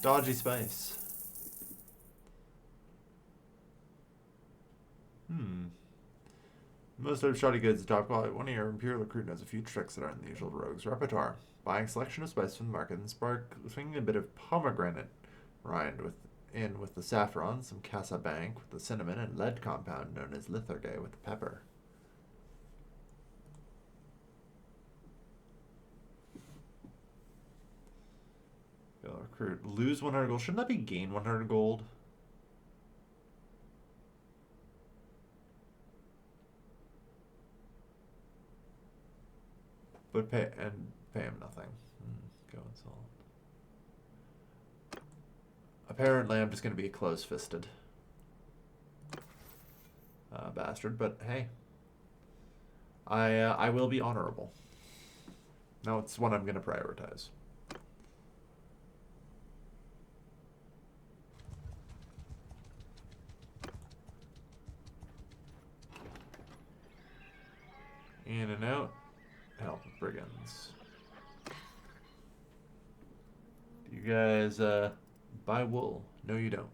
Dodgy space. Most of shoddy goods top quality. One of your Imperial recruit knows a few tricks that aren't in the usual rogue's repertoire. Buying a selection of spice from the market and swinging a bit of pomegranate rind with the saffron, some casa bank with the cinnamon, and lead compound known as litharge with the pepper. Recruit. Lose 100 gold. Shouldn't that be gain 100 gold? But pay him nothing. Go and sell. Apparently, I'm just going to be close-fisted bastard. But hey, I will be honorable. Now it's one I'm going to prioritize. In and out. Help with brigands. Do you guys buy wool? No, you don't.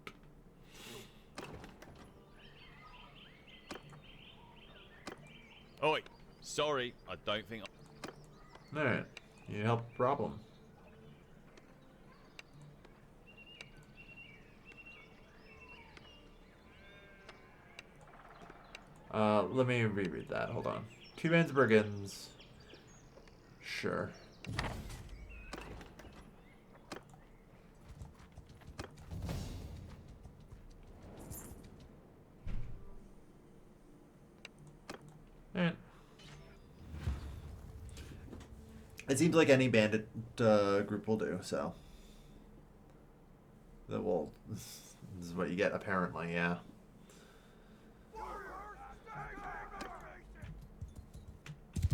Oi, sorry, I don't think. Alright. You help problem. Let me reread that. Hold on. 2 bands of brigands. Sure. Alright. It seems like any bandit group will do, so. That will. This is what you get, apparently, yeah.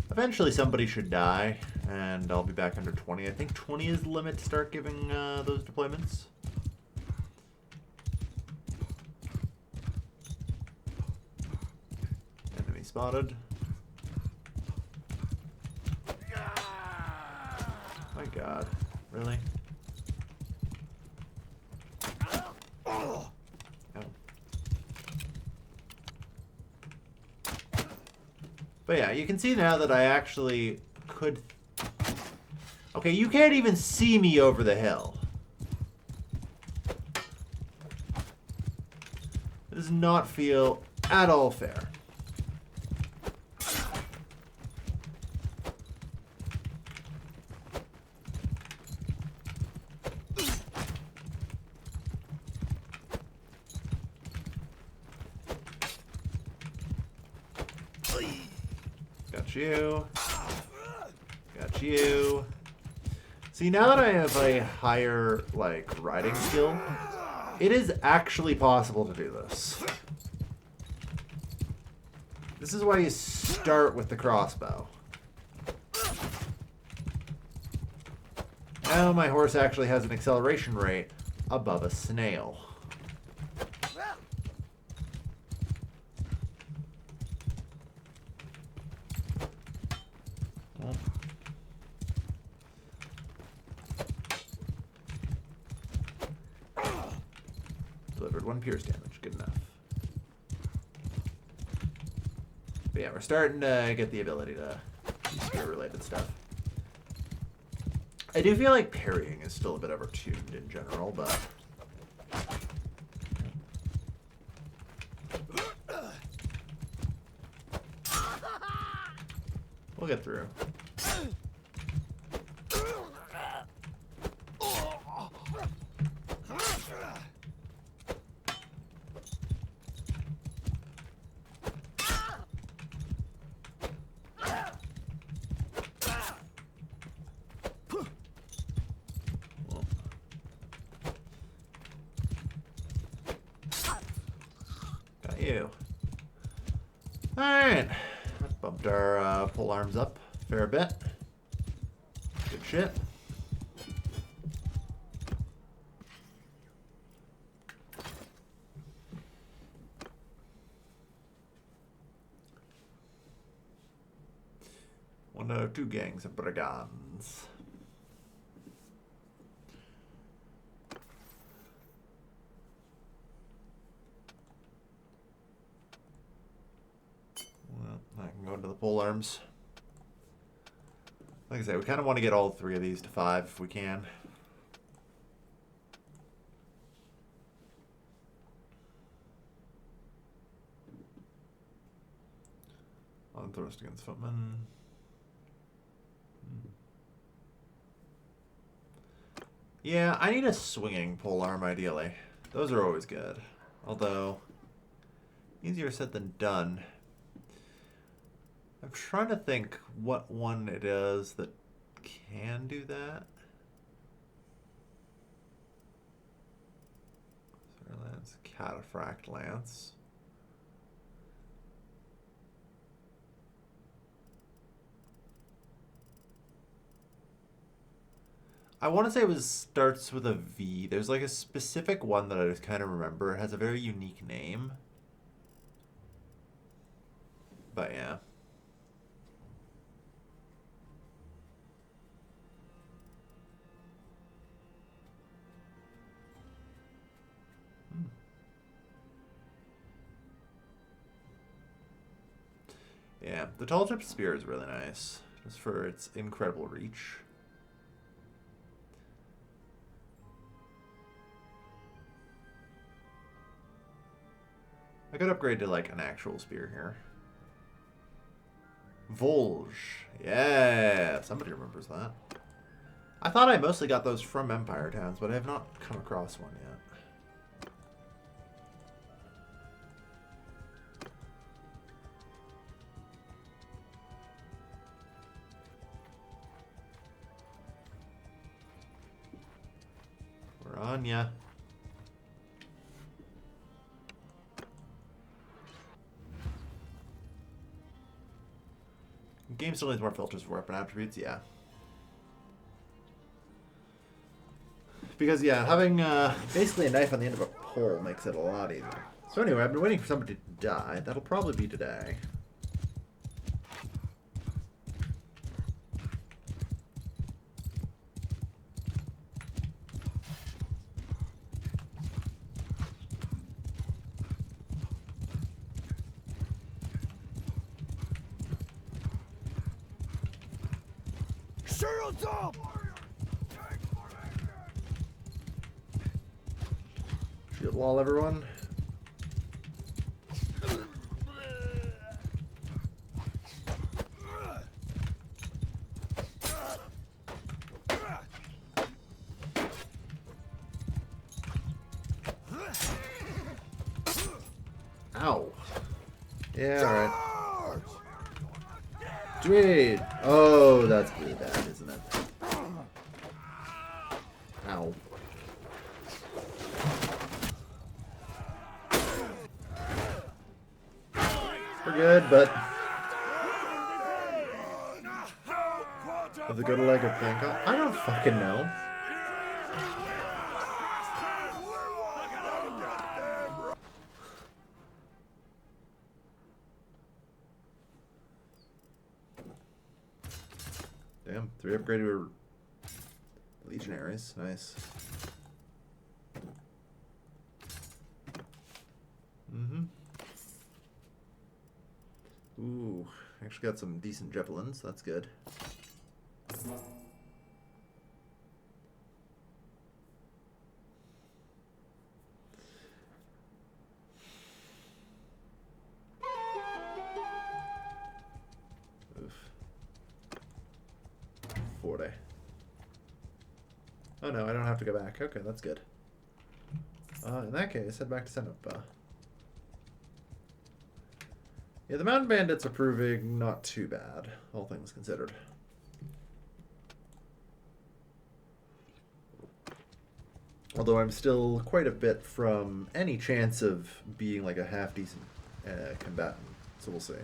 Eventually somebody should die, and I'll be back under 20. I think 20 is the limit to start giving those deployments. Enemy spotted. My god. Really? Oh. But yeah, you can see now that I actually could... Okay, you can't even see me over the hill. This does not feel at all fair. Got you. Got you. See, now that I have a higher, like, riding skill, it is actually possible to do this. This is why you start with the crossbow. Now my horse actually has an acceleration rate above a snail. Delivered 1 pierce damage. Good enough. But yeah, we're starting to get the ability to do spear-related stuff. I do feel like parrying is still a bit overtuned in general, but... we'll get through. Got you. Alright. That bumped our pole arms up a fair bit. Good shit. One or two gangs of brigands. Well, I can go into the pole arms. Like I say, we kind of want to get all 3 of these to 5 if we can. On thrust against footmen. Yeah, I need a swinging polearm ideally. Those are always good. Although, easier said than done. I'm trying to think what one it is that can do that. Lance, Cataphract Lance. I want to say it starts with a V. There's like a specific one that I just kind of remember. It has a very unique name. But yeah. Yeah, the tall tip spear is really nice, just for its incredible reach. I could upgrade to like an actual spear here. Volge. Yeah, somebody remembers that. I thought I mostly got those from Empire Towns, but I have not come across one yet. We're on ya. Game still needs more filters for weapon attributes, yeah. Because, yeah, having basically a knife on the end of a pole makes it a lot easier. So anyway, I've been waiting for somebody to die. That'll probably be today. Shields up! Shield wall, everyone. Ow. Yeah, alright. Sweet. Oh, that's really bad, isn't it? Ow. We're good, but have they got a leg of plank on? I don't fucking know. Damn, 3 upgraded legionaries. Nice. Ooh, actually got some decent javelins. That's good. Oof. 40. Oh no, I don't have to go back. Okay, that's good. In that case, head back to Senapa. Yeah, the mountain bandits are proving not too bad, all things considered. Although I'm still quite a bit from any chance of being like a half-decent combatant, so we'll see.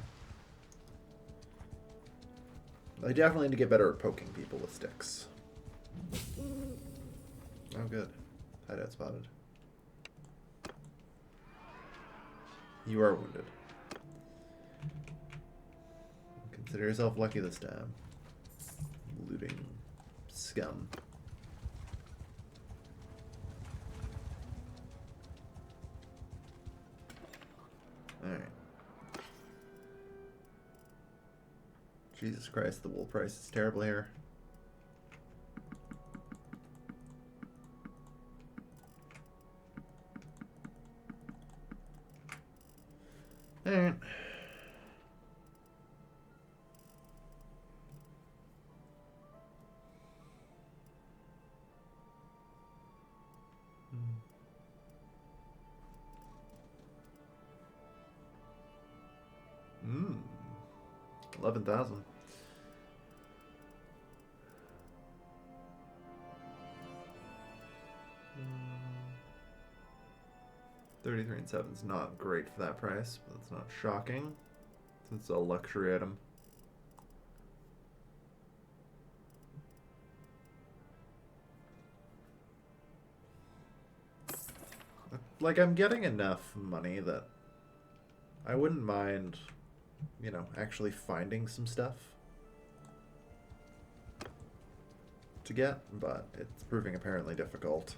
I definitely need to get better at poking people with sticks. Oh, good. Hideout spotted. You are wounded. Consider yourself lucky this time. Looting scum. Alright. Jesus Christ, the wool price is terrible here. Alright. Hmm. 11,000. $33 and 7 is not great for that price, but it's not shocking. It's a luxury item. Like, I'm getting enough money that I wouldn't mind, you know, actually finding some stuff to get, but it's proving apparently difficult.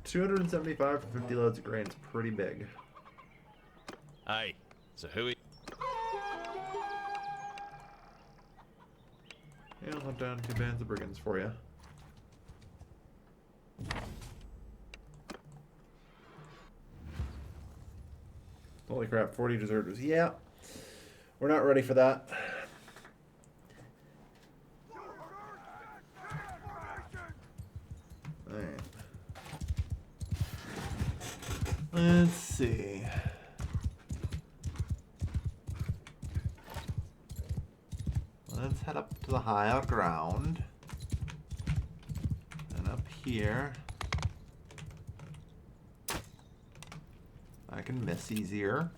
275 for 50 loads of grain is pretty big. Hey, so who? Yeah, I'll hunt down 2 bands of brigands for you. Holy crap, 40 deserters. Yeah. We're not ready for that. Alright. Let's see. Let's head up to the higher ground. And up here. I can miss easier.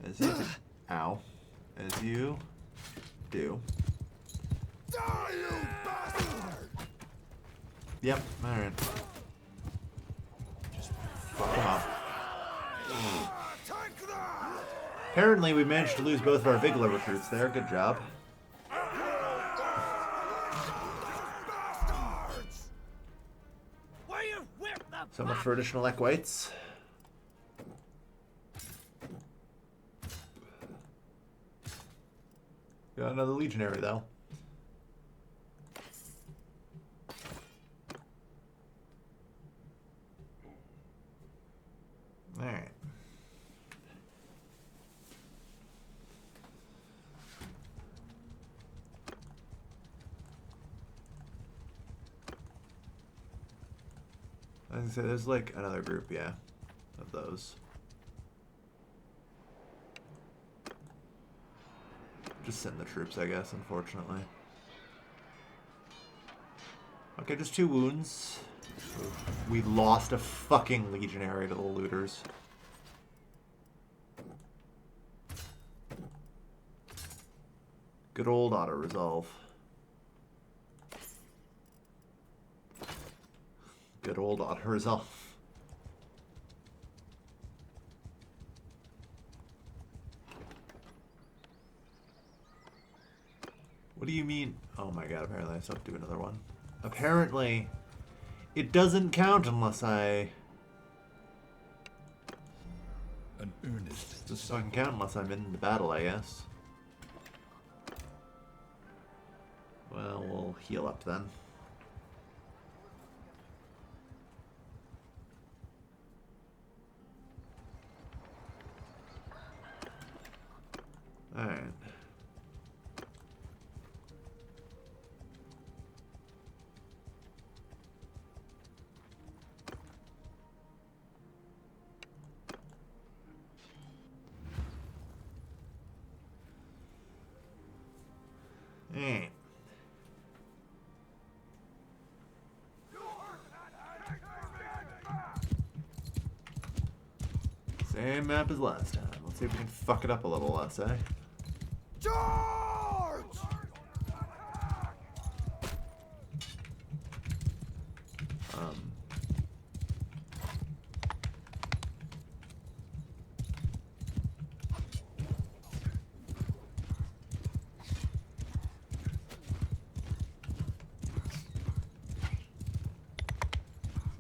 As you do. Ow. As you do. Die, you bastard! Yep, alright. Just fuck him up. Take that! Apparently we managed to lose both of our Vigla recruits there. Good job. Bastards! Where you whipped the So much for additional Equites. Got another legionary though. Alright. I was gonna say there's like another group, yeah, of those. Just send the troops, I guess, unfortunately. Okay, just 2 wounds. We lost a fucking legionary to the looters. Good old auto-resolve. Good old auto-resolve. What do you mean? Oh my god, apparently I still have to do another one. Apparently, it doesn't count unless I... An earnest This doesn't count unless I'm in the battle, I guess. Well, we'll heal up then. Alright. Alright. Same map as last time. Let's see if we can fuck it up a little less, eh? Charge!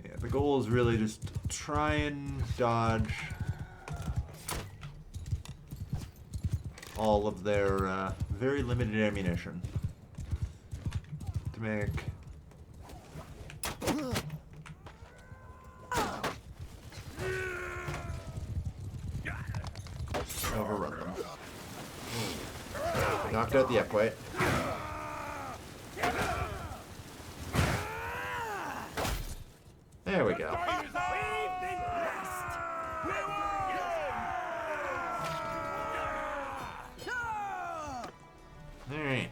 Yeah, the goal is really just try and dodge all of their very limited ammunition to make overrun them. Knocked out the Equite. There we go. Alright.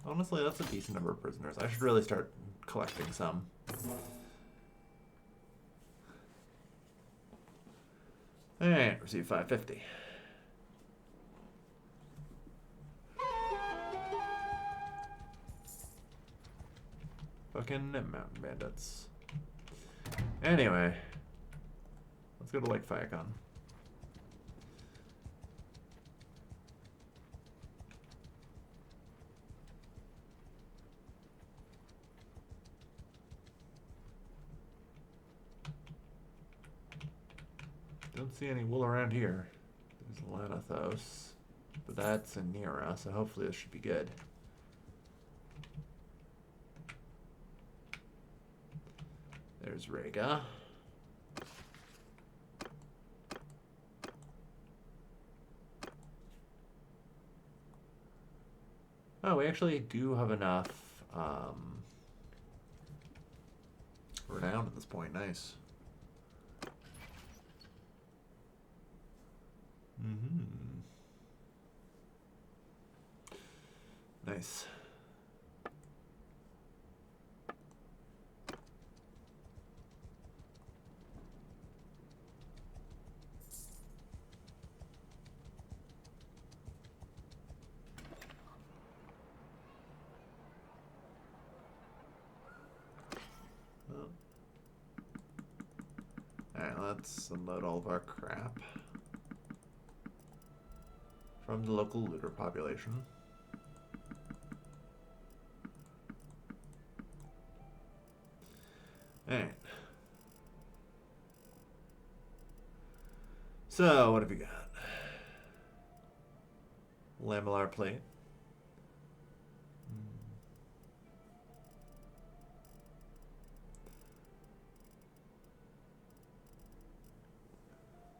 Honestly, that's a decent number of prisoners. I should really start collecting some. Alright, receive 550. Fucking mountain bandits. Anyway, let's go to Lake Fiacon. don't see any wool around here. There's Lanathos, but that's in Nera, so hopefully this should be good. There's Rhaegar. Oh, we actually do have enough renown at this point. Nice. Nice. Alright, let's unload all of our crap from the local looter population. Alright. So, what have you got? Lamellar plate.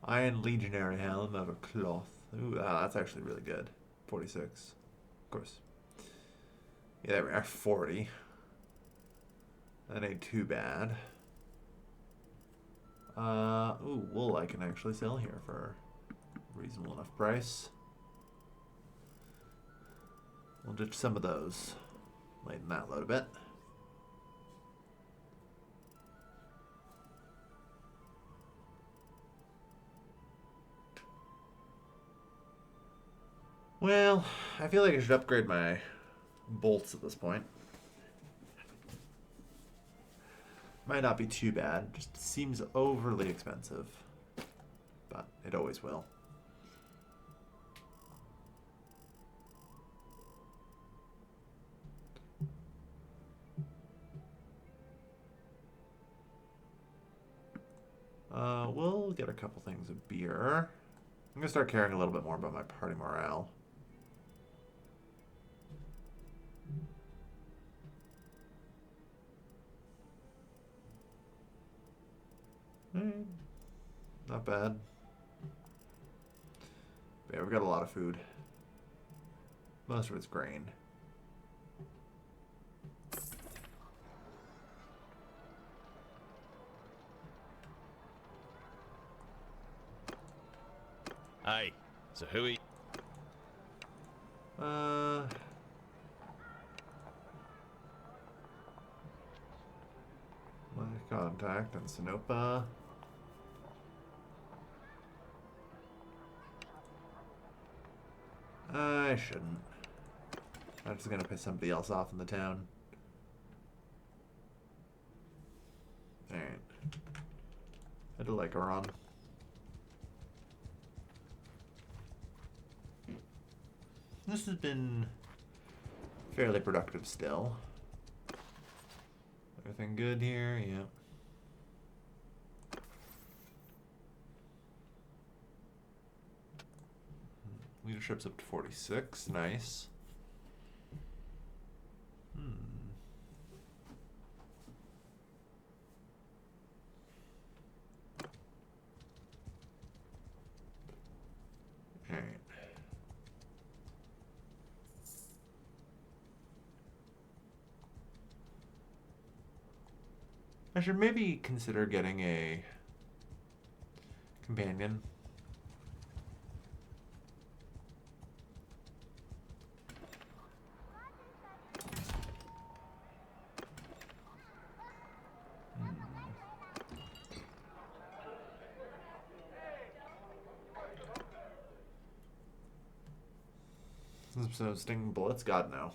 Iron Legionary helm of a cloth. Ooh, that's actually really good. 46. Of course. Yeah, there we are. 40. That ain't too bad. Ooh, wool I can actually sell here for a reasonable enough price. We'll ditch some of those. Lighten that load a bit. Well, I feel like I should upgrade my bolts at this point. Might not be too bad, just seems overly expensive. But it always will. We'll get a couple things of beer. I'm gonna start caring a little bit more about my party morale. Not bad. But yeah, we've got a lot of food. Most of it's grain. Hey, so who are you? My contact in Sinopa. I shouldn't. I'm just gonna piss somebody else off in the town. Alright. Head to Lycaron. This has been fairly productive still. Everything good here? Yeah. Leadership's up to 46. Nice. Alright. I should maybe consider getting a companion. So stinging bullets? God, no.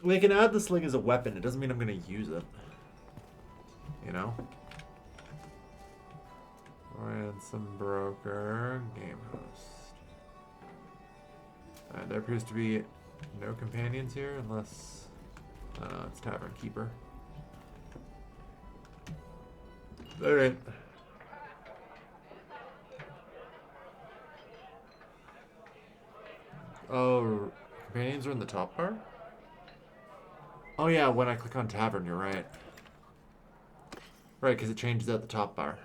We can add the sling as a weapon. It doesn't mean I'm going to use it. You know? Ransom broker. Game host. Alright, there appears to be no companions here unless... it's Tavern Keeper. Alright. Oh, companions are in the top bar? Oh yeah, when I click on tavern, you're right. Right, because it changes at the top bar.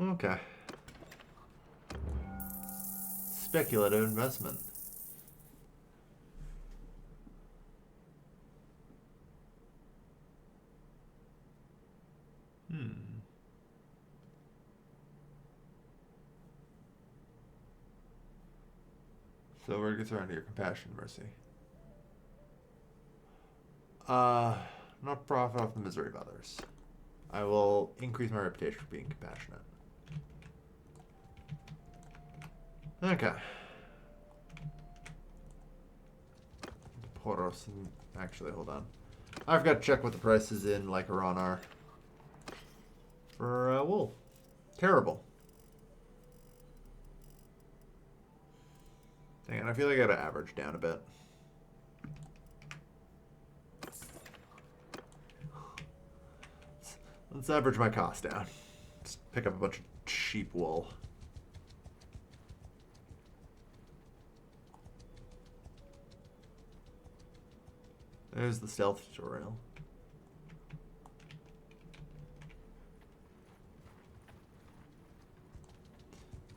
Okay. Speculative investment. Silver gets around to your compassion, mercy. Not profit off the misery of others. I will increase my reputation for being compassionate. Okay. Poros. Actually, hold on. I forgot to check what the prices in Lycaron are. For wool. Terrible. Dang it, I feel like I gotta average down a bit. Let's average my cost down. Just pick up a bunch of cheap wool. There's the stealth tutorial.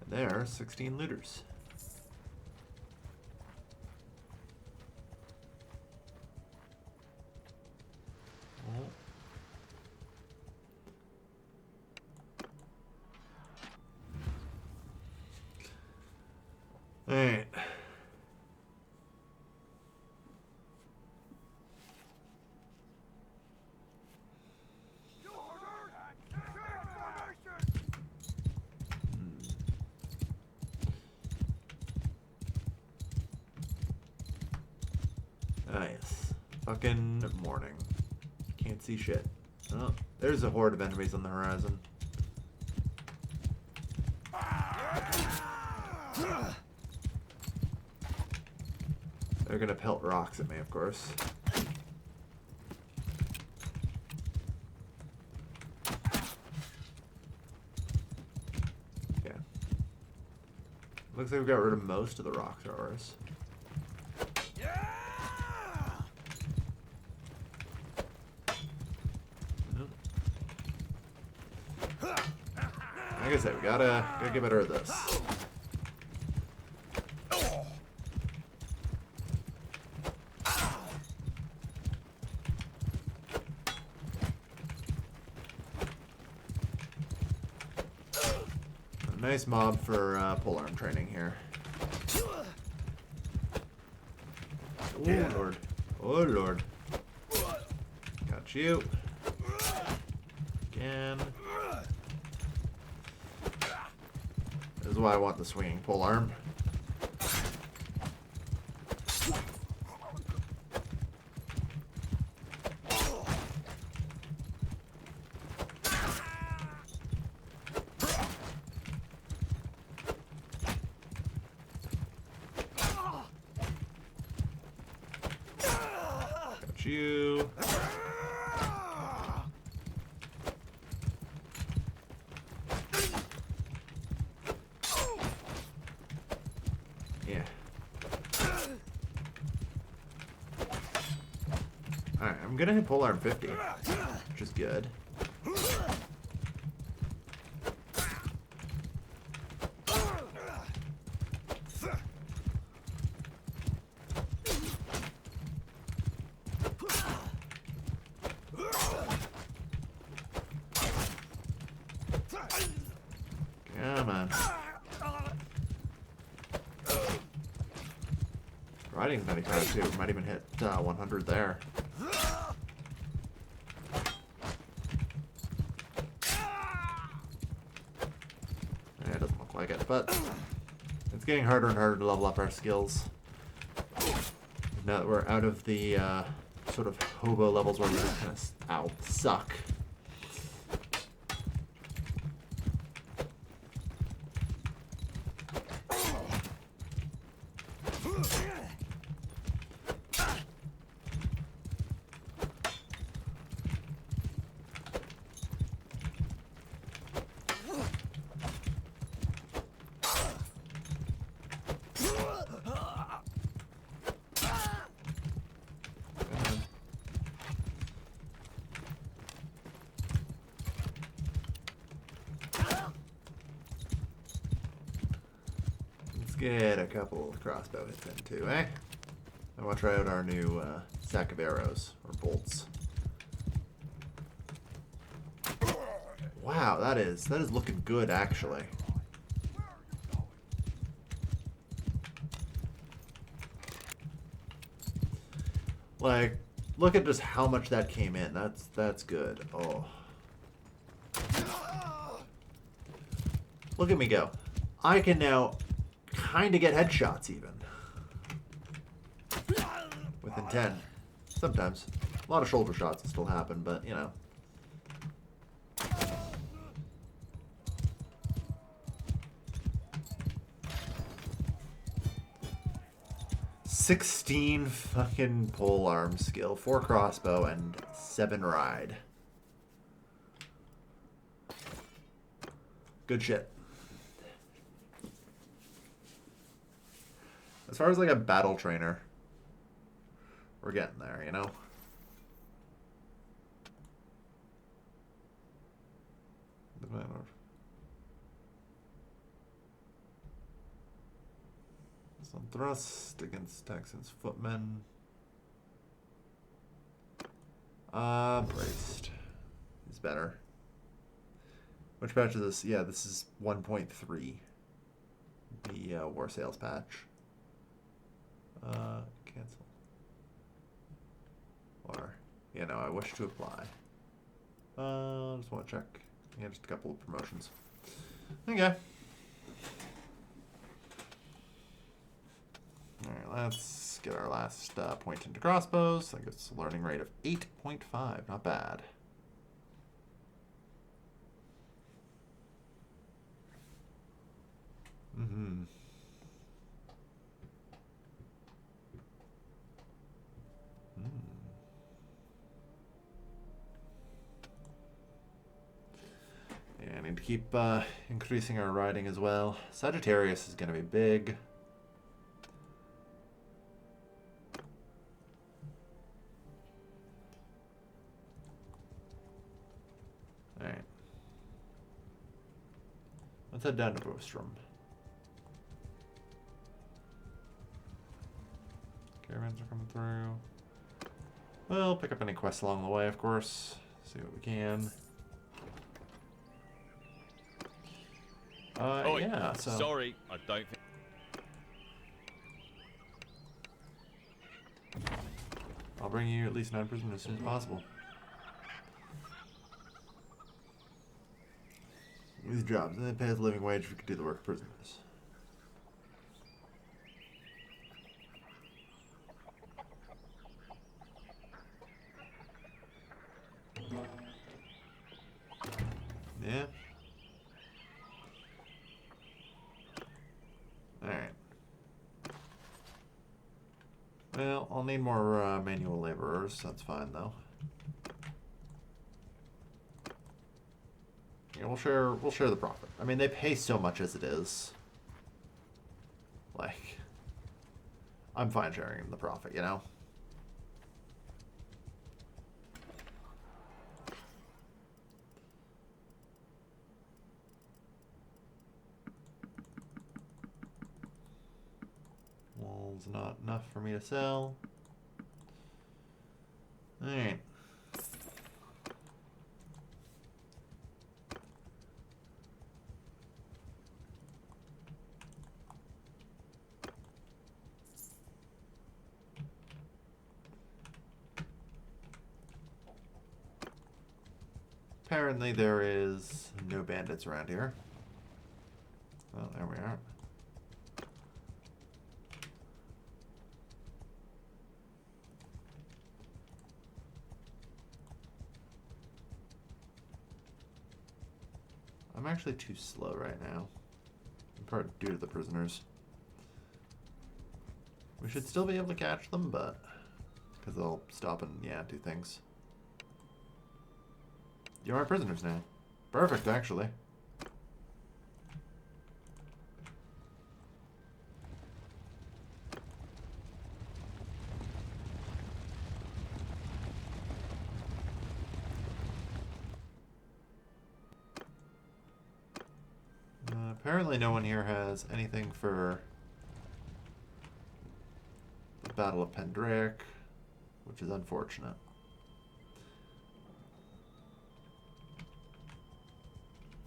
And there are 16 looters. Alright. Nice. Fucking morning. Can't see shit. Oh, there's a horde of enemies on the horizon. They're gonna pelt rocks at me, of course. Okay. Looks like we got rid of most of the rock throwers. Like I said, we gotta get better at this. Nice mob for polearm training here. Oh lord. Oh lord. Got you. Again. This is why I want the swinging polearm. Got you. Yeah. Alright, I'm gonna hit polearm 50, which is good. Come on. Riding 95 too. Might even hit 100 there. Yeah, it doesn't look like it, but it's getting harder and harder to level up our skills. Now that we're out of the sort of hobo levels where we just kind of suck. get a couple of crossbow hits in too, eh? I want to try out our new sack of arrows, or bolts. Wow, that is looking good, actually. Like, look at just how much that came in. That's good. Oh. Look at me go. I can now kind of get headshots even. Within 10. Sometimes. A lot of shoulder shots will still happen, but, you know. $16 fucking pole arm skill, 4 crossbow, and 7 ride. Good shit. As far as like a battle trainer, we're getting there, you know? The Bannerlord. Some thrust against Texans footmen. Braced. Is better. Which patch is this? Yeah, this is 1.3. The warsails patch. Cancel. Or, you know, I wish to apply. Just want to check. Yeah, just a couple of promotions. Okay. Alright, let's get our last point into crossbows. I think it's a learning rate of 8.5. Not bad. Mm-hmm. Yeah, I need to keep increasing our riding as well. Sagittarius is going to be big. Alright. Let's head down to Bostrom. Caravans are coming through. We'll pick up any quests along the way, of course. See what we can. Yeah, so... Sorry, I don't think... I'll bring you at least 9 prisoners as soon as possible. These jobs, and they pay us a living wage if we could do the work of prisoners. Yeah. Alright. Well, I'll need more manual laborers. That's fine, though. Yeah, we'll share the profit. I mean, they pay so much as it is. Like, I'm fine sharing the profit, you know? Wool's not enough for me to sell. Alright. Apparently there is no bandits around here. Well, there we are. I'm actually too slow right now. In part due to the prisoners. We should still be able to catch them, but... because they'll stop and, yeah, do things. You're our prisoners now. Perfect, actually. Apparently no one here has anything for Battle of Pendraic, which is unfortunate.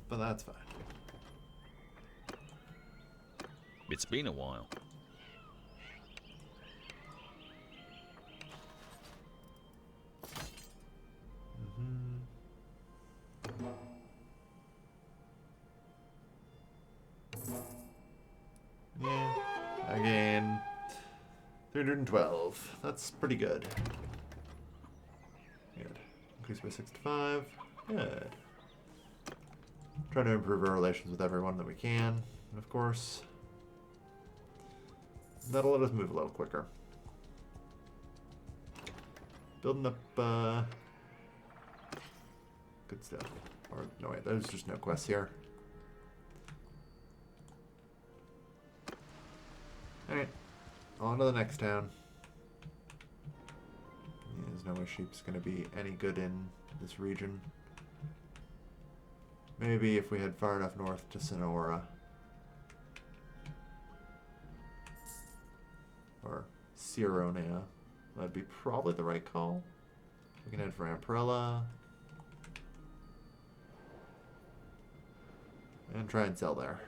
But that's fine. It's been a while. Yeah, again, 312. That's pretty good. Good. Increase by 6 to 5. Good. Trying to improve our relations with everyone that we can, and of course, that'll let us move a little quicker. Building up, good stuff. Or, no wait, there's just no quests here. Alright, on to the next town. Yeah, there's no way sheep's gonna be any good in this region. Maybe if we head far enough north to Sonora. Or Cironia. That'd be probably the right call. We can head for Amprella. And try and sell there.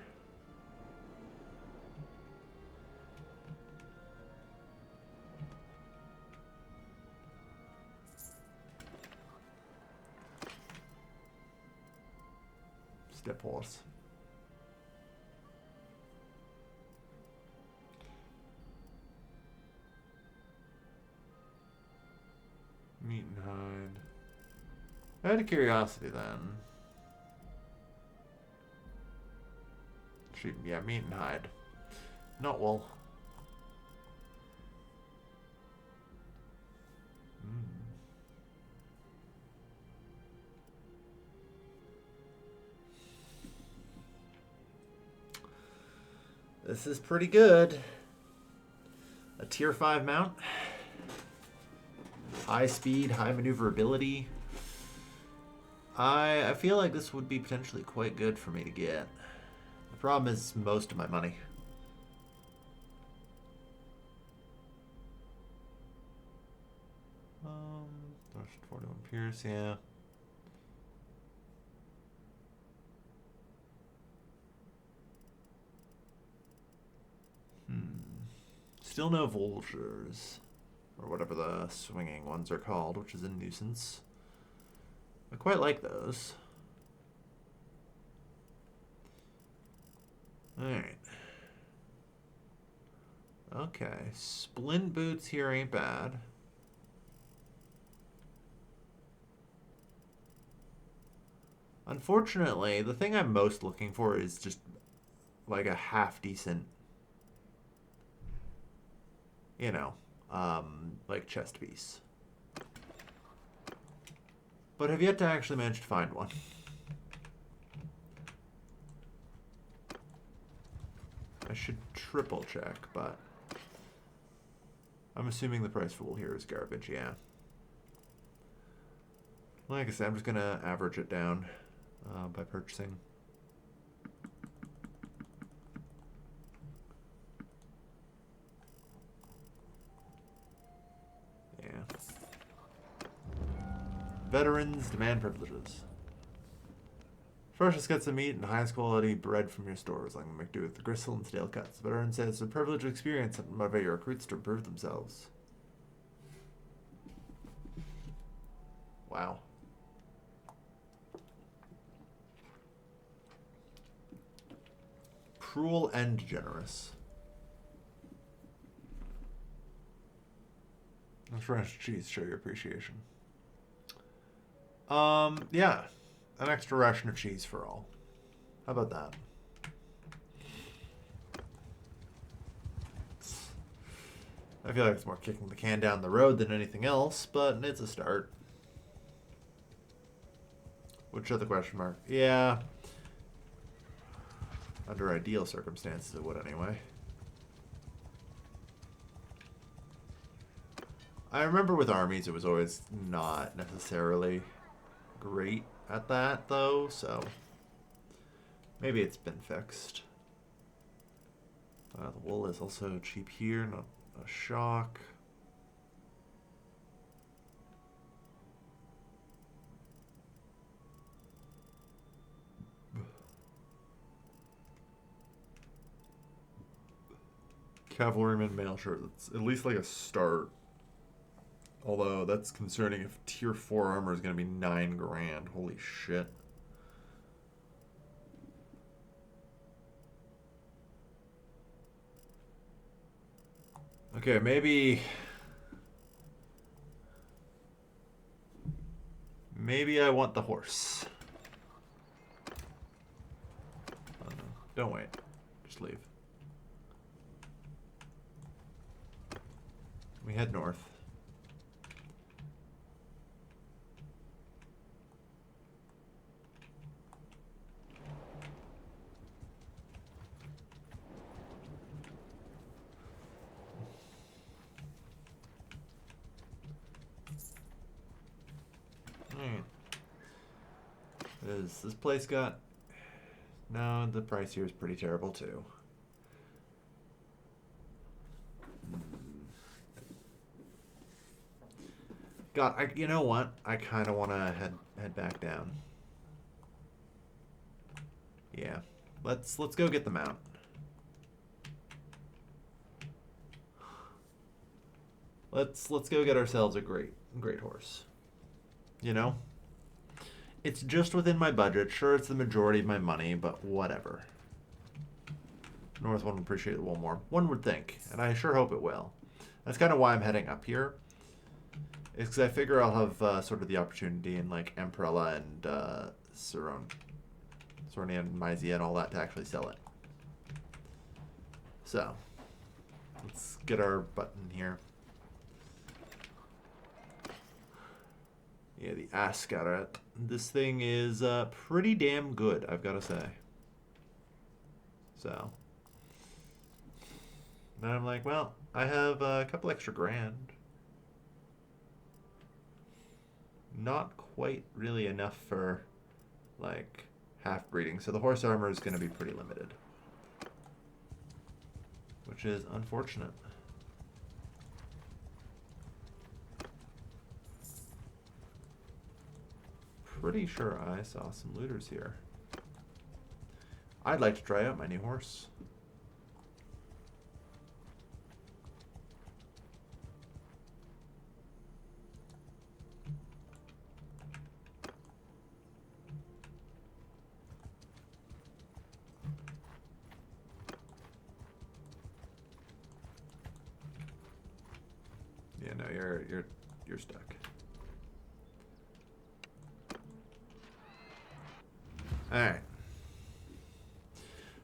Step horse. Meat and hide. Out of curiosity then. Sheep, yeah, meat and hide. Not wool. This is pretty good. A tier 5 mount. High speed, high maneuverability. I feel like this would be potentially quite good for me to get. The problem is most of my money. There's 41 Pierce, yeah. Still no vultures, or whatever the swinging ones are called, which is a nuisance. I quite like those. Alright. Okay, splint boots here ain't bad. Unfortunately, the thing I'm most looking for is just like a half decent, you know, like chest piece. But have yet to actually manage to find one. I should triple check, but I'm assuming the price for wool here is garbage, yeah. Like I said, I'm just gonna average it down by purchasing. Yeah. Veterans demand privileges. Freshest cuts of meat and highest quality bread from your stores, like make do with the gristle and stale cuts. The veteran says it's a privileged experience and motivate your recruits to improve themselves. Wow. Cruel and generous. Fresh cheese, show your appreciation. Yeah. An extra ration of cheese for all. How about that? I feel like it's more kicking the can down the road than anything else, but it's a start. Which other question mark? Yeah. Under ideal circumstances, it would anyway. I remember with armies, it was always not necessarily great at that, though, so maybe it's been fixed. The wool is also cheap here, not a shock. Cavalryman mail shirt. That's at least like a start. Although that's concerning if tier 4 armor is going to be 9 grand. Holy shit. Okay, maybe I want the horse. Oh, no. Don't wait. Just leave. We head north. This place got... No, the price here is pretty terrible too. God, you know what? I kind of want to head back down. Yeah, let's go get the mount. Let's go get ourselves a great horse. You know? It's just within my budget. Sure, it's the majority of my money, but whatever. North one would appreciate it a little more. One would think, and I sure hope it will. That's kind of why I'm heading up here. It's because I figure I'll have sort of the opportunity in like Emperella and Sornia and Myzia and all that to actually sell it. So, let's get our button here. Yeah, the Askaret. This thing is pretty damn good, I've got to say. So. Then I'm like, well, I have a couple extra grand. Not quite really enough for, like, half-breeding. So the horse armor is going to be pretty limited. Which is unfortunate. Pretty sure I saw some looters here. I'd like to try out my new horse. Yeah, no, you're stuck. Alright.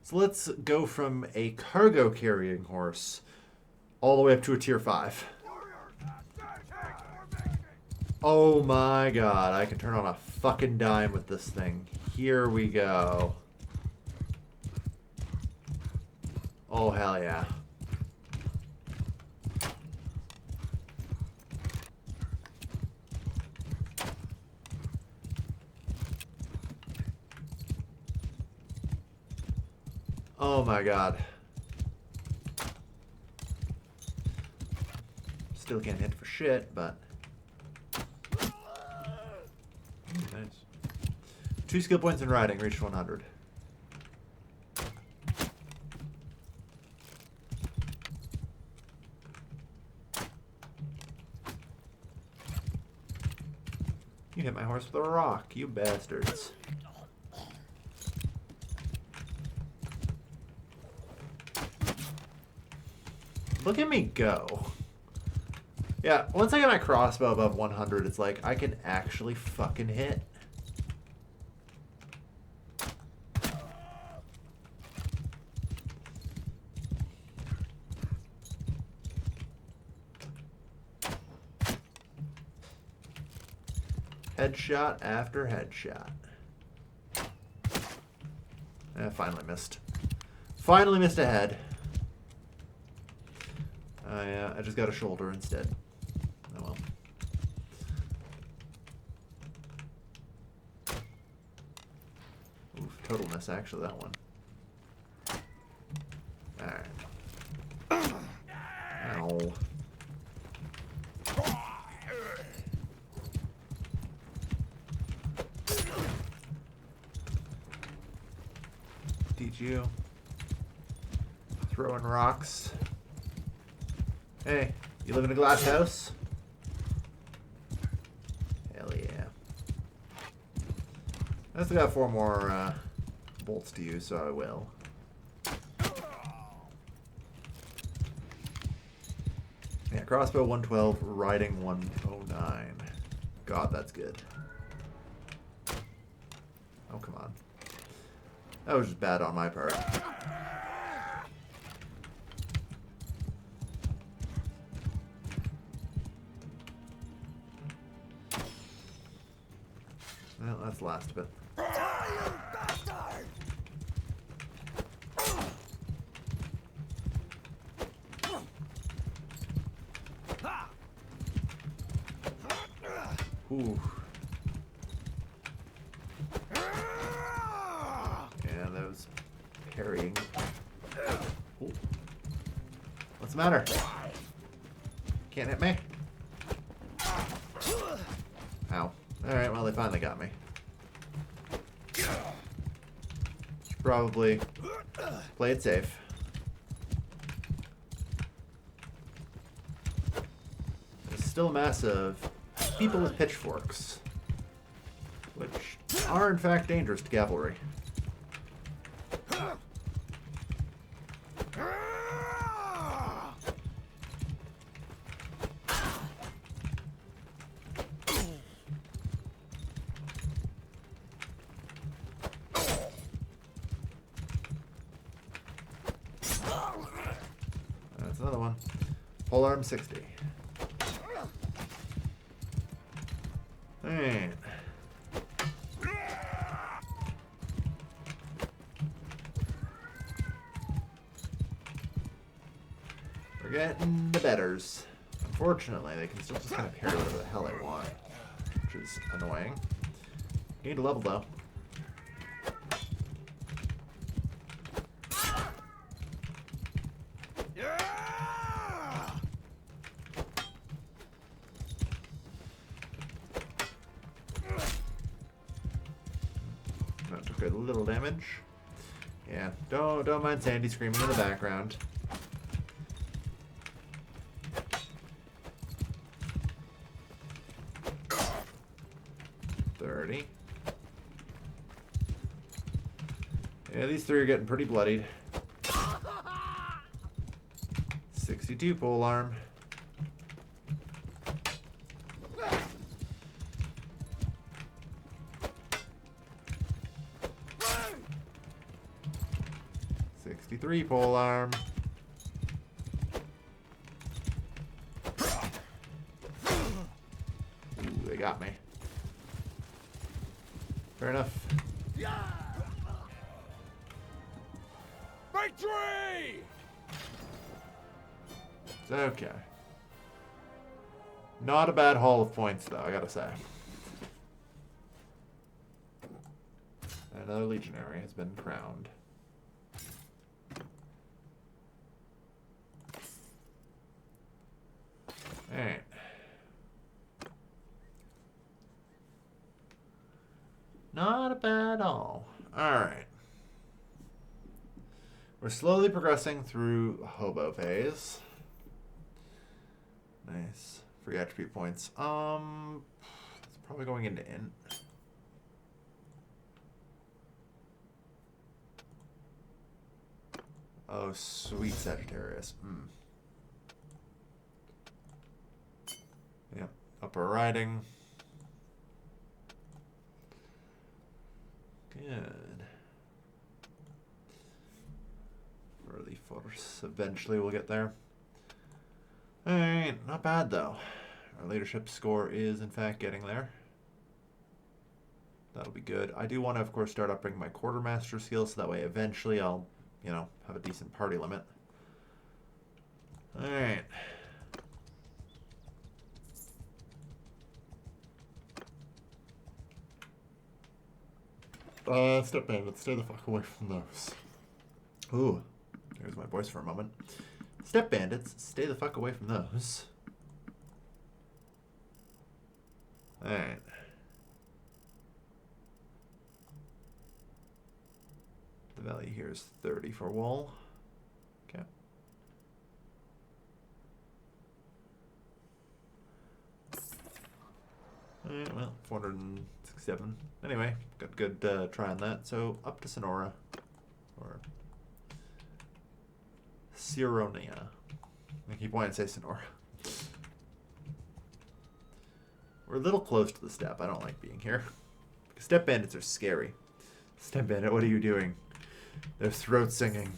So let's go from a cargo carrying horse all the way up to a tier 5. Oh my god, I can turn on a fucking dime with this thing. Here we go. Oh hell yeah. Oh my god. Still can't hit for shit, but... Nice. 2 skill points in riding, reached 100. You hit my horse with a rock, you bastards. Look at me go. Yeah, once I get my crossbow above 100, it's like I can actually fucking hit. Headshot after headshot. Finally missed. Finally missed a head. Yeah, I just got a shoulder instead. Oh well. Oof, total miss actually, that one. Alright. Ow. Teach you. Throwing rocks. Hey, you live in a glass house? Hell yeah. I still got 4 more bolts to use, so I will. Yeah, crossbow 112, riding 109. God, that's good. Oh, come on. That was just bad on my part. Well, that's the last of it. Ooh. Yeah, that was parrying. Ooh. What's the matter? Can't hit me? Ow. Alright, well, they finally got me. Should probably play it safe. There's still a mass of people with pitchforks, which are in fact dangerous to cavalry. That's another one. Polearm 60. Alright. We're getting the betters. Unfortunately, they can still just kind of parry whatever the hell they want, which is annoying. Gained a level though. That took a little damage. Yeah, don't mind Sandy screaming in the background. Yeah, these 3 are getting pretty bloodied. 62 polearm. $63 polearm. Ooh, they got me. Fair enough. Victory! It's okay. Not a bad haul of points, though, I gotta say. Another legionary has been crowned. Alright. Not a bad haul. Alright. We're slowly progressing through hobo phase. Nice. Free attribute points. It's probably going into int. Oh, sweet Sagittarius. Yep. Upper riding. Good. Early force. Eventually we'll get there. Alright, not bad though. Our leadership score is in fact getting there. That'll be good. I do want to, of course, start upping my quartermaster skill so that way eventually I'll, you know, have a decent party limit. Alright. Step bandits, stay the fuck away from those. Ooh, there's my voice for a moment. Step bandits, stay the fuck away from those. Alright. The value here is 30 for wool. Okay. Well, 467. Anyway, got good try on that. So up to Sonora. Or Sironia. I keep wanting to say Sonora. We're a little close to the steppe. I don't like being here. Because steppe bandits are scary. Steppe bandit, what are you doing? Their throats singing.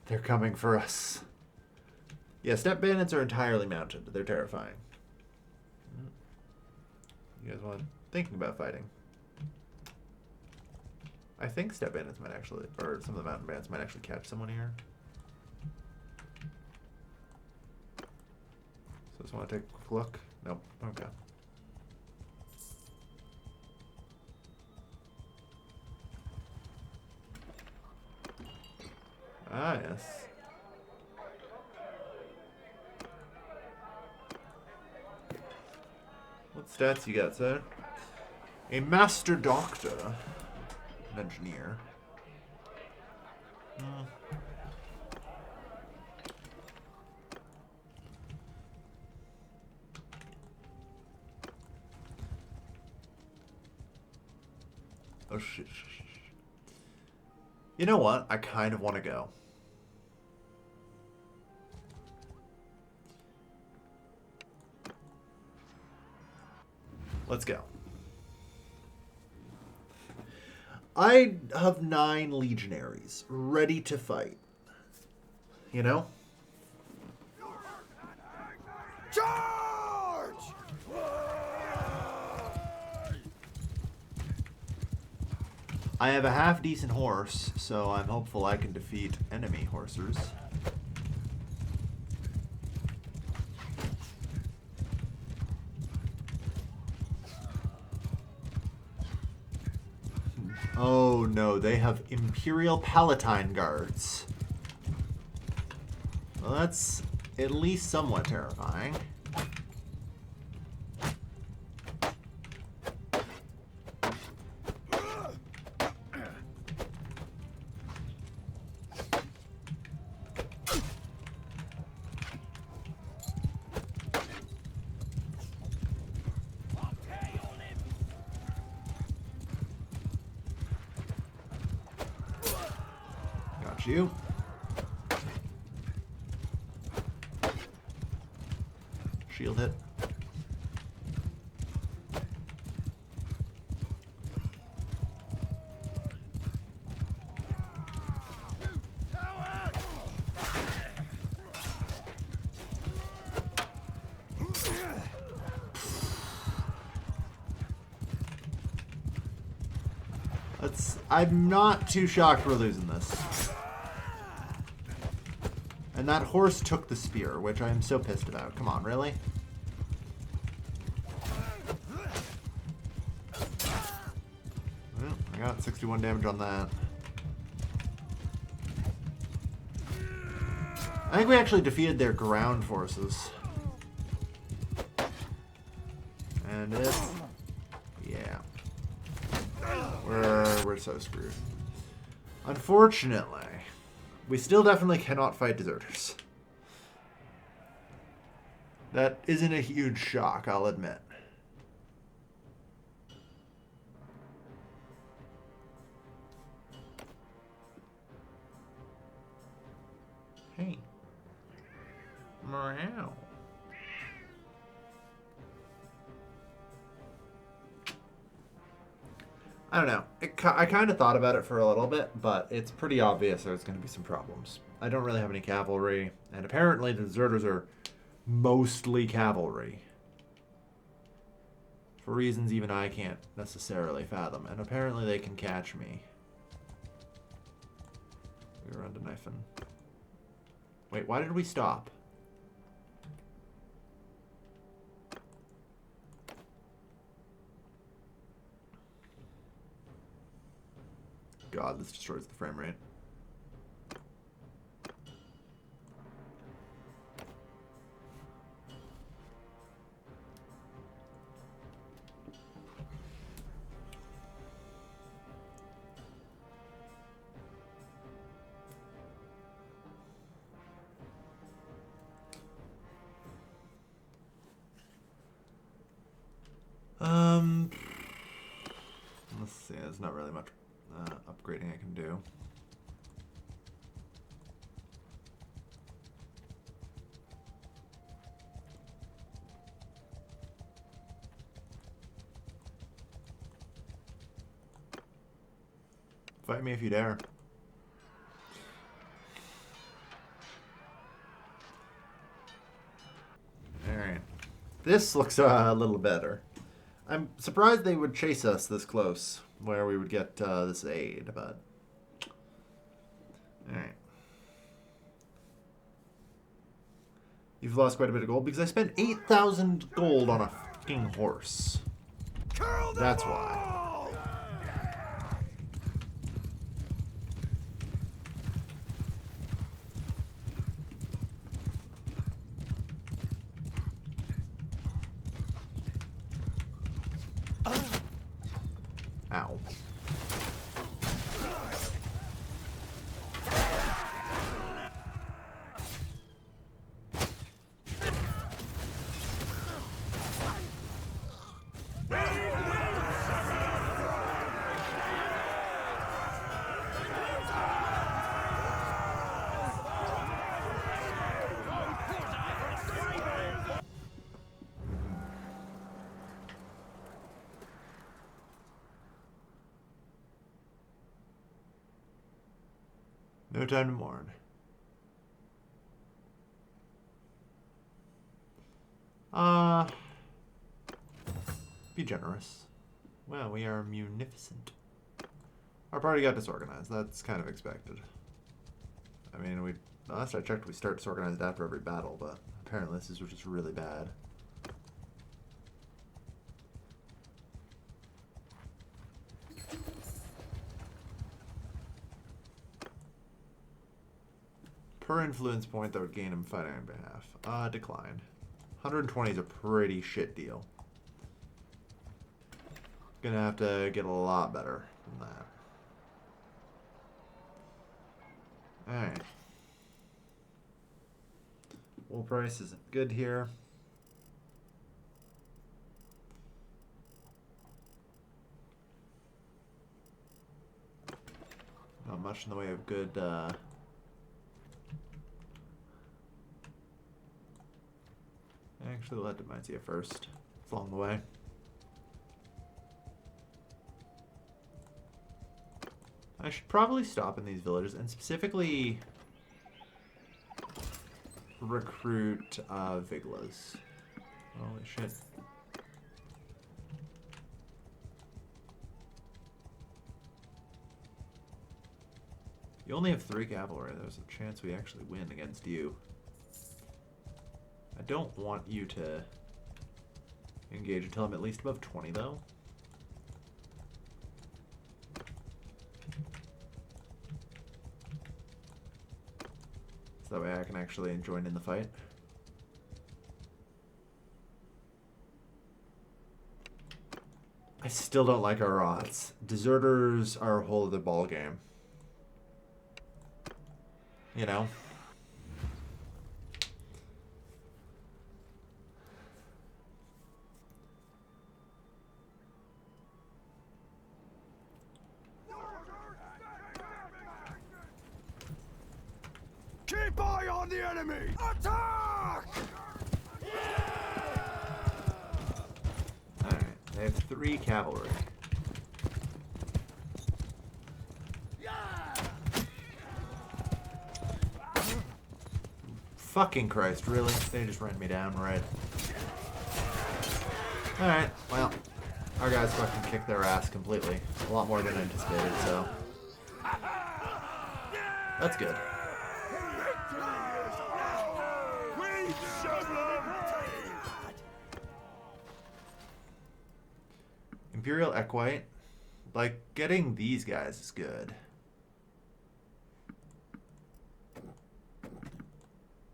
They're coming for us. Yeah, steppe bandits are entirely mounted. They're terrifying. You guys want thinking about fighting? I think steppe bandits might actually, or some of the mountain bandits might actually catch someone here. So just want to take a quick look. Nope. Okay. Ah, yes. What stats you got, sir? A master doctor. An engineer. Oh, shit. You know what? I kind of want to go. Let's go. I have 9 legionaries ready to fight. You know? Charge! I have a half-decent horse, so I'm hopeful I can defeat enemy horsers. Oh no, they have Imperial Palatine guards. Well, that's at least somewhat terrifying. You. Shield hit. I'm not too shocked we're losing this. And that horse took the spear, which I am so pissed about. Come on, really? Well, I got 61 damage on that. I think we actually defeated their ground forces. And it's... yeah. We're so screwed. Unfortunately, we still definitely cannot fight deserters. That isn't a huge shock, I'll admit. Hey. Morale. I don't know. I kind of thought about it for a little bit, but it's pretty obvious there's going to be some problems. I don't really have any cavalry, and apparently the deserters are mostly cavalry. For reasons even I can't necessarily fathom, and apparently they can catch me. We were under knifing. Wait, why did we stop? God, this destroys the frame rate. there's not really much upgrading I can do. Fight me if you dare. Alright. This looks a little better. I'm surprised they would chase us this close, where we would get this aid, but... Alright. You've lost quite a bit of gold, because I spent 8,000 gold on a fucking horse. That's why. Ow. No time to mourn. Be generous. Well, we are munificent. Our party got disorganized. That's kind of expected. I mean, last I checked, we start disorganized after every battle, but apparently this is just really bad. Per influence point that would gain him fighting on behalf. Decline. 120 is a pretty shit deal. Gonna have to get a lot better than that. Alright. Wool price isn't good here. Not much in the way of good, Actually, we'll have to Demacia first. It's along the way. I should probably stop in these villages and specifically recruit Viglas. Holy shit. You only have 3 cavalry. There's a chance we actually win against you. I don't want you to engage until I'm at least above 20, though. So that way I can actually join in the fight. I still don't like our odds. Deserters are a whole other ballgame. You know? Keep eye on the enemy! Attack! Alright, they have 3 cavalry. Fucking Christ, really? They just ran me down, right? Alright, well, our guys fucking kicked their ass completely. A lot more than anticipated, so... That's good. Imperial Equite. Like, getting these guys is good.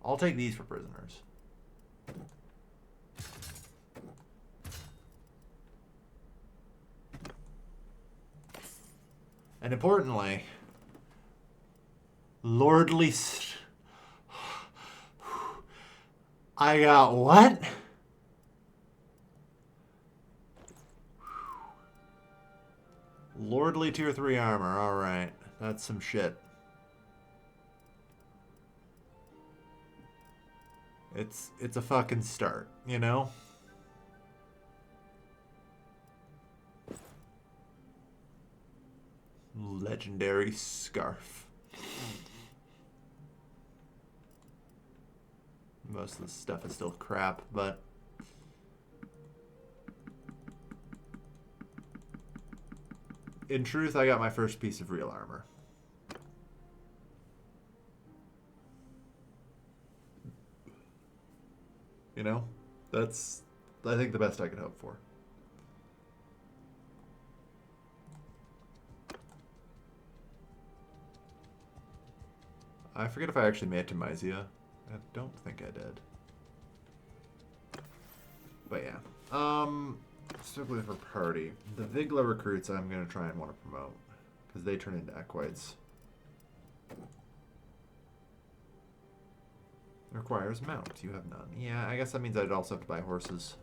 I'll take these for prisoners. And importantly, Lordly... I got what? Lordly tier 3 armor. Alright. That's some shit. It's a fucking start, you know? Legendary scarf. Most of the stuff is still crap, but in truth, I got my first piece of real armor. You know? That's, I think, the best I could hope for. I forget if I actually made it to Mysia. I don't think I did. But yeah. Strictly for party. The Vigla recruits I'm going to try and want to promote. Because they turn into equites. Requires mount. You have none. Yeah, I guess that means I'd also have to buy horses.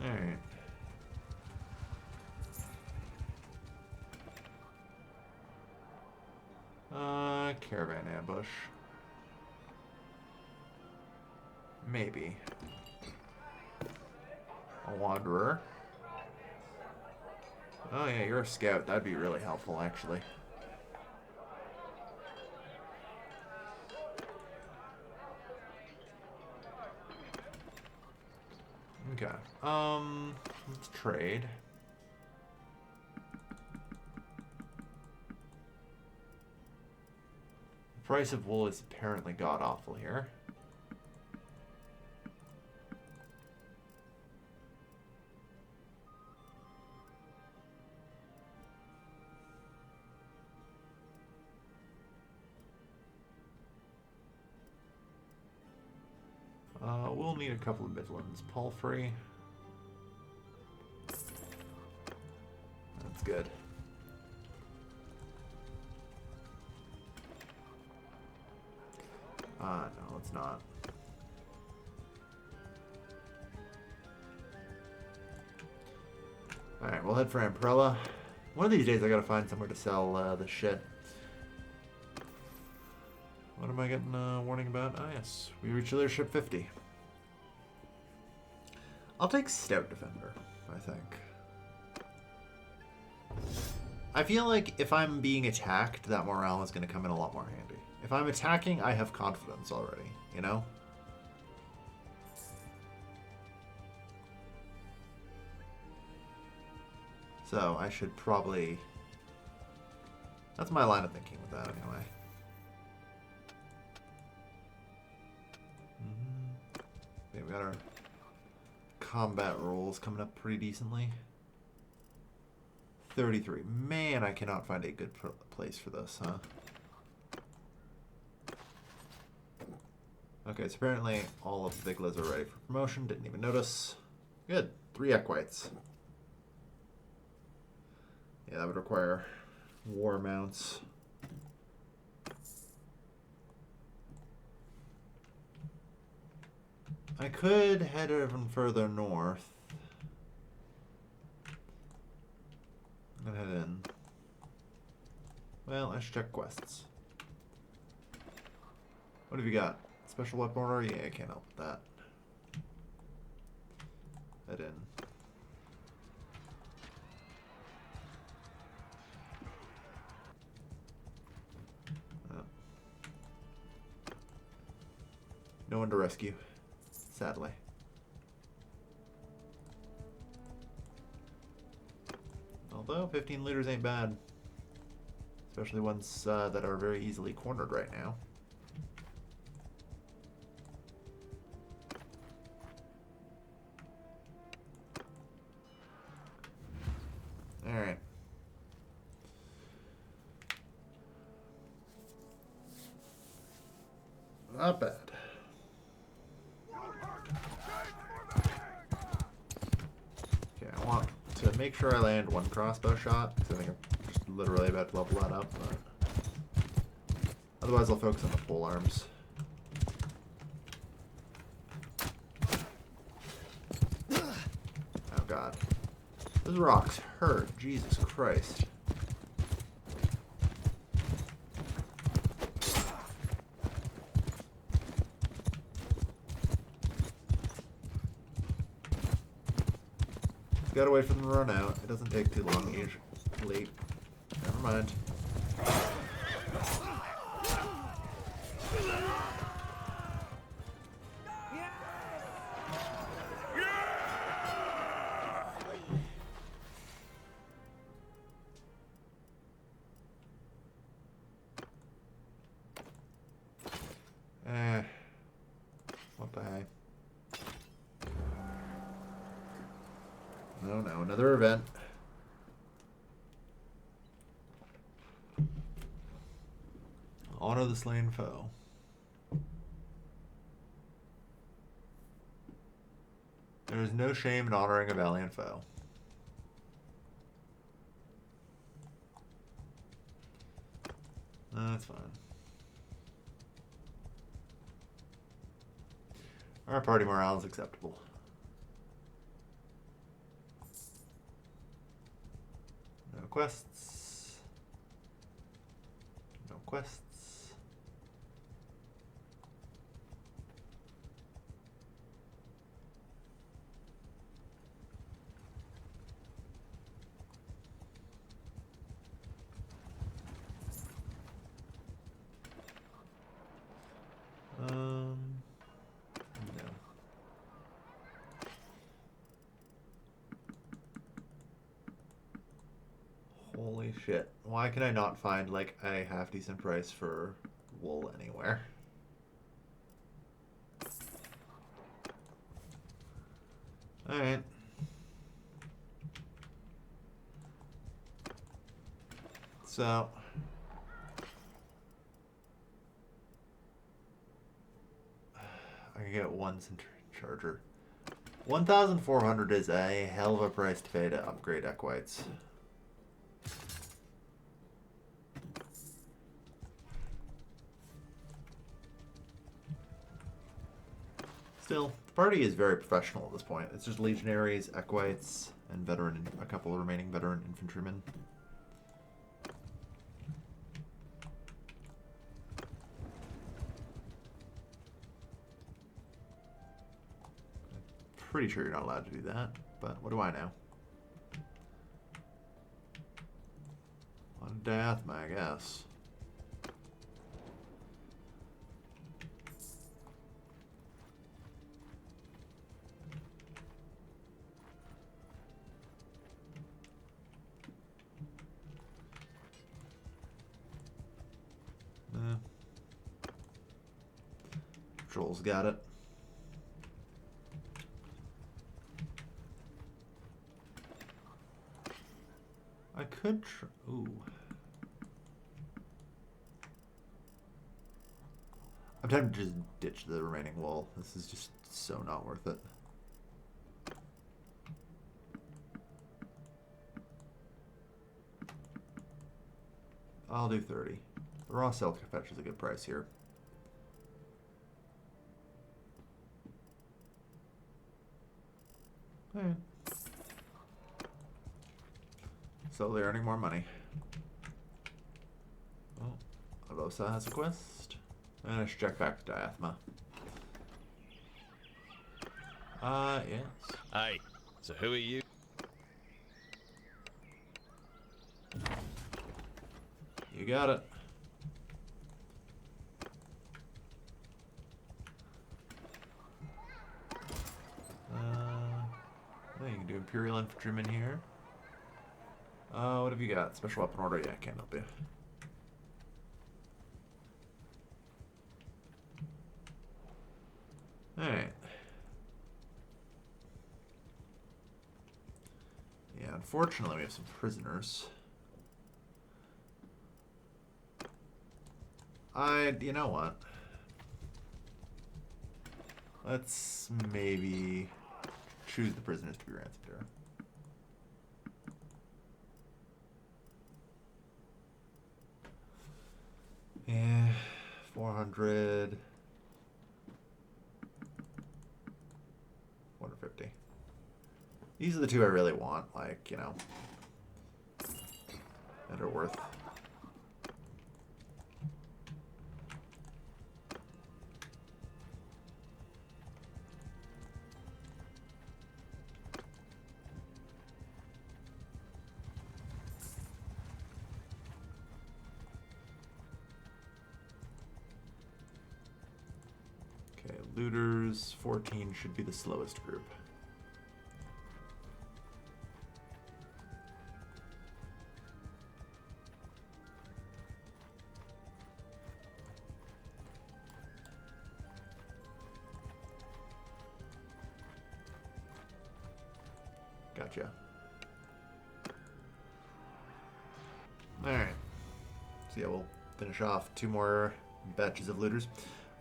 Alright. Caravan ambush. Maybe. A wanderer. Oh yeah, you're a scout. That'd be really helpful, actually. Okay. Let's trade. The price of wool is apparently god-awful here. We'll need a couple of Midlands. Palfrey. That's good. No, it's not. Alright, we'll head for Amprella. One of these days I gotta find somewhere to sell the shit. What am I getting a warning about? Ah, yes. We reach leadership 50. I'll take Stout Defender, I think. I feel like if I'm being attacked, that morale is going to come in a lot more handy. If I'm attacking, I have confidence already, you know? So I should probably... That's my line of thinking with that anyway. Okay, we got our combat rolls coming up pretty decently. 33. Man, I cannot find a good place for this, huh? Okay, so apparently all of the Viglas are ready for promotion. Didn't even notice. Good. 3 equites. Yeah, that would require war mounts. I could head even further north. I'm gonna head in. Well, I should check quests. What have you got? Special weapon order? Yeah, I can't help with that. Head in. Oh. No one to rescue. Sadly. Although 15 liters ain't bad. Especially ones that are very easily cornered right now. Alright. Not bad. Okay, I want to make sure I land one crossbow shot, because I think I'm just literally about to level that up, but otherwise I'll focus on the pole arms. Oh god. Those rocks hurt. Jesus Christ. Gotta wait for them to run out. It doesn't take too long usually. Never mind. What the heck? No, no, another event. Honor the slain foe. There is no shame in honoring a valiant foe. No, that's fine. Our party morale is acceptable. No quests. No quests. No. Holy shit. Why can I not find, like, a half-decent price for wool anywhere? Alright. So... I can get one charger. 1,400 is a hell of a price to pay to upgrade equites. Still, the party is very professional at this point. It's just legionaries, equites, and a couple of remaining veteran infantrymen. Pretty sure you're not allowed to do that, but what do I know? On death, I guess. Joel's got it. I could ooh. I'm tempted to just ditch the remaining wool. This is just so not worth it. I'll do 30. The raw silk fetch is a good price here. Alright. Slowly earning more money. Oh, Alosa has a quest. And I should check back to Diathma. Yes. Hey, so who are you? You got it. Well, you can do Imperial infantrymen here. What have you got? Special weapon order? Yeah, I can't help you. Alright. Yeah, unfortunately we have some prisoners. You know what? Let's maybe choose the prisoners to be ransomed here. Yeah, 400. 150. These are the two I really want, like, you know, that are worth. Okay, looters 14 should be the slowest group. Gotcha. Alright. So yeah, we'll finish off 2 more batches of looters.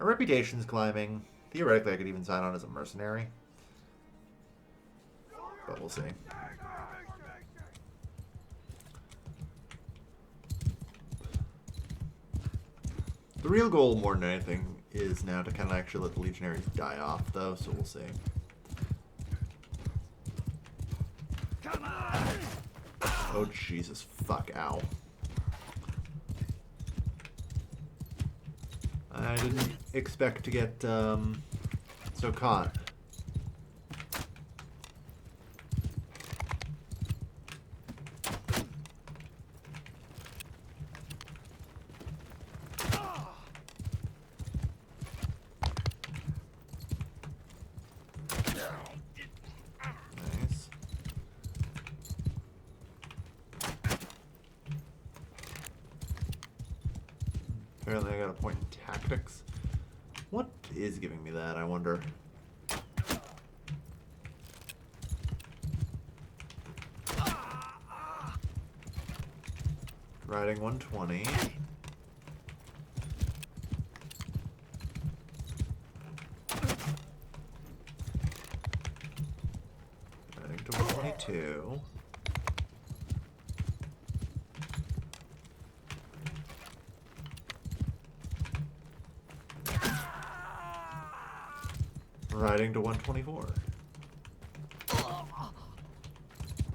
Our reputation's climbing. Theoretically, I could even sign on as a mercenary. But we'll see. The real goal, more than anything, is now to kind of actually let the legionaries die off, though, so we'll see. Oh, Jesus. Fuck, ow. I didn't expect to get, so caught. Nice. Apparently I got a point in tactics. What is giving me that, I wonder? Riding 120. Riding to 122. Riding to 124.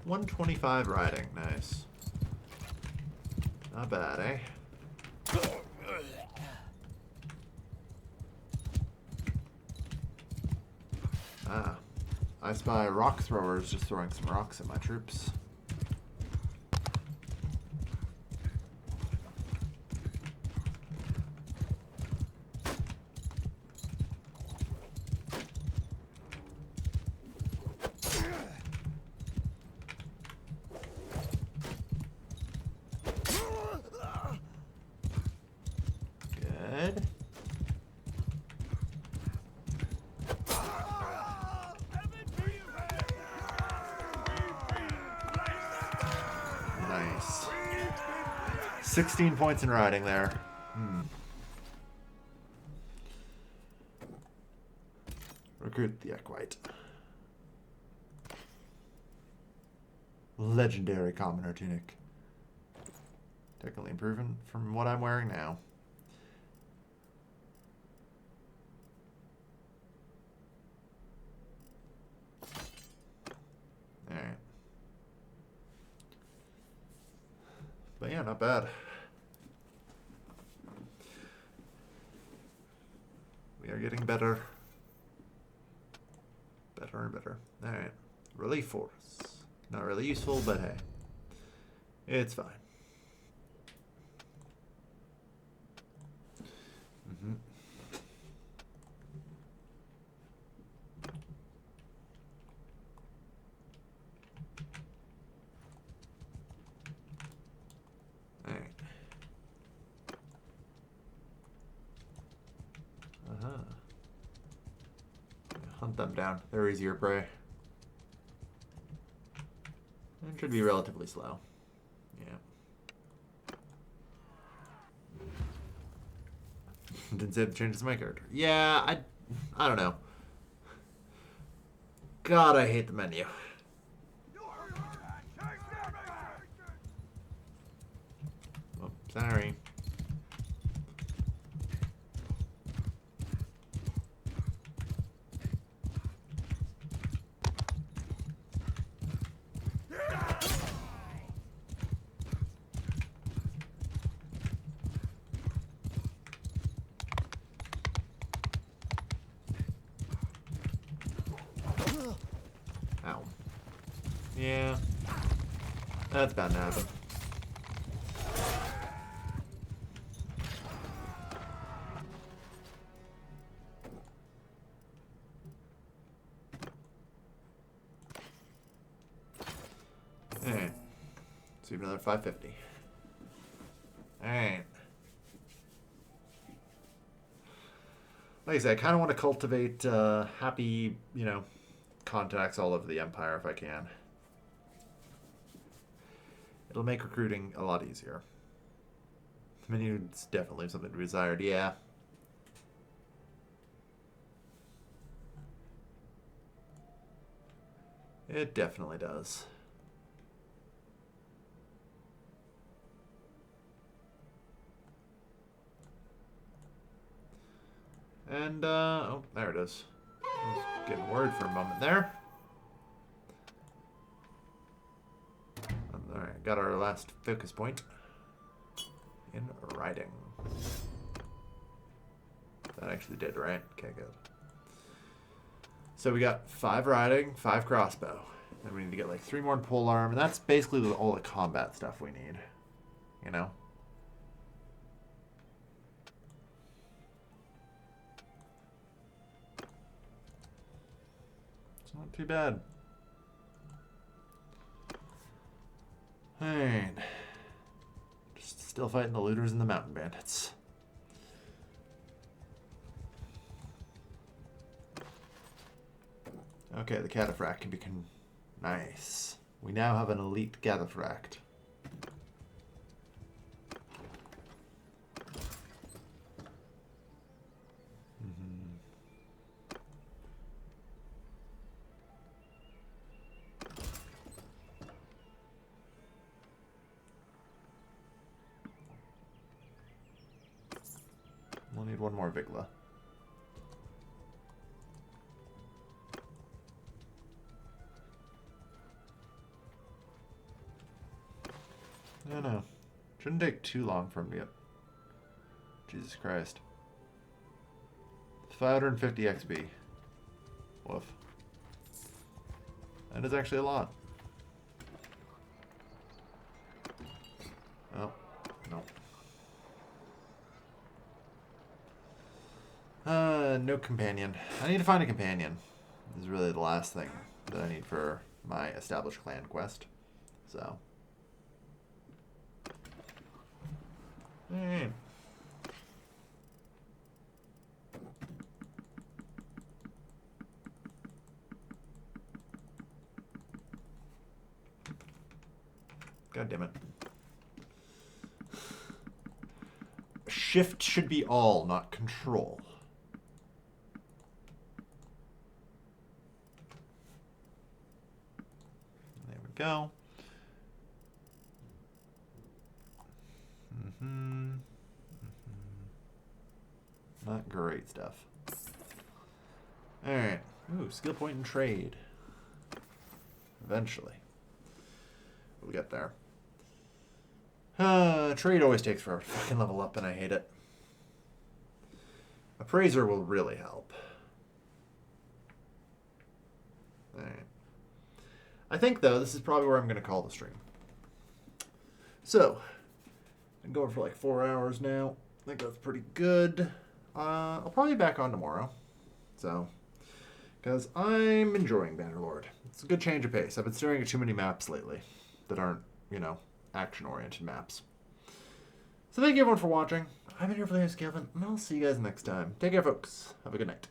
125 riding, nice. Not bad, eh? Ah. I spy rock throwers just throwing some rocks at my troops. Good. Nice. 16 points in riding there. Recruit the Equite. Legendary commoner tunic. Technically improving from what I'm wearing now. Alright. But yeah, not bad. We are getting better. Better and better. Alright. Relief force. Not really useful, but hey. It's fine. Alright. Hunt them down. They're easier prey. And should be relatively slow. Yeah. Didn't say the changes to my character. Yeah, I don't know. God, I hate the menu. Oh, sorry. Ow. Yeah. That's bound to happen. Alright. So you have another 550. Alright. Like I said, I kind of want to cultivate happy, you know, contacts all over the Empire if I can. It'll make recruiting a lot easier. The menu's definitely something to be desired, yeah. It definitely does. And, oh, there it is. I was getting worried for a moment there. Alright, got our last focus point. In riding. That actually did, right? Okay, good. So we got 5 riding, 5 crossbow. Then we need to get like 3 more in polearm, and that's basically all the combat stuff we need. You know? It's not too bad. Alright. Just still fighting the looters and the mountain bandits. Okay, the cataphract can be nice. We now have an elite cataphract. We'll need one more Vigla. No. Shouldn't take too long for him to get. Jesus Christ. 550 XP. Woof. That is actually a lot. Oh, no. No companion. I need to find a companion. This is really the last thing that I need for my established clan quest. So. Alright. God damn it. Shift should be all, not control. There we go. Not great stuff. Alright. Ooh, skill point and trade. Eventually. We'll get there. Trade always takes forever to fucking level up, and I hate it. Appraiser will really help. Alright. I think, though, this is probably where I'm going to call the stream. So, I'm going for like 4 hours now. I think that's pretty good. I'll probably be back on tomorrow. So, because I'm enjoying Bannerlord. It's a good change of pace. I've been staring at too many maps lately that aren't, you know, action-oriented maps. So thank you everyone for watching. I've been here for the Kelvin, and I'll see you guys next time. Take care, folks. Have a good night.